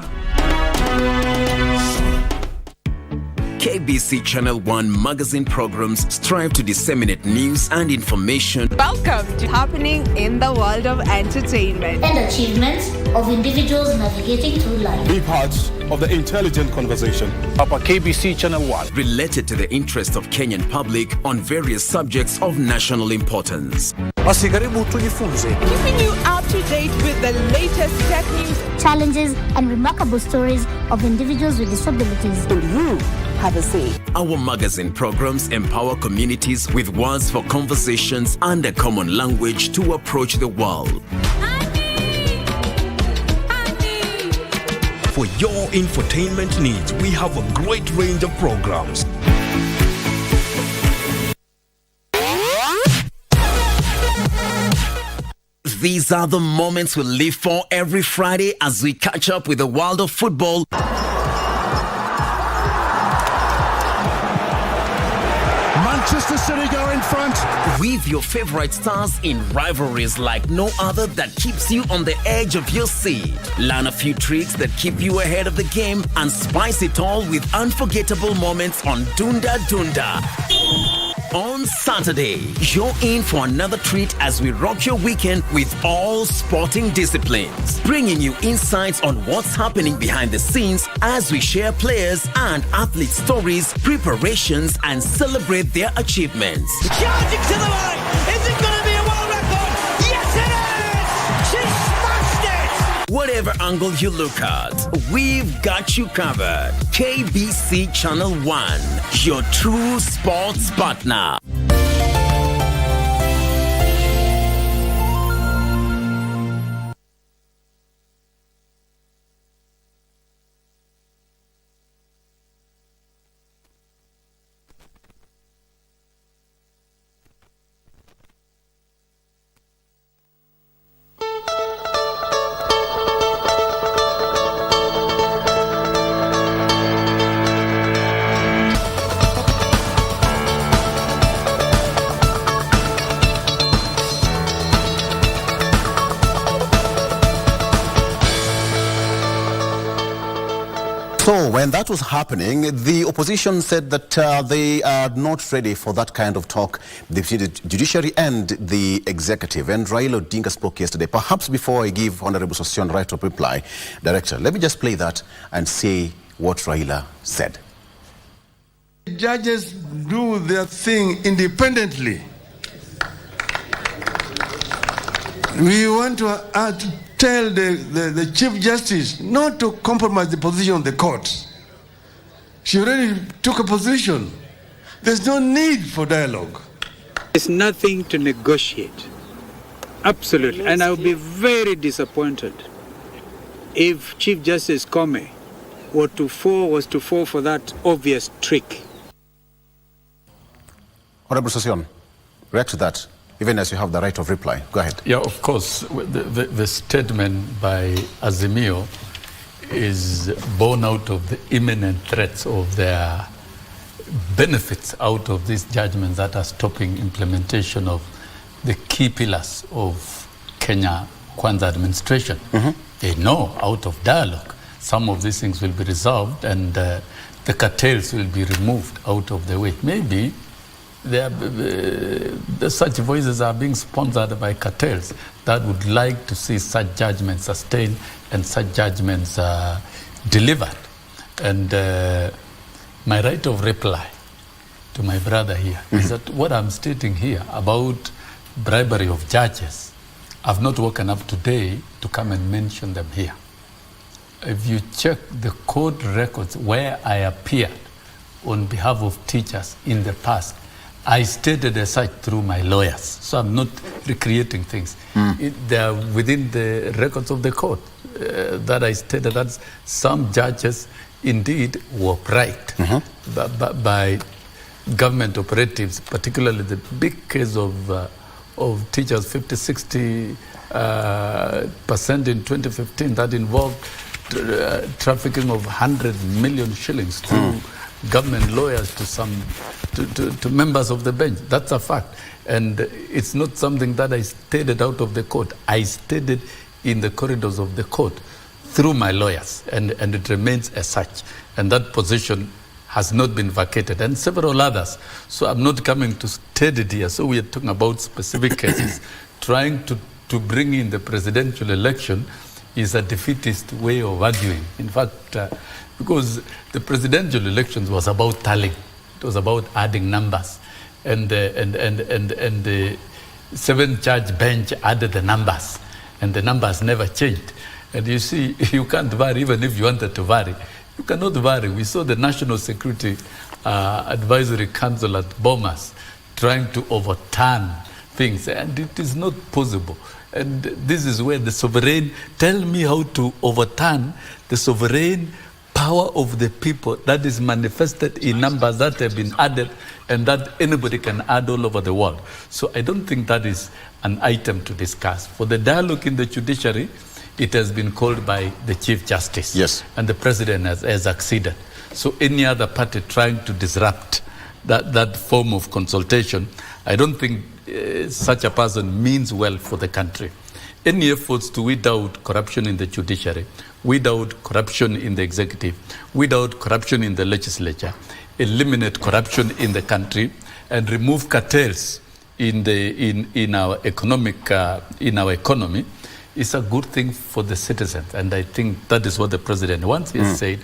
KBC Channel 1 magazine programs strive to disseminate news and information. Welcome to Happening in the World of Entertainment and achievements of individuals navigating through life. Be part of the intelligent conversation upon KBC Channel 1. Related to the interest of Kenyan public on various subjects of national importance. Keeping you up to date with the latest tech news, challenges, and remarkable stories of individuals with disabilities. And you have a say. Our magazine programs empower communities with words for conversations and a common language to approach the world. For your infotainment needs, we have a great range of programs. These are the moments we live for every Friday as we catch up with the world of football. Manchester City go in front. With your favorite stars in rivalries like no other that keeps you on the edge of your seat. Learn a few tricks that keep you ahead of the game and spice it all with unforgettable moments on Dunda Dunda. On Saturday, you're in for another treat as we rock your weekend with all sporting disciplines, bringing you insights on what's happening behind the scenes as we share players and athlete stories, preparations, and celebrate their achievements. Charging to the line! Is it going to be a world record? Yes, it is! She smashed it! Whatever angle you look at, we've got you covered. KBC Channel 1, your true sports partner. So when that was happening, the opposition said that they are not ready for that kind of talk between the judiciary and the executive. And Raila Odinga spoke yesterday. Perhaps before I give Honorable Sossion right of reply, Director, let me just play that and see what Raila said. Judges do their thing independently. We want to tell the Chief Justice not to compromise the position of the court. She already took a position. There's no need for dialogue. There's nothing to negotiate. Absolutely. And I would be very disappointed if Chief Justice Kome was to fall for that obvious trick. Honorable Sossion, react to that, even as you have the right of reply. Go ahead. Yeah, of course. The statement by Azimio is born out of the imminent threats of their benefits out of these judgments that are stopping implementation of the key pillars of Kenya Kwanza administration. They know out of dialogue some of these things will be resolved and the cartels will be removed out of the way. Maybe such voices are being sponsored by cartels that would like to see such judgments sustained and such judgments delivered. And my right of reply to my brother here is that what I'm stating here about bribery of judges, I've not woken up today to come and mention them here. If you check the court records where I appeared on behalf of teachers in the past, I stated as such through my lawyers. So I'm not recreating things. They're within the records of the court that I stated that some judges indeed were bribed by government operatives, particularly the big case of teachers, 50-60% in 2015 that involved trafficking of 100 million shillings through government lawyers to members of the bench. That's a fact. And it's not something that I stated out of the court. I stated in the corridors of the court through my lawyers, and it remains as such. And that position has not been vacated, and several others. So I'm not coming to state it here. So we are talking about specific cases. Trying to bring in the presidential election is a defeatist way of arguing. In fact, because the presidential elections was about tallying. It was about adding numbers. And the 7-judge bench added the numbers, and the numbers never changed. And you see, you can't vary, even if you wanted to vary. You cannot vary. We saw the National Security Advisory Council at Bomas trying to overturn things, and it is not possible. And this is where the sovereign, tell me how to overturn the sovereign power of the people that is manifested in numbers that have been added and that anybody can add all over the world. So I don't think that is an item to discuss. For the dialogue in the judiciary, it has been called by the Chief Justice. Yes. And the President has acceded. So any other party trying to disrupt that form of consultation, I don't think such a person means well for the country. Any efforts to weed out corruption in the judiciary, weed out corruption in the executive, weed out corruption in the legislature, eliminate corruption in the country, and remove cartels in our economy is a good thing for the citizens. And I think that is what the president wants. He said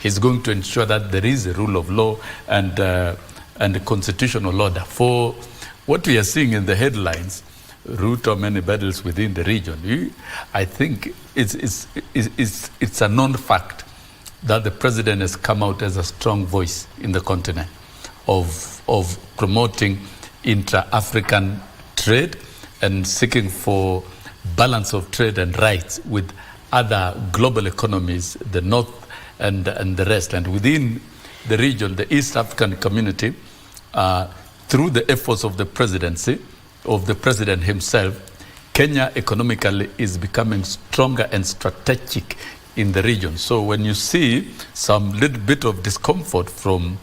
he's going to ensure that there is a rule of law and a constitutional order. For what we are seeing in the headlines, Ruto, many battles within the region, I think it's a known fact that the president has come out as a strong voice in the continent of promoting intra-African trade and seeking for balance of trade and rights with other global economies, the North and the rest. And within the region, the East African community, through the efforts of the presidency, of the president himself, Kenya economically is becoming stronger and strategic in the region. So when you see some little bit of discomfort from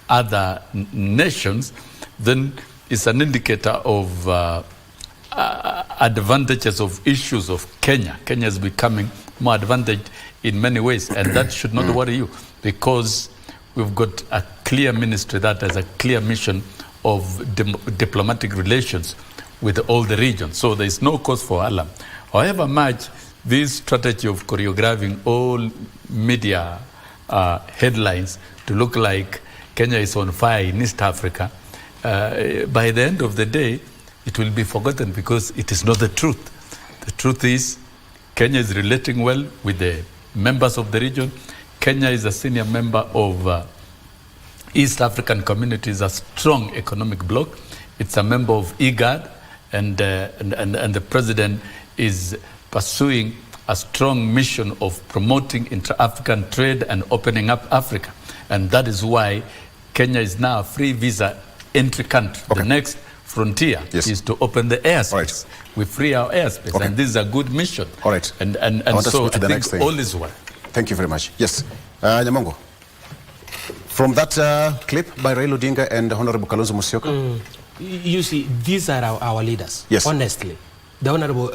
other nations, then it's an indicator of advantages of issues of Kenya. Kenya is becoming more advantaged in many ways, and that should not worry you, because we've got a clear ministry that has a clear mission of diplomatic relations with all the regions. So there is no cause for alarm. However much this strategy of choreographing all media headlines to look like Kenya is on fire in East Africa, by the end of the day, it will be forgotten because it is not the truth. The truth is Kenya is relating well with the members of the region. Kenya is a senior member of East African Community, is a strong economic bloc. It's a member of IGAD, and the president is pursuing a strong mission of promoting intra-African trade and opening up Africa. And that is why Kenya is now a free visa entry country. Okay. The next frontier is to open the airspace. Right. We free our airspace, and this is a good mission. All right. And so I think all is well. Thank you very much. Yes. Nyamongo, from that clip by Raila Odinga and Honorable Kalonzo Musyoka. You see, these are our leaders. Yes. Honestly. The Honorable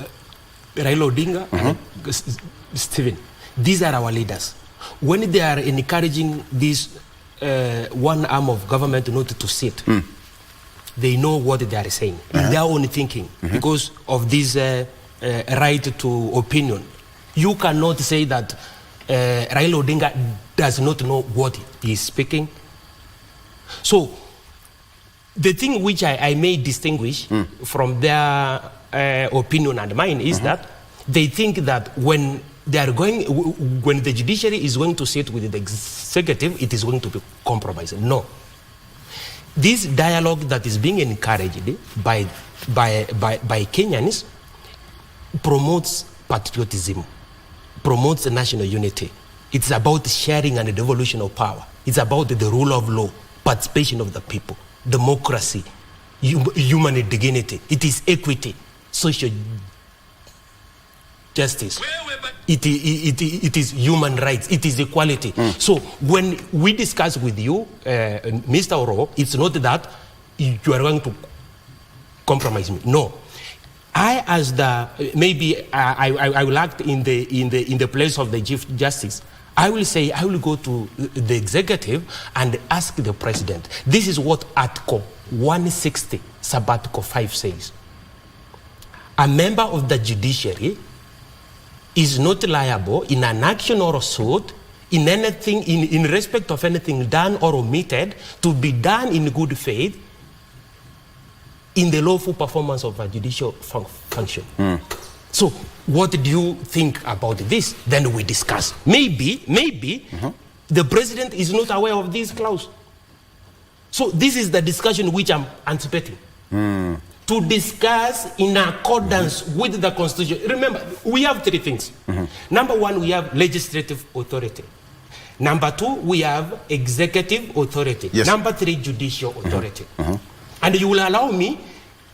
Raila Odinga and Stephen, these are our leaders. When they are encouraging this one arm of government not to sit, they know what they are saying. They are only thinking because of this right to opinion. You cannot say that Raila Odinga does not know what he is speaking. So the thing which I may distinguish from their opinion and mine is that they think that when the judiciary is going to sit with the executive, it is going to be compromised. No. This dialogue that is being encouraged by Kenyans promotes patriotism, promotes national unity. It's about sharing and devolution of power. It's about the rule of law, participation of the people, democracy, human dignity. It is equity, social justice. It is human rights. It is equality. So when we discuss with you, Mr. Oro, it's not that you are going to compromise me. No. I, as the I will act in the place of the Chief Justice. I will say I will go to the executive and ask the president. This is what Article 160, Sabbatical 5 says. A member of the judiciary is not liable in an action or a suit in anything in respect of anything done or omitted to be done in good faith in the lawful performance of a judicial function. So what do you think about this? Then we discuss. Maybe the president is not aware of this clause. So this is the discussion which I'm anticipating. To discuss in accordance with the Constitution. Remember, we have three things. Number one, we have legislative authority. Number two, we have executive authority. Yes. Number three, judicial authority. And you will allow me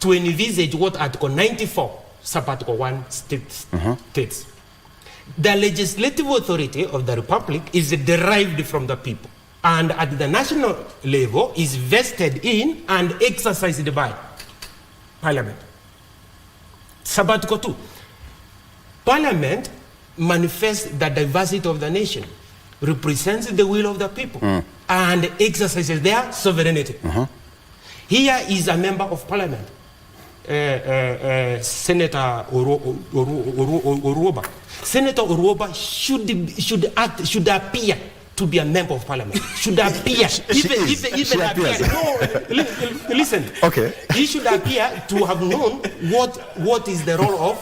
to envisage what Article 94, Sabbatical 1 states. The legislative authority of the Republic is derived from the people, and at the national level is vested in and exercised by Parliament. Sabbatical 2. Parliament manifests the diversity of the nation, represents the will of the people, and exercises their sovereignty. Here is a member of Parliament, Senator Uruoba. Senator Uruoba should appear to be a member of Parliament. Should appear. Even appear. No, listen. Okay. He should appear to have known what is the role of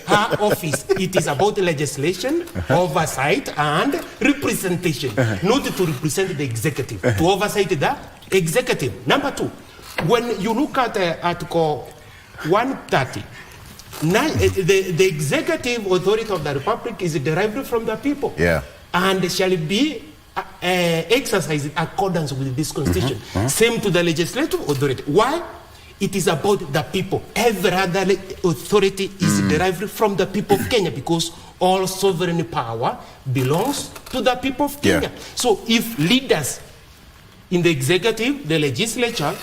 her office. It is about legislation, oversight, and representation. Not to represent the executive, to oversight the executive. Number two, when you look at Article 130, the executive authority of the Republic is derived from the people. And shall be exercised in accordance with this Constitution. Same to the legislative authority. Why? It is about the people. Every other authority is derived from the people of Kenya, because all sovereign power belongs to the people of Kenya. So if leaders in the executive, the legislature,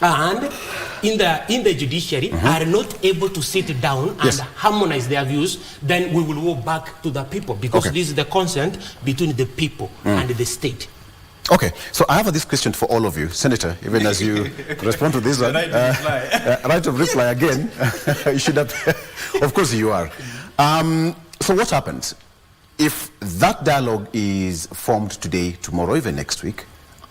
and in the judiciary are not able to sit down and harmonize their views, then we will go back to the people, because this is the consent between the people and the state. Okay, so I have this question for all of you. Senator, even as you respond to this one, right of reply again, you should have, of course you are. So what happens if that dialogue is formed today, tomorrow, even next week,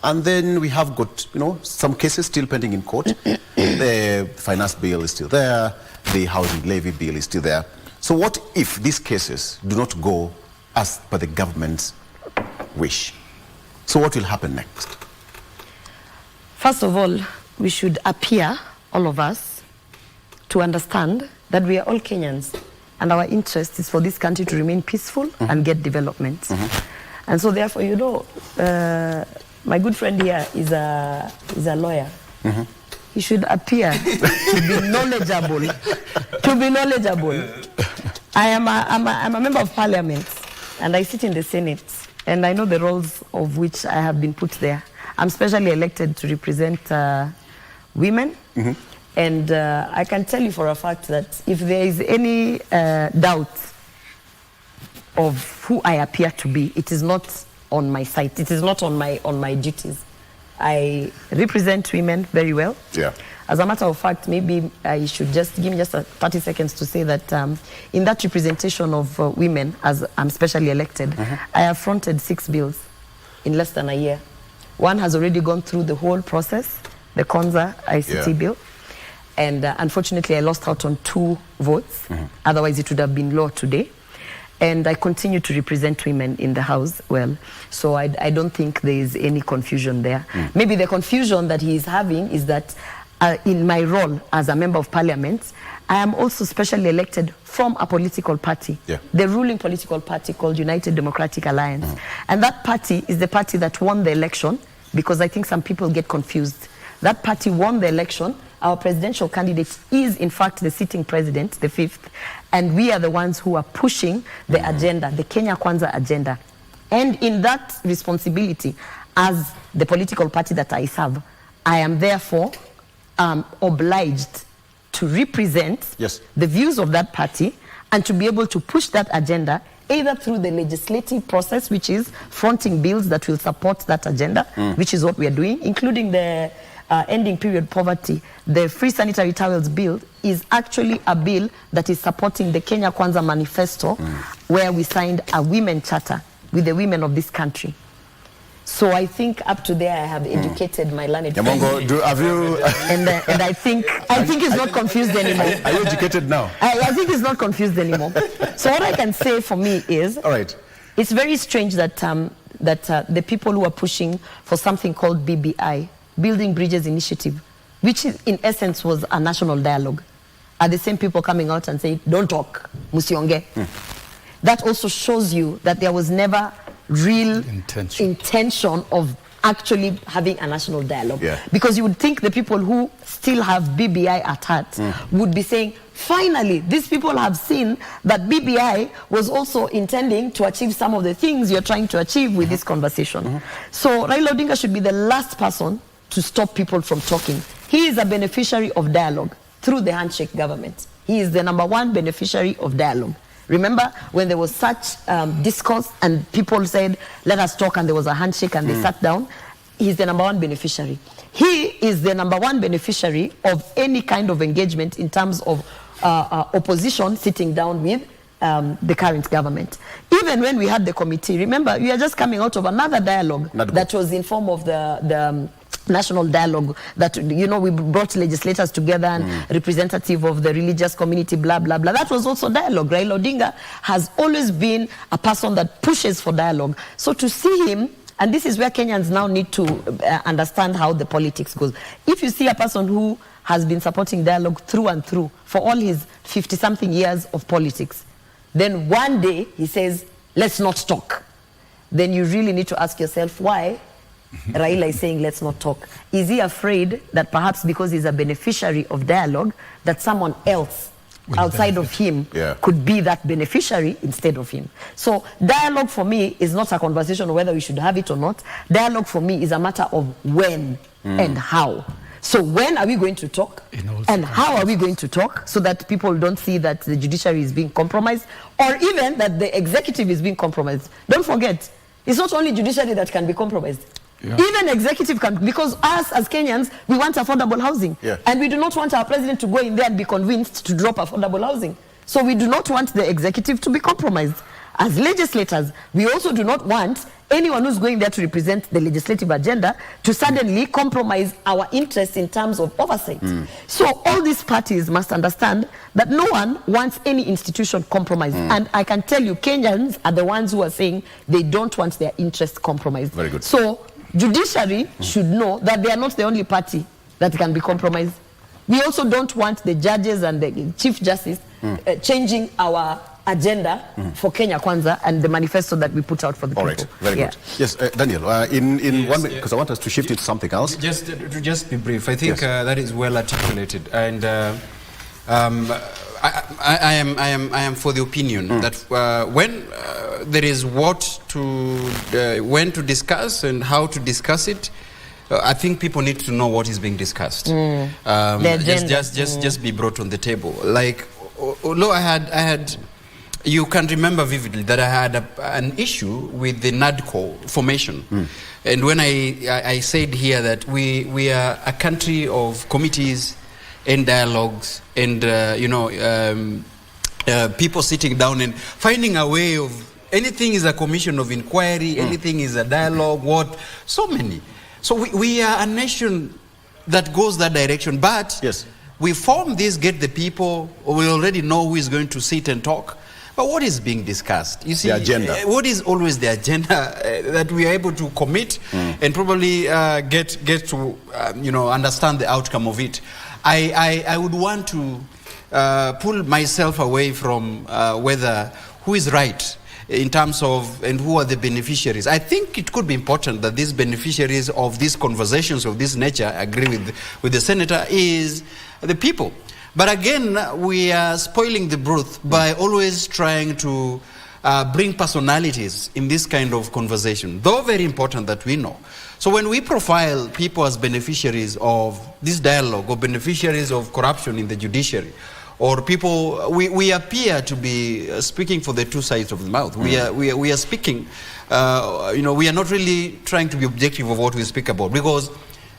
and then we have got, some cases still pending in court? The finance bill is still there, the housing levy bill is still there. So what if these cases do not go as per the government's wish? So what will happen next? First of all, we should appear, all of us, to understand that we are all Kenyans, and our interest is for this country to remain peaceful and get development. And so therefore, my good friend here is a lawyer. He should appear to be knowledgeable. I'm a member of Parliament, and I sit in the Senate, and I know the roles of which I have been put there. I'm specially elected to represent women, and I can tell you for a fact that if there is any doubt of who I appear to be, it is not on my side. It is not on my duties. I represent women very well. As a matter of fact, maybe I should just give me just 30 seconds to say that in that representation of women, as I'm specially elected, I have fronted 6 bills in less than a year. One has already gone through the whole process, the Konza ICT Yeah. bill. And unfortunately, I lost out on 2 votes. Otherwise, it would have been law today. And I continue to represent women in the House well. So I don't think there is any confusion there. Maybe the confusion that he is having is that in my role as a member of parliament, I am also specially elected from a political party, the ruling political party called United Democratic Alliance. And that party is the party that won the election, because I think some people get confused. That party won the election. Our presidential candidate is, in fact, the sitting president, the 5th, and we are the ones who are pushing the agenda, the Kenya Kwanza agenda. And in that responsibility, as the political party that I serve, I am therefore obliged to represent the views of that party and to be able to push that agenda either through the legislative process, which is fronting bills that will support that agenda, which is what we are doing, including the ending period poverty. The free sanitary towels bill is actually a bill that is supporting the Kenya Kwanza manifesto, where we signed a women charter with the women of this country. So I think up to there I have educated my learned friend. Have you? And I think he's not confused anymore. Are you educated now? I think he's not confused anymore. So what I can say for me is, all right, it's very strange that the people who are pushing for something called BBI, Building Bridges Initiative, which is, in essence was a national dialogue, are the same people coming out and saying, don't talk, musionge. That also shows you that there was never real intention of actually having a national dialogue. Because you would think the people who still have BBI at heart would be saying, finally, these people have seen that BBI was also intending to achieve some of the things you're trying to achieve with this conversation. So Raila Odinga should be the last person to stop people from talking. He is a beneficiary of dialogue through the handshake government. He is the #1 beneficiary of dialogue. Remember when there was such discourse and people said, let us talk, and there was a handshake and they sat down? He's the #1 beneficiary. He is the #1 beneficiary of any kind of engagement in terms of opposition sitting down with the current government. Even when we had the committee, remember, we are just coming out of another dialogue that was in form of the national dialogue that, you know, we brought legislators together and representative of the religious community, blah, blah, blah. That was also dialogue. Raila Odinga has always been a person that pushes for dialogue. So to see him, and this is where Kenyans now need to understand how the politics goes. If you see a person who has been supporting dialogue through and through for all his 50-something years of politics, then one day he says, let's not talk. Then you really need to ask yourself why Raila is saying let's not talk. Is he afraid that perhaps because he's a beneficiary of dialogue, that someone else outside of him could be that beneficiary instead of him? So dialogue for me is not a conversation of whether we should have it or not. Dialogue for me is a matter of when and how. So when are we going to talk? And how are we going to talk so that people don't see that the judiciary is being compromised, or even that the executive is being compromised? Don't forget, it's not only judiciary that can be compromised. Even executive can, because us as Kenyans, we want affordable housing. And we do not want our president to go in there and be convinced to drop affordable housing. So we do not want the executive to be compromised. As legislators, we also do not want anyone who's going there to represent the legislative agenda to suddenly compromise our interests in terms of oversight. So all these parties must understand that no one wants any institution compromised. And I can tell you, Kenyans are the ones who are saying they don't want their interests compromised. Very good. So judiciary should know that they are not the only party that can be compromised. We also don't want the judges and the Chief Justice changing our agenda for Kenya Kwanza and the manifesto that we put out for the people. All right, very good. Yes, Daniel, in 1 minute, because I want us to shift it to something else. Just be brief. I think that is well articulated, and I am for the opinion that when there is when to discuss and how to discuss it, I think people need to know what is being discussed. Just be brought on the table. Like, although I had. You can remember vividly that I had an issue with the NADCO formation. And when I said here that we are a country of committees and dialogues and, people sitting down and finding a way of, anything is a commission of inquiry, anything is a dialogue, so many. So we are a nation that goes that direction. But yes, we form this, get the people, we already know who is going to sit and talk. But what is being discussed? You see, the agenda. What is always the agenda that we are able to commit and probably get to understand the outcome of it? I would want to pull myself away from whether who is right in terms of and who are the beneficiaries. I think it could be important that these beneficiaries of these conversations of this nature, I agree with the senator, is the people. But again, we are spoiling the broth by always trying to bring personalities in this kind of conversation, though very important that we know. So when we profile people as beneficiaries of this dialogue or beneficiaries of corruption in the judiciary, or people, we appear to be speaking for the two sides of the mouth. We are speaking, we are not really trying to be objective of what we speak about, because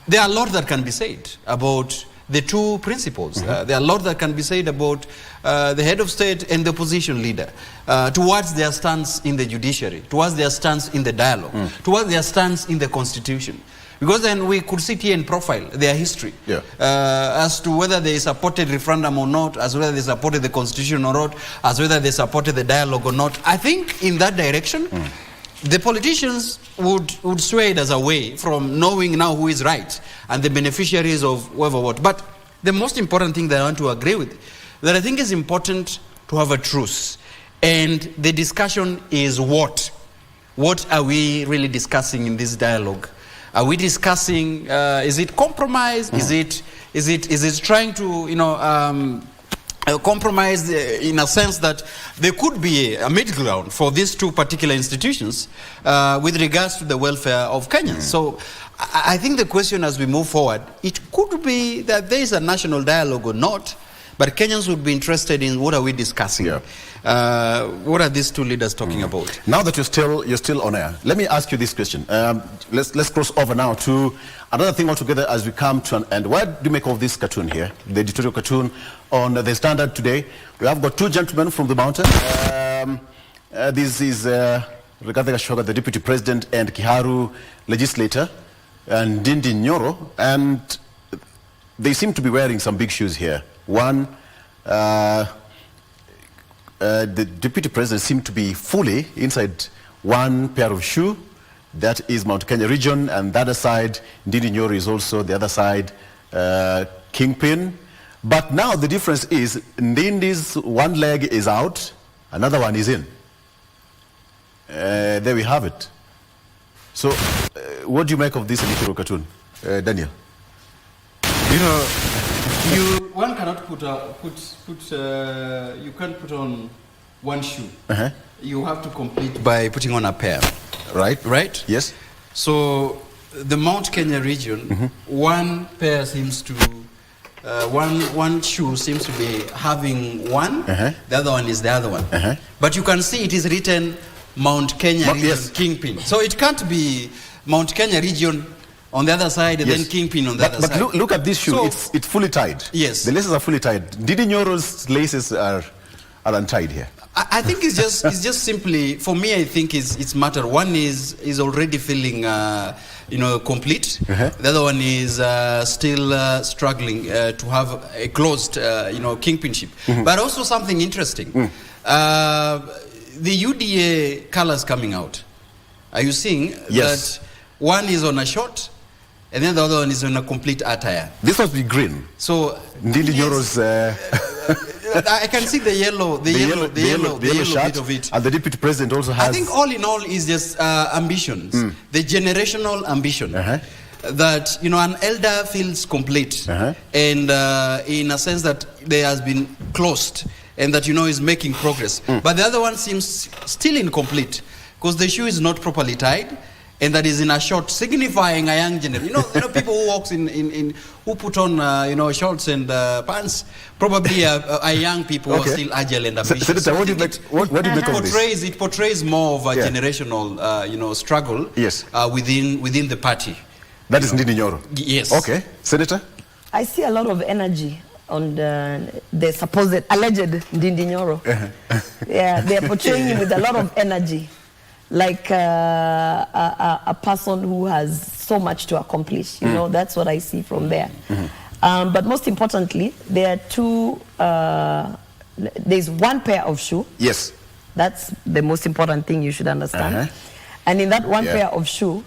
there are a lot that can be said about the two principles. There are a lot that can be said about the head of state and the opposition leader towards their stance in the judiciary, towards their stance in the dialogue, towards their stance in the constitution. Because then we could sit here and profile their history as to whether they supported referendum or not, as whether they supported the constitution or not, as whether they supported the dialogue or not. I think in that direction, the politicians would sway us away from knowing now who is right and the beneficiaries of whoever what. But the most important thing that I want to agree with, that I think is important to have a truce. And the discussion is what? What are we really discussing in this dialogue? Are we discussing, is it compromise? Is it trying to, compromise in a sense that there could be a middle ground for these two particular institutions with regards to the welfare of Kenyans? So I think the question as we move forward, it could be that there is a national dialogue or not, but Kenyans would be interested in what are we discussing? What are these two leaders talking about? Now that you're still on air, let me ask you this question. Let's cross over now to another thing altogether as we come to an end. What do you make of this cartoon here, the editorial cartoon on the Standard today? We have got two gentlemen from the mountain. This is Rigathi Gachagua, the deputy president, and Kiharu legislator, and Ndindi Nyoro, and they seem to be wearing some big shoes here. One, the deputy president seemed to be fully inside one pair of shoe. That is Mount Kenya region, and the other side, Ndindi Nyoro, is also the other side, Kingpin. But now the difference is Ndindi's one leg is out, another one is in. There we have it. So, what do you make of this editorial cartoon, Daniel? One cannot you can't put on one shoe. You have to complete by putting on a pair. Right? Yes. So the Mount Kenya region, one pair seems to, one shoe seems to be having one, the other one is the other one. But you can see it is written Mount Kenya region, Kingpin. So it can't be Mount Kenya region on the other side and then Kingpin on the other side. But look at this shoe, so, it's fully tied. Yes. The laces are fully tied. Ndindi Nyoro's laces are untied here. I think it's just simply, for me, I think it's matter. One is already feeling complete. The other one is still struggling to have a closed kingpinship. But also something interesting. The UDA colors coming out. Are you seeing that one is on a short and then the other one is on a complete attire? This must be green. So Ndindi Nyoro's I can see the yellow shirt bit of it. And the deputy president also has. I think all in all is just ambitions, the generational ambition. That an elder feels complete, and in a sense that there has been closed, and that is making progress. But the other one seems still incomplete because the shoe is not properly tied. And that is in a short, signifying a young generation. People who walks who put on, shorts and pants, probably are young people who are still agile and ambitious. Senator, what do you make of this? It portrays more of a generational, struggle within the party. That is Ndindi Nyoro? Yes. Okay. Senator? I see a lot of energy on the supposed, alleged Ndindi Nyoro. They are portraying him with a lot of energy. Like a person who has so much to accomplish. You know, that's what I see from there. But most importantly, there are two, there's one pair of shoe. Yes. That's the most important thing you should understand. And in that one pair of shoe,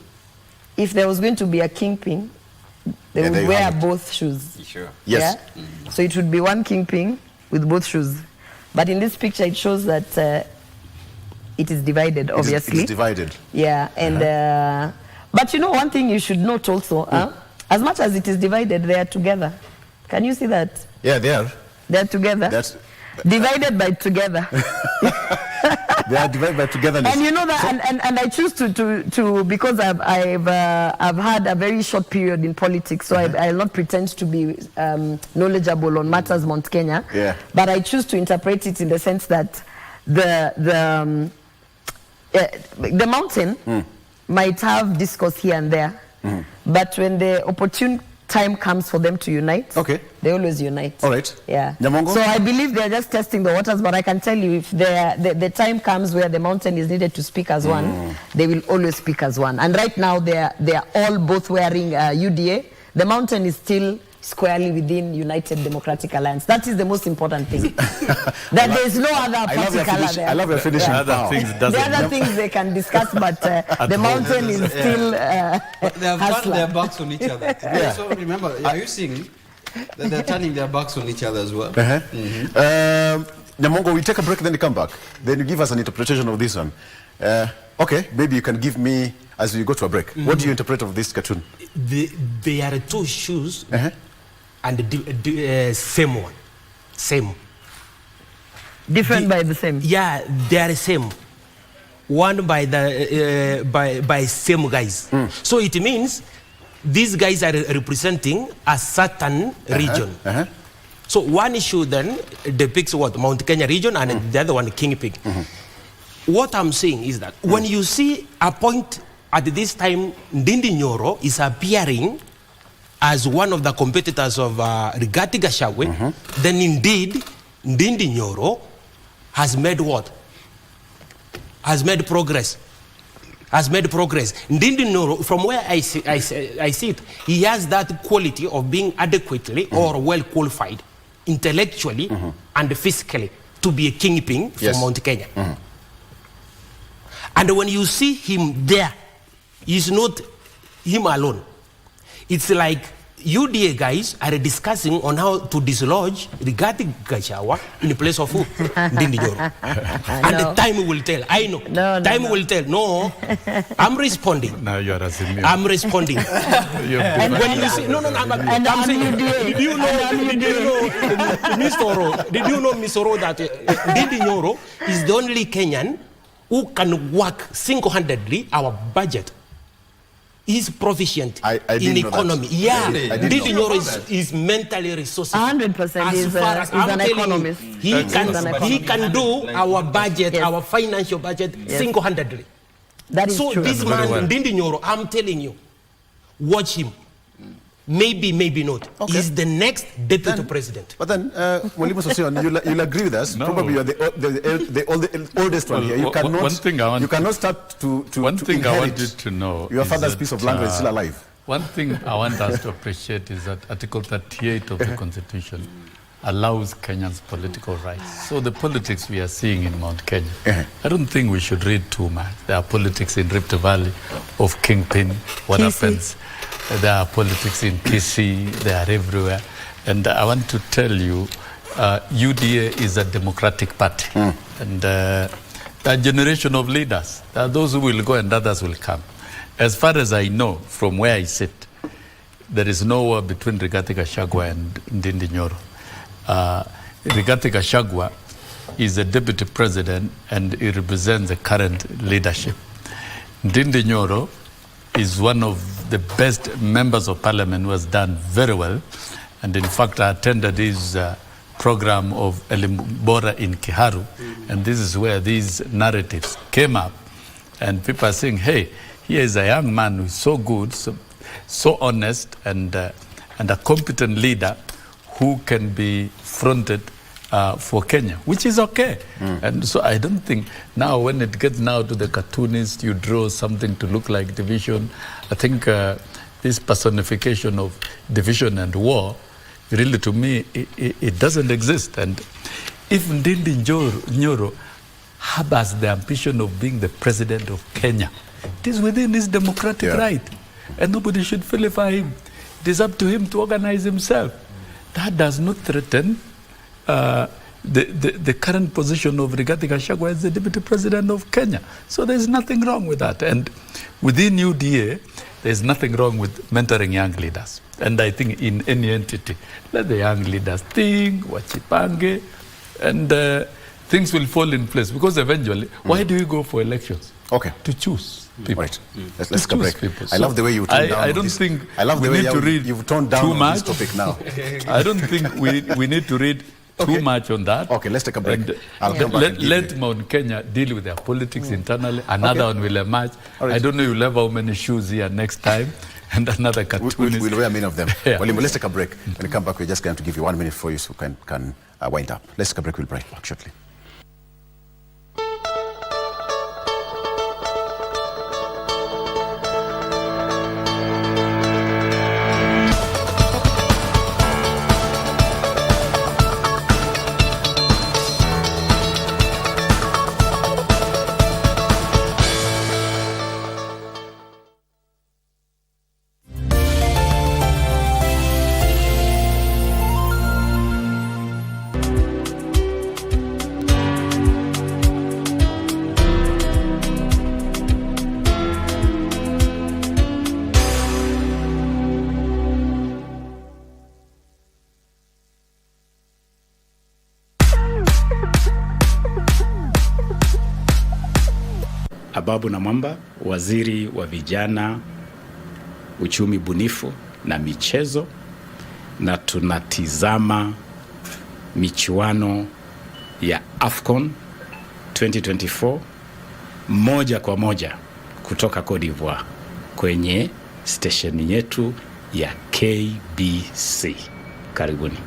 if there was going to be a kingpin, they would wear both shoes. Sure. Yes. Yeah? So it would be one kingpin with both shoes. But in this picture, it shows that it is divided, obviously. It's divided. Yeah. And but you know, one thing you should note also, as much as it is divided, they are together. Can you see that? Yeah, they are. They are together. That's divided by together. They are divided by togetherness. And you know that, and I choose to because I've had a very short period in politics, so I'll not pretend to be knowledgeable on matters Mount Kenya. Yeah. But I choose to interpret it in the sense that the mountain might have discourse here and there, but when the opportune time comes for them to unite, they always unite. All right. Yeah. Nyamongo? So I believe they're just testing the waters, but I can tell you if the time comes where the mountain is needed to speak as one, they will always speak as one. And right now they are all both wearing UDA. The mountain is still squarely within United Democratic Alliance. That is the most important thing. That there is no other party color there. I love your finishing. The other things they can discuss, but the mountain is still they have turned their backs on each other. So remember, are you seeing that they're turning their backs on each other as well? Nyamongo, we take a break, then you come back. Then you give us an interpretation of this one. Okay, maybe you can give me, as we go to a break, what do you interpret of this cartoon? They are two shoes and the same one. Same. Different by the same? Yeah, they are the same. One by the by same guys. So it means these guys are representing a certain region. So one issue then depicts what? Mount Kenya region, and the other one Kingpin. What I'm saying is that when you see a point at this time, Ndindi Nyoro is appearing as one of the competitors of Rigathi Gachagua, then indeed Ndindi Nyoro has made what? Has made progress. Has made progress. Ndindi Nyoro, from where I see it, he has that quality of being adequately or well qualified, intellectually and physically, to be a kingpin for Mount Kenya. And when you see him there, it's not him alone. It's like UDA guys are discussing on how to dislodge Rigathi Gachagua in the place of who? Ndindi Nyoro. And the time will tell. I know. Time will tell. No, I'm responding. Now you are assuming. I'm responding. And when you see, I'm saying, did you know, Mr. Oro, that Ndindi Nyoro is the only Kenyan who can work single-handedly our budget. He's proficient in economy. Yeah, Ndindi Nyoro is mentally resourceful. 100% He's an economist. He can do our budget, our financial budget single-handedly. That is so true. This man, Ndindi Nyoro, I'm telling you, watch him. Maybe, maybe not. He's the next deputy president. But then, Mwalimu Sosion, you'll agree with us. No. Probably you're the oldest one here. You cannot. One thing I want. You cannot start to. One thing I want you to know. Your father's piece of land is still alive. One thing I want us to appreciate is that Article 38 of the Constitution allows Kenyans political rights. So the politics we are seeing in Mount Kenya, I don't think we should read too much. There are politics in Rift Valley of Kingpin. What happens? There are politics in Kisii, they are everywhere. And I want to tell you, UDA is a democratic party. And a generation of leaders. There are those who will go and others will come. As far as I know, from where I sit, there is no war between Rigathi Gachagua and Ndindi Nyoro. Rigathi Gachagua is a deputy president and he represents the current leadership. Ndindi Nyoro is one of the best members of parliament who has done very well. And in fact, I attended his program of Elimbora in Kiharu. And this is where these narratives came up. And people are saying, hey, here is a young man who is so good, so honest, and a competent leader who can be fronted for Kenya, which is okay. And so I don't think now when it gets now to the cartoonist, you draw something to look like division. I think this personification of division and war, really to me, it doesn't exist. And if Ndindi Nyoro harbors the ambition of being the president of Kenya, it is within his democratic right. And nobody should vilify him. It is up to him to organize himself. That does not threaten the current position of Rigathi Gachagua as the deputy president of Kenya. So there's nothing wrong with that. And within UDA, there's nothing wrong with mentoring young leaders. And I think in any entity, let the young leaders think, wachipange, and things will fall in place. Because eventually, why do we go for elections? Okay. To choose people. Right. Let's take a break. People. I love the way you tone down. I don't this. think I love the way you've toned down too on much. this topic now. I don't think we need to read too much on that. Okay, let's take a break. I'll come back. Let Mount Kenya deal with their politics internally. Another one will emerge. Right. I don't know you'll have how many shoes here next time. And another cartoonist. We'll wear many of them. Yeah. Well, let's take a break. When we come back, we're just going to give you 1 minute for you so you can wind up. Let's take a break. We'll break back shortly. Ababu Namwamba, waziri wa vijana, uchumi bunifu na michezo, na tunatizama michuano ya AFCON 2024 moja kwa moja kutoka Cote d'Ivoire kwenye stesheni yetu ya KBC. Karibuni.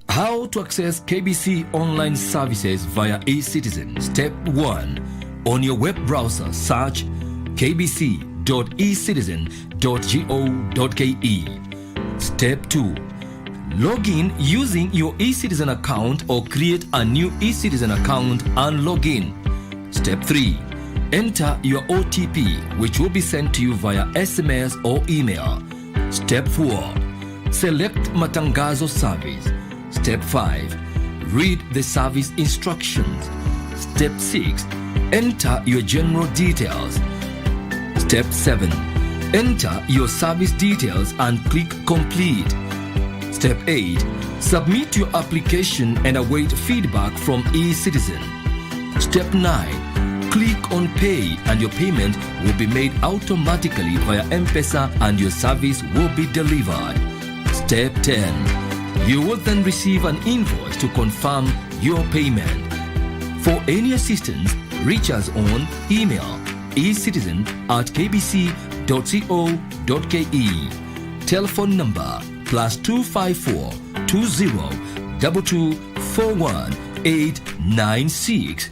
How to access KBC Online services via eCitizen. Step 1. On your web browser, search kbc.ecitizen.go.ke. Step 2. Log in using your eCitizen account or create a new eCitizen account and log in. Step 3. Enter your OTP, which will be sent to you via SMS or email. Step 4. Select Matangazo service. Step 5. Read the service instructions. Step 6. Enter your general details. Step 7. Enter your service details and click complete. Step 8. Submit your application and await feedback from eCitizen. Step 9. Click on pay and your payment will be made automatically via M-Pesa and your service will be delivered. Step 10. You will then receive an invoice to confirm your payment. For any assistance, reach us on email ecitizen@kbc.co.ke. Telephone number +254 20 22 41 896.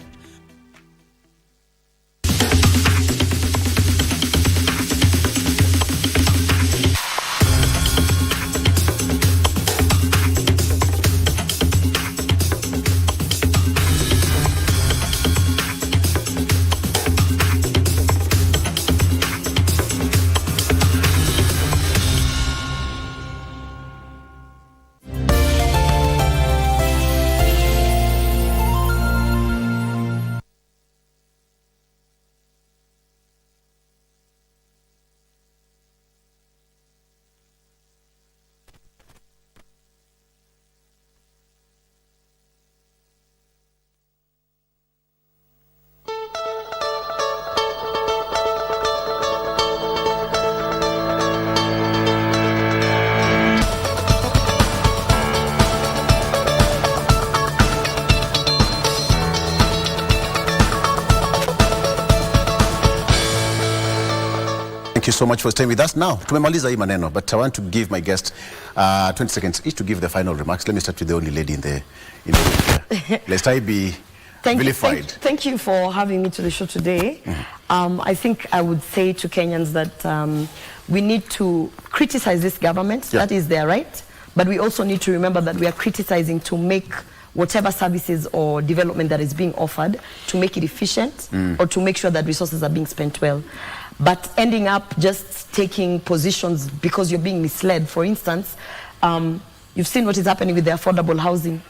Thank you so much for staying with us. Now, tumemaliza hii maneno, but I want to give my guest 20 seconds each to give the final remarks. Let me start with the only lady in the room here. Lest I be vilified. Thank you for having me to the show today. I think I would say to Kenyans that we need to criticize this government. That is their right. But we also need to remember that we are criticizing to make whatever services or development that is being offered, to make it efficient or to make sure that resources are being spent well. But ending up just taking positions because you're being misled. For instance, you've seen what is happening with the affordable housing.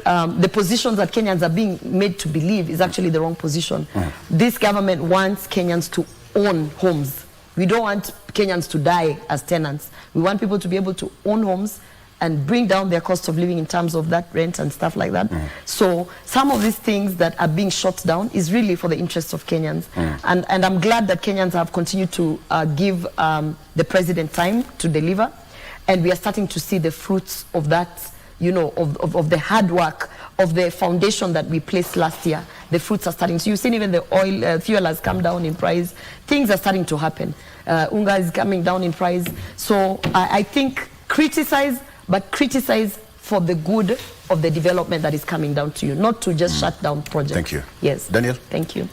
The positions that Kenyans are being made to believe is actually the wrong position. This government wants Kenyans to own homes. We don't want Kenyans to die as tenants. We want people to be able to own homes and bring down their cost of living in terms of that rent and stuff like that. So some of these things that are being shut down is really for the interests of Kenyans. And I'm glad that Kenyans have continued to give the president time to deliver. And we are starting to see the fruits of that, you know, of the hard work, of the foundation that we placed last year. The fruits are starting. So you've seen even the oil, fuel has come down in price. Things are starting to happen. Unga is coming down in price. So I think criticize, but criticize for the good of the development that is coming down to you, not to just shut down projects. Thank you. Yes. Daniel? Thank you.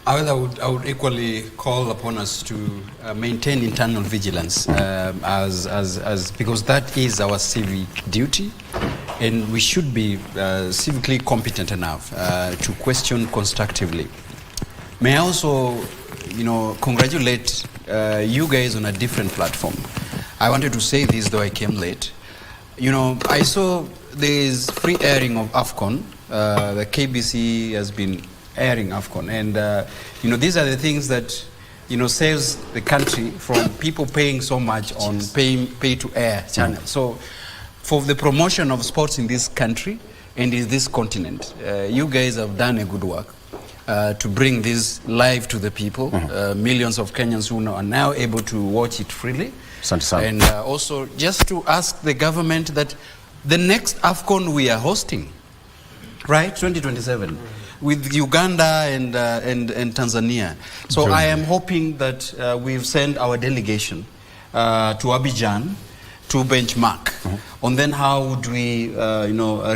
I would equally call upon us to maintain internal vigilance because that is our civic duty, and we should be civically competent enough to question constructively. May I also, congratulate you guys on a different platform. I wanted to say this, though I came late. I saw there's free airing of AFCON. The KBC has been airing AFCON. And, these are the things that, saves the country from people paying so much on pay-to-air channels. So for the promotion of sports in this country and in this continent, you guys have done a good work to bring this live to the people. Millions of Kenyans who are now able to watch it freely. And also just to ask the government that the next AFCON we are hosting, right, 2027, with Uganda and Tanzania. So I am hoping that we've sent our delegation to Abidjan to benchmark on then how would we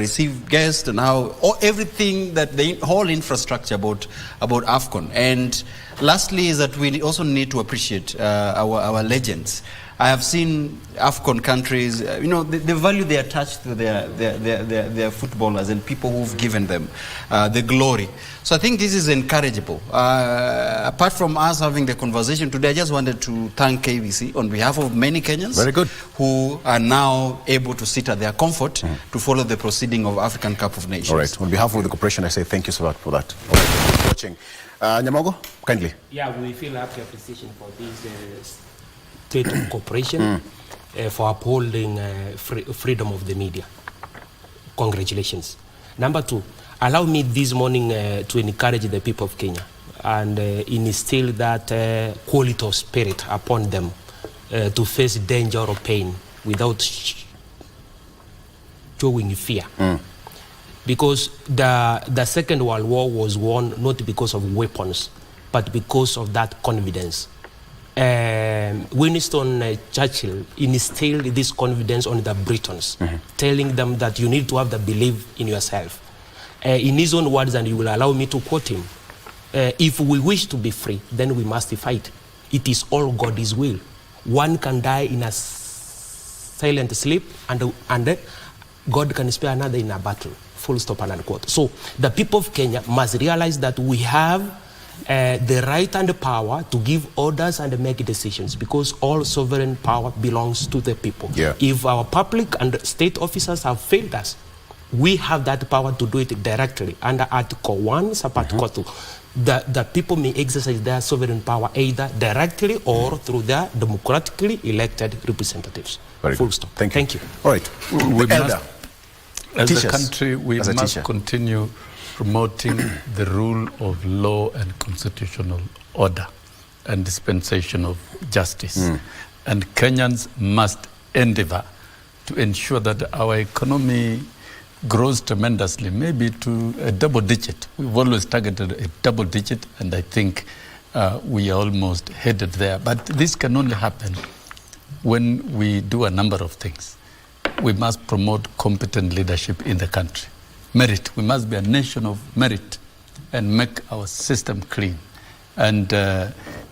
receive guests and how everything that the whole infrastructure about AFCON. And lastly is that we also need to appreciate our legends. I have seen AFCON countries, the value they attach to their footballers and people who've given them the glory. So I think this is encourageable. Apart from us having the conversation today, I just wanted to thank KBC on behalf of many Kenyans who are now able to sit at their comfort to follow the proceeding of African Cup of Nations. All right. On behalf of the corporation, I say thank you so much for that. All right. Thanks for watching. Nyamogo, kindly. Yeah, we feel happy appreciation for this state of cooperation for upholding freedom of the media. Congratulations. Number two, allow me this morning to encourage the people of Kenya and instill that quality of spirit upon them to face danger or pain without showing fear. Because the Second World War was won not because of weapons, but because of that confidence. Winston Churchill instilled this confidence on the Britons, telling them that you need to have the belief in yourself. In his own words, and you will allow me to quote him, if we wish to be free, then we must fight. It is all God's will. One can die in a silent sleep, and God can spare another in a battle. Full stop and unquote. So the people of Kenya must realize that we have the right and the power to give orders and make decisions, because all sovereign power belongs to the people. If our public and state officers have failed us, we have that power to do it directly. Under Article 1, Article 2, the people may exercise their sovereign power either directly or through their democratically elected representatives. Full stop. Thank you. All right. We must, as a country, we must continue promoting the rule of law and constitutional order and dispensation of justice. And Kenyans must endeavor to ensure that our economy grows tremendously, maybe to a double digit. We've always targeted a double digit, and I think we are almost headed there. But this can only happen when we do a number of things. We must promote competent leadership in the country. Merit. We must be a nation of merit and make our system clean and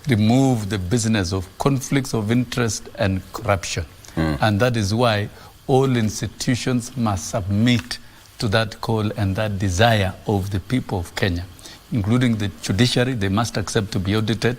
remove the business of conflicts of interest and corruption. And that is why all institutions must submit to that call and that desire of the people of Kenya, including the judiciary. They must accept to be audited.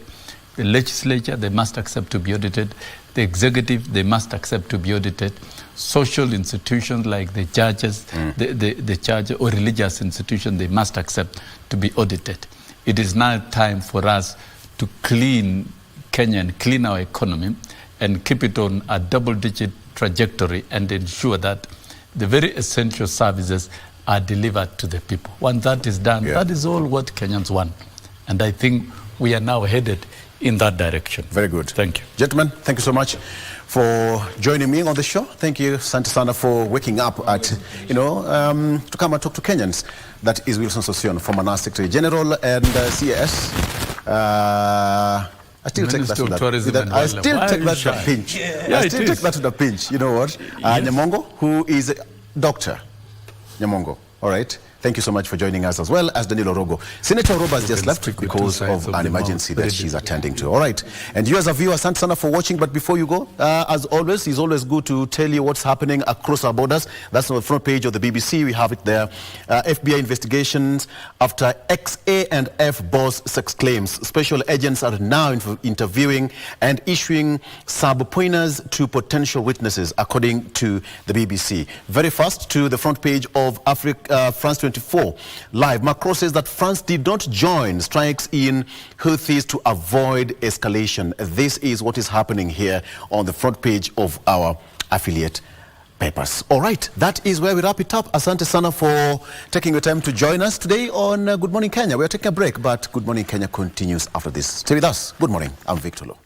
The legislature, they must accept to be audited. The executive, they must accept to be audited. Social institutions like the judges, the church or religious institutions, they must accept to be audited. It is now time for us to clean Kenya and clean our economy and keep it on a double-digit trajectory and ensure that the very essential services are delivered to the people. Once that is done, that is all what Kenyans want. And I think we are now headed in that direction. Very good. Thank you. Gentlemen, thank you so much for joining me on the show. Thank you, Asante sana, for waking up at, to come and talk to Kenyans. That is Wilson Sossion, former NAS Secretary General and CAS. I still take that with a pinch. I still take that with a pinch. You know what? Nyamongo, who is a doctor. Nyamongo, all right? Thank you so much for joining us, as well as Danilo Rogo. Senator Roba has just left because of an emergency that she's attending to. All right. And you as a viewer, asante sana for watching. But before you go, as always, it's always good to tell you what's happening across our borders. That's on the front page of the BBC. We have it there. FBI investigations after ex-A&F boss sex claims. Special agents are now interviewing and issuing subpoenas to potential witnesses, according to the BBC. Very fast to the front page of France 24 Live. Macron says that France did not join strikes in Houthis to avoid escalation. This is what is happening here on the front page of our affiliate papers. All right, that is where we wrap it up. Asante sana for taking your time to join us today on Good Morning Kenya. We are taking a break, but Good Morning Kenya continues after this. Stay with us. Good morning. I'm Victor Lo.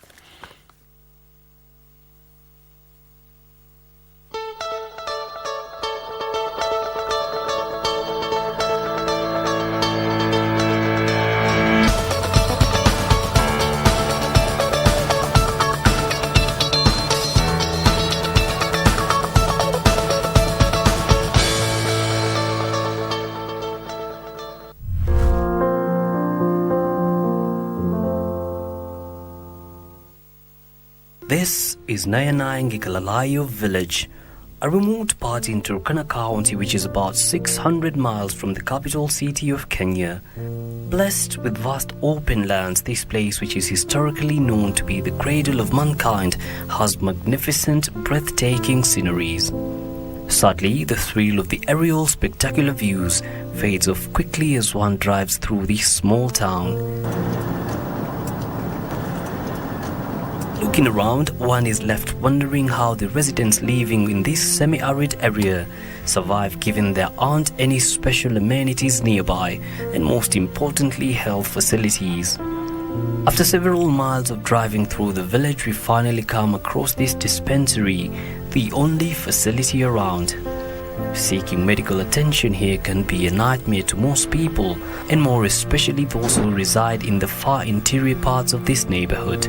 This is Nayanayangikalayo village, a remote part in Turkana County which is about 600 miles from the capital city of Kenya. Blessed with vast open lands, this place, which is historically known to be the cradle of mankind, has magnificent, breathtaking sceneries. Sadly, the thrill of the aerial spectacular views fades off quickly as one drives through this small town. Looking around, one is left wondering how the residents living in this semi-arid area survive, given there aren't any special amenities nearby, and most importantly, health facilities. After several miles of driving through the village, we finally come across this dispensary, the only facility around. Seeking medical attention here can be a nightmare to most people, and more especially those who reside in the far interior parts of this neighborhood.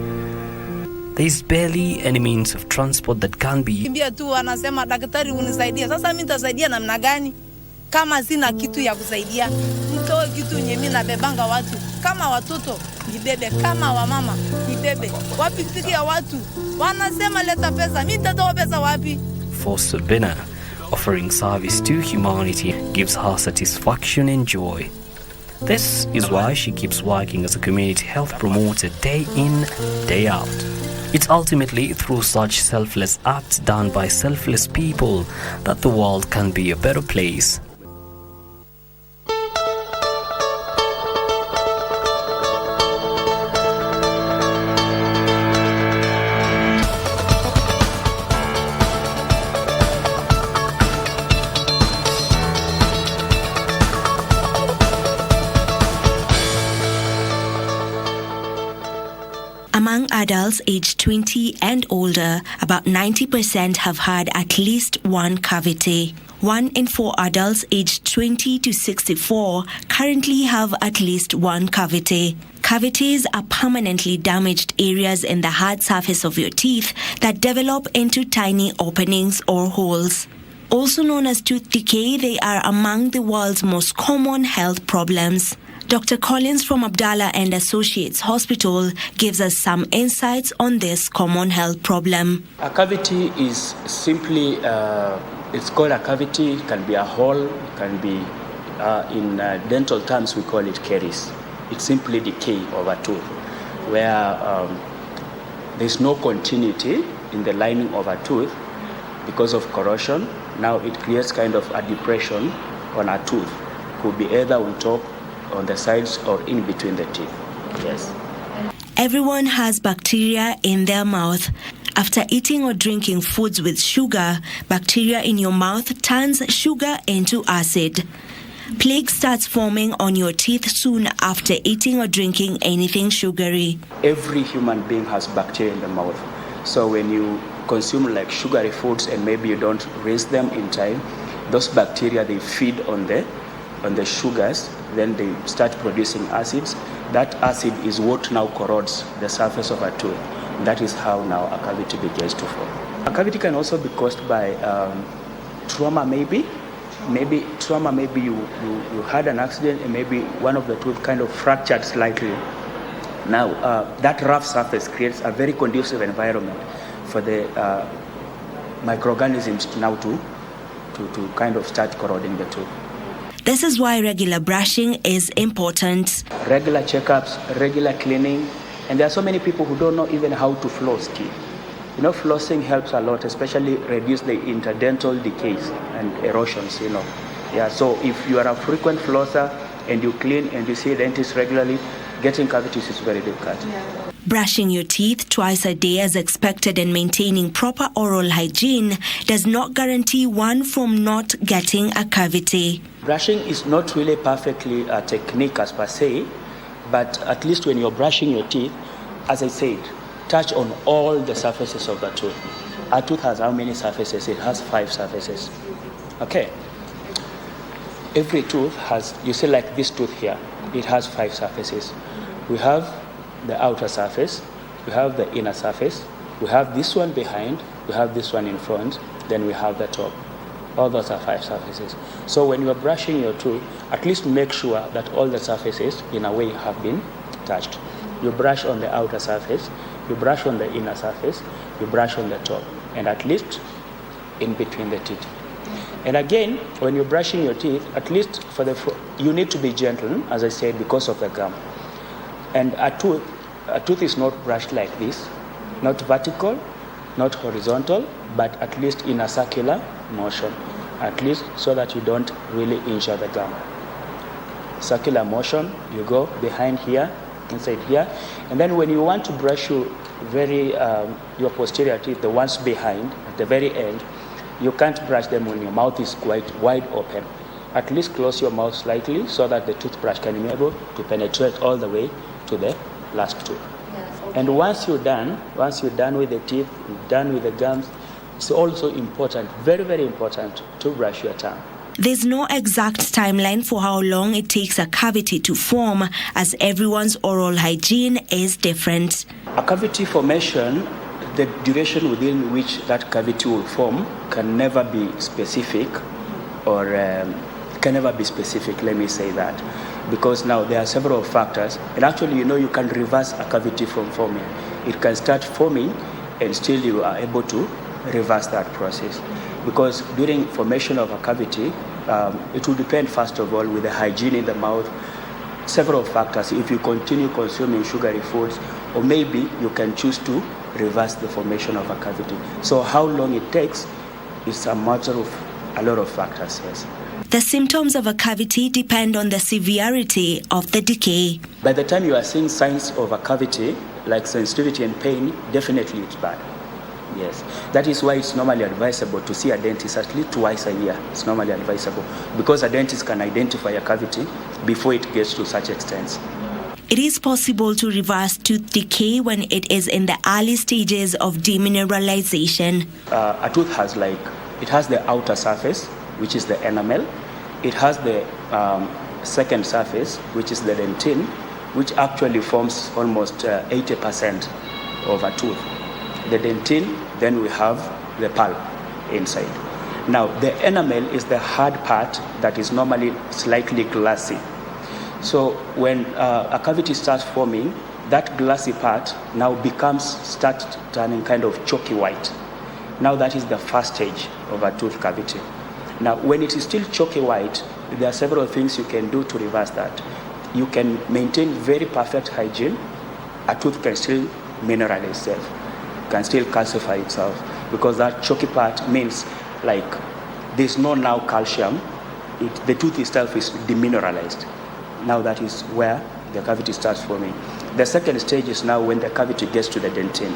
There is barely any means of transport that can be. Kimbia tu wanasema daktari unisaidia. Sasa mimi nitasaidia namna gani? Kama sina kitu ya kusaidia. Mtoe kitu nye mimi nabebanga watu. Kama watoto nibebe, kama wamama nibebe. Wapi kufikia watu? Wanasema leta pesa. Mimi nitatoa pesa wapi? For Sabina, offering service to humanity gives her satisfaction and joy. This is why she keeps working as a community health promoter day in, day out. It's ultimately through such selfless acts done by selfless people that the world can be a better place. Among adults aged 20 and older, about 90% have had at least one cavity. 1 in 4 adults aged 20 to 64 currently have at least one cavity. cavities are permanently damaged areas in the hard surface of your teeth that develop into tiny openings or holes. Also known as tooth decay, they are among the world's most common health problems. Dr. Collins from Abdallah and Associates Hospital gives us some insights on this common health problem. A cavity is simply, it's called a cavity, it can be a hole, it can be, in dental terms we call it caries. It's simply decay of a tooth, where there's no continuity in the lining of a tooth because of corrosion. Now it creates kind of a depression on a tooth. Could be either on top, on the sides, or in between the teeth. Yes. Everyone has bacteria in their mouth. After eating or drinking foods with sugar, bacteria in your mouth turns sugar into acid. Plaque starts forming on your teeth soon after eating or drinking anything sugary. Every human being has bacteria in the mouth. So when you consume like sugary foods and maybe you don't rinse them in time, those bacteria, they feed on the sugars, then they start producing acids. That acid is what now corrodes the surface of a tooth. That is how now a cavity begins to form. A cavity can also be caused by trauma maybe trauma, maybe you had an accident and maybe one of the tooth kind of fractured slightly. Now that rough surface creates a very conducive environment for the microorganisms now to kind of start corroding the tooth. This is why regular brushing is important. Regular checkups, regular cleaning, and there are so many people who don't know even how to floss teeth. You know, flossing helps a lot, especially reduce the interdental decays and erosions, you know. Yeah, so if you are a frequent flosser and you clean and you see a dentist regularly, getting cavities is very difficult. Yeah. Brushing your teeth twice a day as expected and maintaining proper oral hygiene does not guarantee one from not getting a cavity. Brushing is not really perfectly a technique as per se, but at least when you're brushing your teeth, as I said, touch on all the surfaces of the tooth. A tooth has how many surfaces? It has 5 surfaces. Okay. Every tooth has, you see like this tooth here, it has 5 surfaces. We have the outer surface, we have the inner surface, we have this one behind, we have this one in front, then we have the top. All those are 5 surfaces. So when you are brushing your tooth, at least make sure that all the surfaces in a way have been touched. You brush on the outer surface, you brush on the inner surface, you brush on the top, and at least in between the teeth. And again, when you're brushing your teeth, at least you need to be gentle, as I said, because of the gum. And a tooth is not brushed like this, not vertical, not horizontal, but at least in a circular motion, at least so that you don't really injure the gum. Circular motion, you go behind here, inside here, and then when you want to brush your posterior teeth, the ones behind, at the very end, you can't brush them when your mouth is quite wide open. At least close your mouth slightly so that the toothbrush can be able to penetrate all the way to the last tooth. Yes. And once you're done with the teeth, done with the gums, it's also important, very, very important, to brush your tongue. There's no exact timeline for how long it takes a cavity to form, as everyone's oral hygiene is different. A cavity formation, the duration within which that cavity will form can never be specific, let me say that. Because now there are several factors, and actually, you can reverse a cavity from forming. It can start forming, and still you are able to reverse that process. Because during formation of a cavity, it will depend first of all with the hygiene in the mouth, several factors. If you continue consuming sugary foods, or maybe you can choose to reverse the formation of a cavity. So how long it takes is a matter of a lot of factors, yes. The symptoms of a cavity depend on the severity of the decay. By the time you are seeing signs of a cavity, like sensitivity and pain, definitely it's bad. Yes. That is why it's normally advisable to see a dentist at least twice a year. It's normally advisable because a dentist can identify a cavity before it gets to such extent. It is possible to reverse tooth decay when it is in the early stages of demineralization. A tooth has the outer surface, which is the enamel. It has the second surface, which is the dentine. which actually forms almost 80% of a tooth. The dentine, then we have the pulp inside. Now, the enamel is the hard part that is normally slightly glassy. So when a cavity starts forming, that glassy part now starts turning kind of chalky white. Now that is the first stage of a tooth cavity. Now, when it is still chalky white, there are several things you can do to reverse that. You can maintain very perfect hygiene. A tooth can still mineral itself, can still calcify itself, because that chalky part means like there's no now calcium. The tooth itself is demineralized. Now that is where the cavity starts forming. The second stage is now when the cavity gets to the dentine.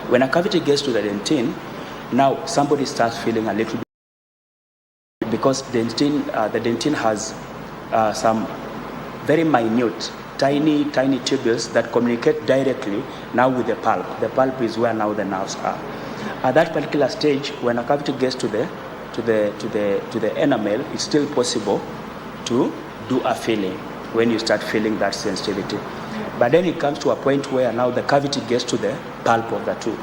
When a cavity gets to the dentine, now somebody starts feeling a little bit, because the dentine has some very minute, tiny tubules that communicate directly now with the pulp. The pulp is where now the nerves are. At that particular stage, when a cavity gets to the enamel, it's still possible to do a filling when you start feeling that sensitivity. But then it comes to a point where now the cavity gets to the pulp of the tooth.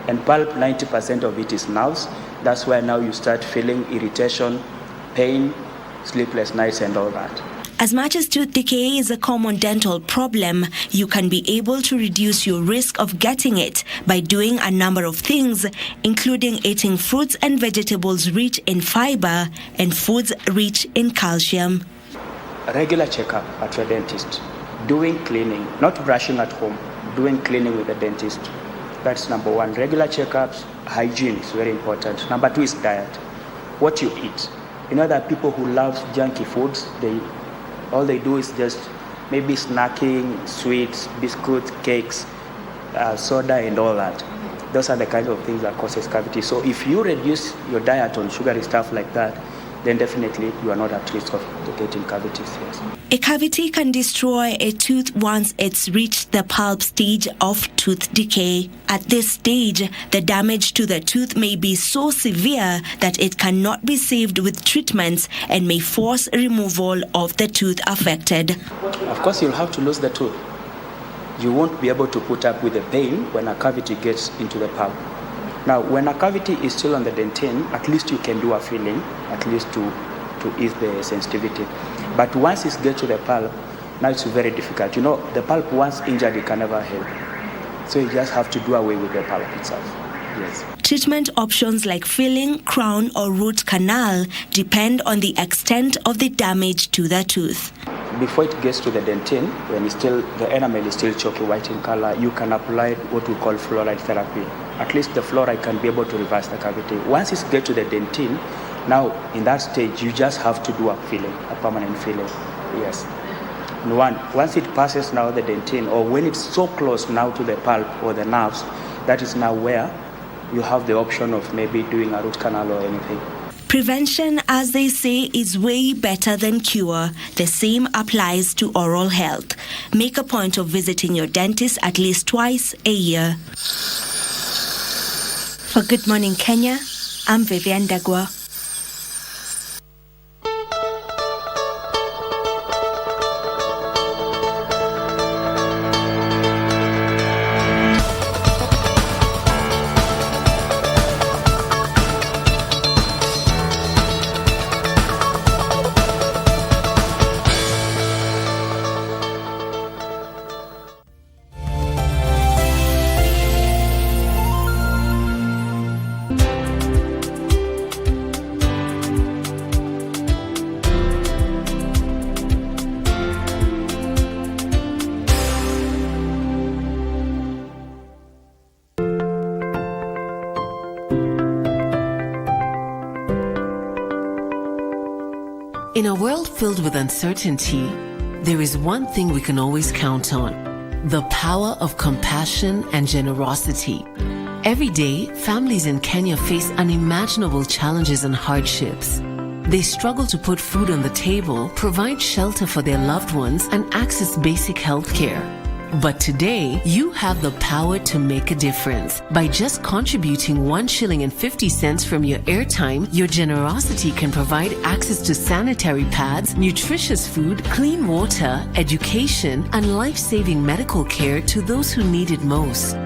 And pulp, 90% of it is nerves. That's where now you start feeling irritation, pain, sleepless nights, and all that. As much as tooth decay is a common dental problem, you can be able to reduce your risk of getting it by doing a number of things, including eating fruits and vegetables rich in fiber and foods rich in calcium. A regular checkup at your dentist, doing cleaning, not brushing at home, doing cleaning with the dentist. That's number one. Regular checkups, hygiene is very important. Number two is diet. What you eat. You know that people who love junky foods, all they do is just maybe snacking, sweets, biscuits, cakes, soda, and all that. Those are the kind of things that causes cavity. So if you reduce your diet on sugary stuff like that, then definitely you are not at risk of getting cavities. Yes. A cavity can destroy a tooth once it's reached the pulp stage of tooth decay. At this stage, the damage to the tooth may be so severe that it cannot be saved with treatments and may force removal of the tooth affected. Of course, you'll have to lose the tooth. You won't be able to put up with the pain when a cavity gets into the pulp. Now, when a cavity is still on the dentine, at least you can do a filling, at least to ease the sensitivity. But once it gets to the pulp, now it's very difficult. You know, the pulp once injured, it can never heal. So you just have to do away with the pulp itself. Yes. Treatment options like filling, crown, or root canal depend on the extent of the damage to the tooth. Before it gets to the dentine, when the enamel is still chalky white in color, you can apply what we call fluoride therapy. At least the fluoride can be able to reverse the cavity. Once it gets to the dentine, now in that stage, you just have to do a filling, a permanent filling. Yes. And once it passes now the dentine, or when it's so close now to the pulp or the nerves, that is now where you have the option of maybe doing a root canal or anything. Prevention, as they say, is way better than cure. The same applies to oral health. Make a point of visiting your dentist at least twice a year. For Good Morning Kenya, I'm Vivian Dagwa. In a world filled with uncertainty, there is one thing we can always count on: the power of compassion and generosity. Every day, families in Kenya face unimaginable challenges and hardships. They struggle to put food on the table, provide shelter for their loved ones, and access basic health care. But today, you have the power to make a difference. By just contributing 1 shilling and 50 cents from your airtime, your generosity can provide access to sanitary pads, nutritious food, clean water, education, and life-saving medical care to those who need it most.